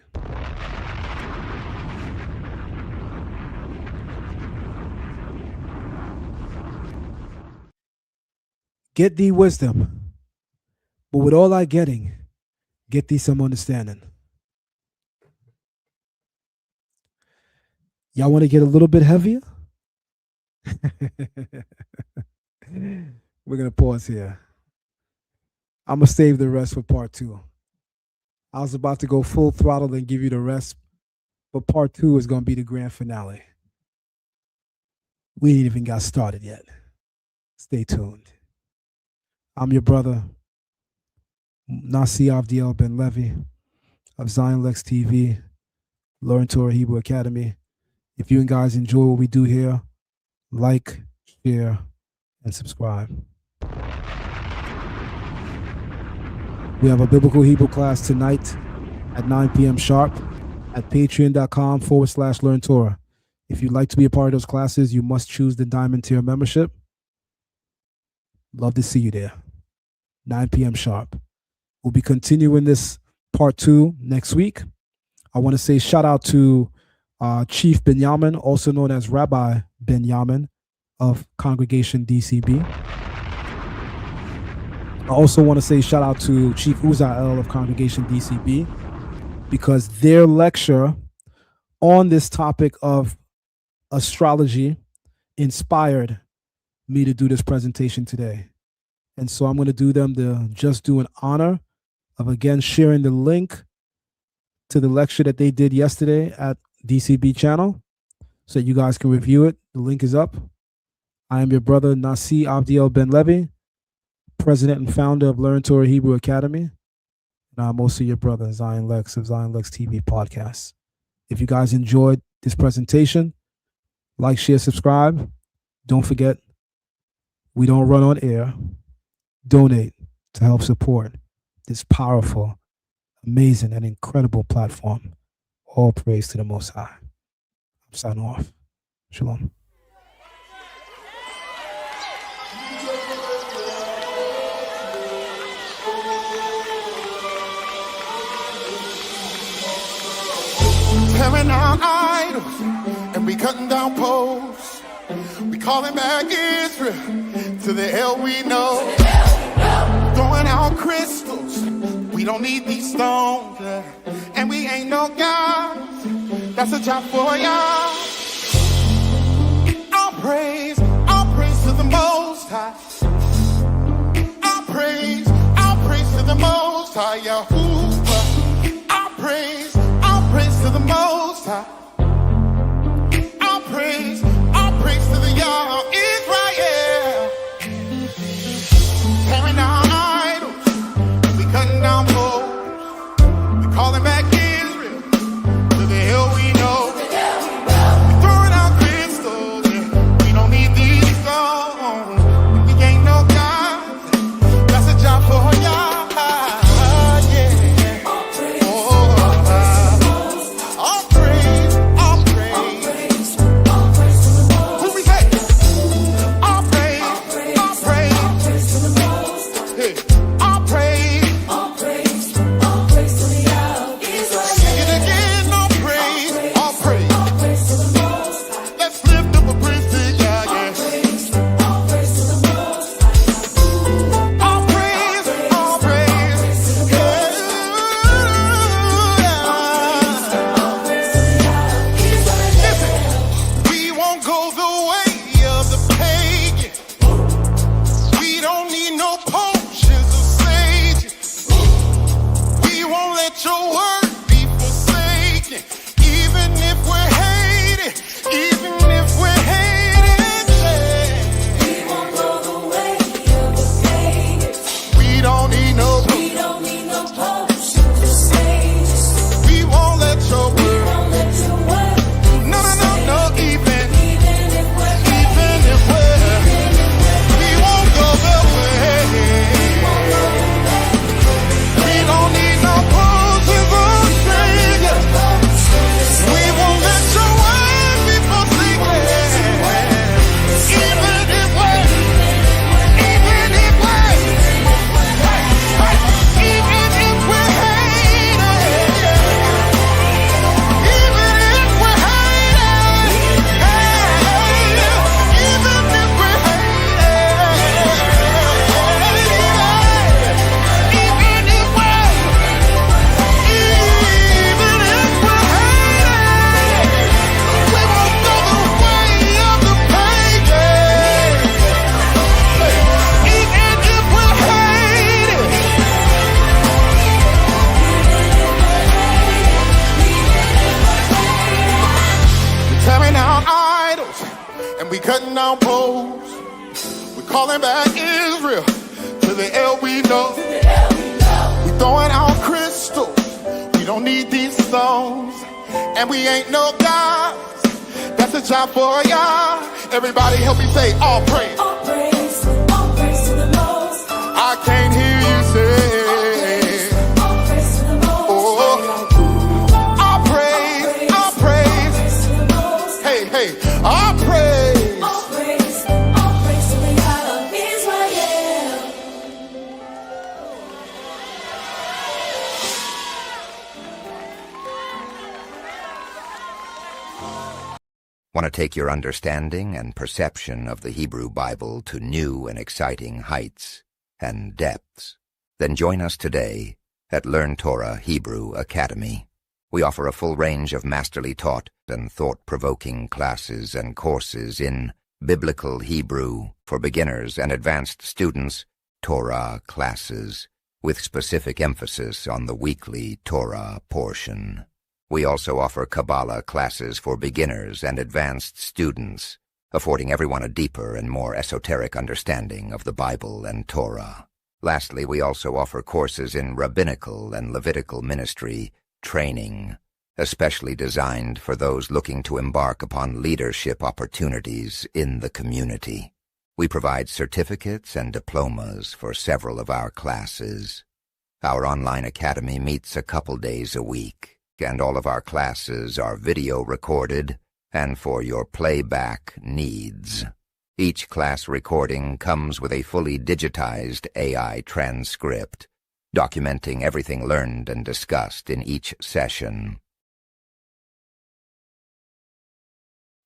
Get thee wisdom, but with all thy getting, get thee some understanding. Y'all want to get a little bit heavier? We're going to pause here. I'm going to save the rest for part 2. I was about to go full throttle and give you the rest, but part 2 is going to be the grand finale. We ain't even got started yet. Stay tuned. I'm your brother, Nasi Avdiel Ben Levi of Zion Lexx TV, Learn Torah Hebrew Academy. If you guys enjoy what we do here, like, share, and subscribe. We have a biblical Hebrew class tonight at 9 p.m. sharp at patreon.com/Learn Torah. If you'd like to be a part of those classes, you must choose the Diamond Tier membership. Love to see you there. 9 p.m. sharp. We'll be continuing this part 2 next week. I want to say shout out to Chief Benjamin, also known as Rabbi Benjamin of Congregation DCB. I also want to say shout out to Chief Uzael of Congregation DCB, because their lecture on this topic of astrology inspired me to do this presentation today. And so I'm going to do them to just do an honor of again sharing the link to the lecture that they did yesterday at DCB channel so that you guys can review it. The link is up. I am your brother Nasi Abdiel Ben Levi, president and founder of Learn Torah Hebrew Academy. And I'm also your brother Zion Lexx of Zion Lexx TV Podcast. If you guys enjoyed this presentation, like, share, subscribe. Don't forget, we don't run on air. Donate to help support this powerful, amazing, and incredible platform. All praise to the Most High. I'm signing off. Shalom. Tearing down idols and we cutting down poles. We calling back Israel to the hell we know. Throwing out crystals, we don't need these stones. And we ain't no gods, that's a job for y'all. All praise to the Most High. All praise to the Most High, Yahuwah. All praise to the Most High. All praise to the Yah Israel. Tearing down idols, we cutting down poles. We calling back Israel to the hell we know. We throwing out crystals, yeah. We don't need these stones. We ain't no God, that's a job for Yah. Cutting down poles, we're calling back Israel to the hell we know. We throwing out crystals, we don't need these stones, and we ain't no gods. That's a job for y'all. Everybody help me say all praise. All praise to the Most High. I can't hear you say. All praise to the Most High. All praise to the Most High. Hey, all praise. Want to take your understanding and perception of the Hebrew Bible to new and exciting heights and depths? Then join us today at Learn Torah Hebrew Academy. We offer a full range of masterly taught and thought-provoking classes and courses in Biblical Hebrew for beginners and advanced students, Torah classes, with specific emphasis on the weekly Torah portion. We also offer Kabbalah classes for beginners and advanced students, affording everyone a deeper and more esoteric understanding of the Bible and Torah. Lastly, we also offer courses in rabbinical and Levitical ministry training, especially designed for those looking to embark upon leadership opportunities in the community. We provide certificates and diplomas for several of our classes. Our online academy meets a couple days a week, and all of our classes are video recorded and for your playback needs. Each class recording comes with a fully digitized AI transcript, documenting everything learned and discussed in each session.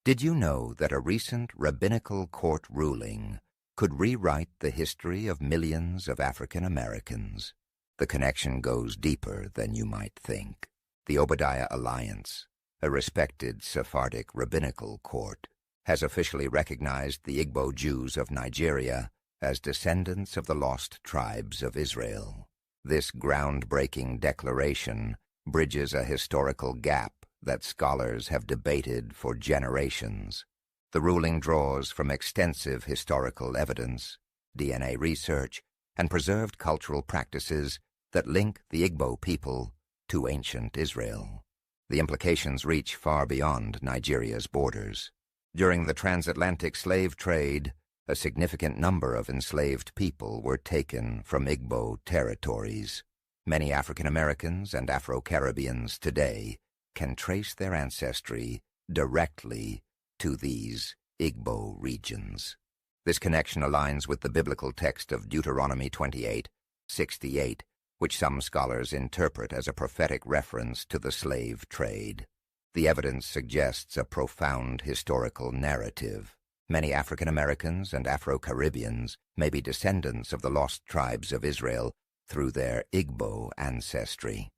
Did you know that a recent rabbinical court ruling could rewrite the history of millions of African Americans? The connection goes deeper than you might think. The Obadiah Alliance, a respected Sephardic rabbinical court, has officially recognized the Igbo Jews of Nigeria as descendants of the lost tribes of Israel. This groundbreaking declaration bridges a historical gap that scholars have debated for generations. The ruling draws from extensive historical evidence, DNA research, and preserved cultural practices that link the Igbo people to ancient Israel. The implications reach far beyond Nigeria's borders. During the transatlantic slave trade, a significant number of enslaved people were taken from Igbo territories. Many African Americans and Afro-Caribbeans today can trace their ancestry directly to these Igbo regions. This connection aligns with the biblical text of Deuteronomy 28:68, which some scholars interpret as a prophetic reference to the slave trade. The evidence suggests a profound historical narrative. Many African Americans and Afro-Caribbeans may be descendants of the lost tribes of Israel through their Igbo ancestry.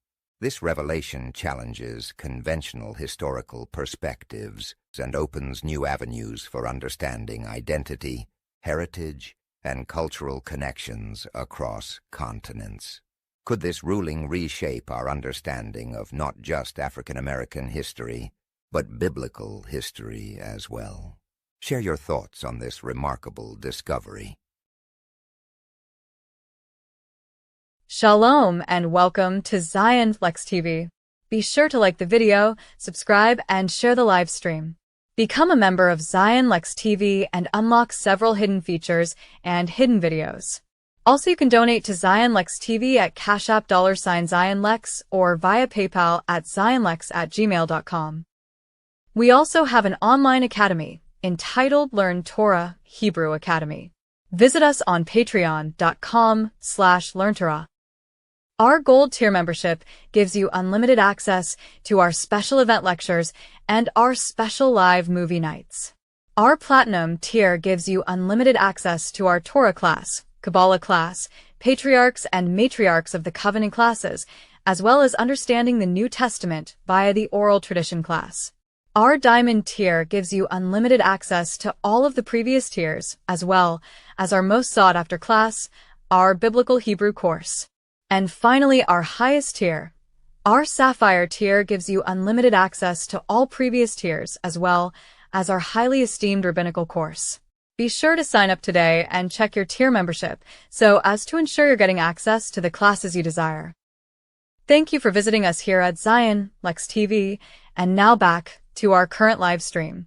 This revelation challenges conventional historical perspectives and opens new avenues for understanding identity, heritage, and cultural connections across continents. Could this ruling reshape our understanding of not just African American history, but biblical history as well? Share your thoughts on this remarkable discovery. Shalom and welcome to Zion Lexx TV. Be sure to like the video, subscribe, and share the live stream. Become a member of Zion Lexx TV and unlock several hidden features and hidden videos. Also, you can donate to Zion Lexx TV at Cash App $Zion Lexx or via PayPal at zionlex@gmail.com. We also have an online academy entitled Learn Torah Hebrew Academy. Visit us on patreon.com/learntorah. Our Gold Tier membership gives you unlimited access to our special event lectures and our special live movie nights. Our Platinum Tier gives you unlimited access to our Torah class, Kabbalah class, Patriarchs and Matriarchs of the Covenant classes, as well as understanding the New Testament via the Oral Tradition class. Our Diamond Tier gives you unlimited access to all of the previous tiers, as well as our most sought-after class, our Biblical Hebrew course. And finally, our highest tier, our Sapphire Tier, gives you unlimited access to all previous tiers, as well as our highly esteemed rabbinical course. Be sure to sign up today and check your tier membership so as to ensure you're getting access to the classes you desire. Thank you for visiting us here at Zion Lexx TV, and now back to our current live stream.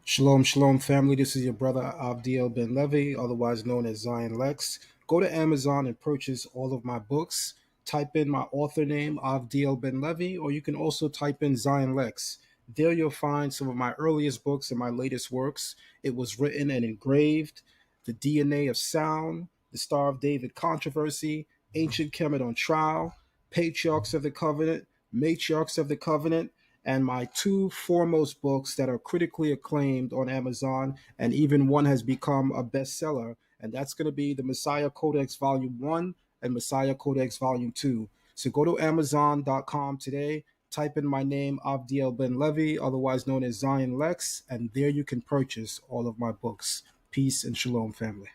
Shalom, shalom, family. This is your brother Avdiel Ben Levi, otherwise known as Zion Lexx. Go to Amazon and purchase all of my books. Type in my author name, Avdiel Ben Levi, or you can also type in Zion Lexx. There you'll find some of my earliest books and my latest works. It was written and engraved, The DNA of Sound, The Star of David Controversy, Ancient Kemet on Trial, Patriarchs of the Covenant, Matriarchs of the Covenant, and my two foremost books that are critically acclaimed on Amazon, and even one has become a bestseller, and that's going to be the Messiah Codex Volume 1 and Messiah Codex Volume 2. So go to Amazon.com today, type in my name, Avdiel Ben Levi, otherwise known as Zion Lexx, and there you can purchase all of my books. Peace and shalom, family.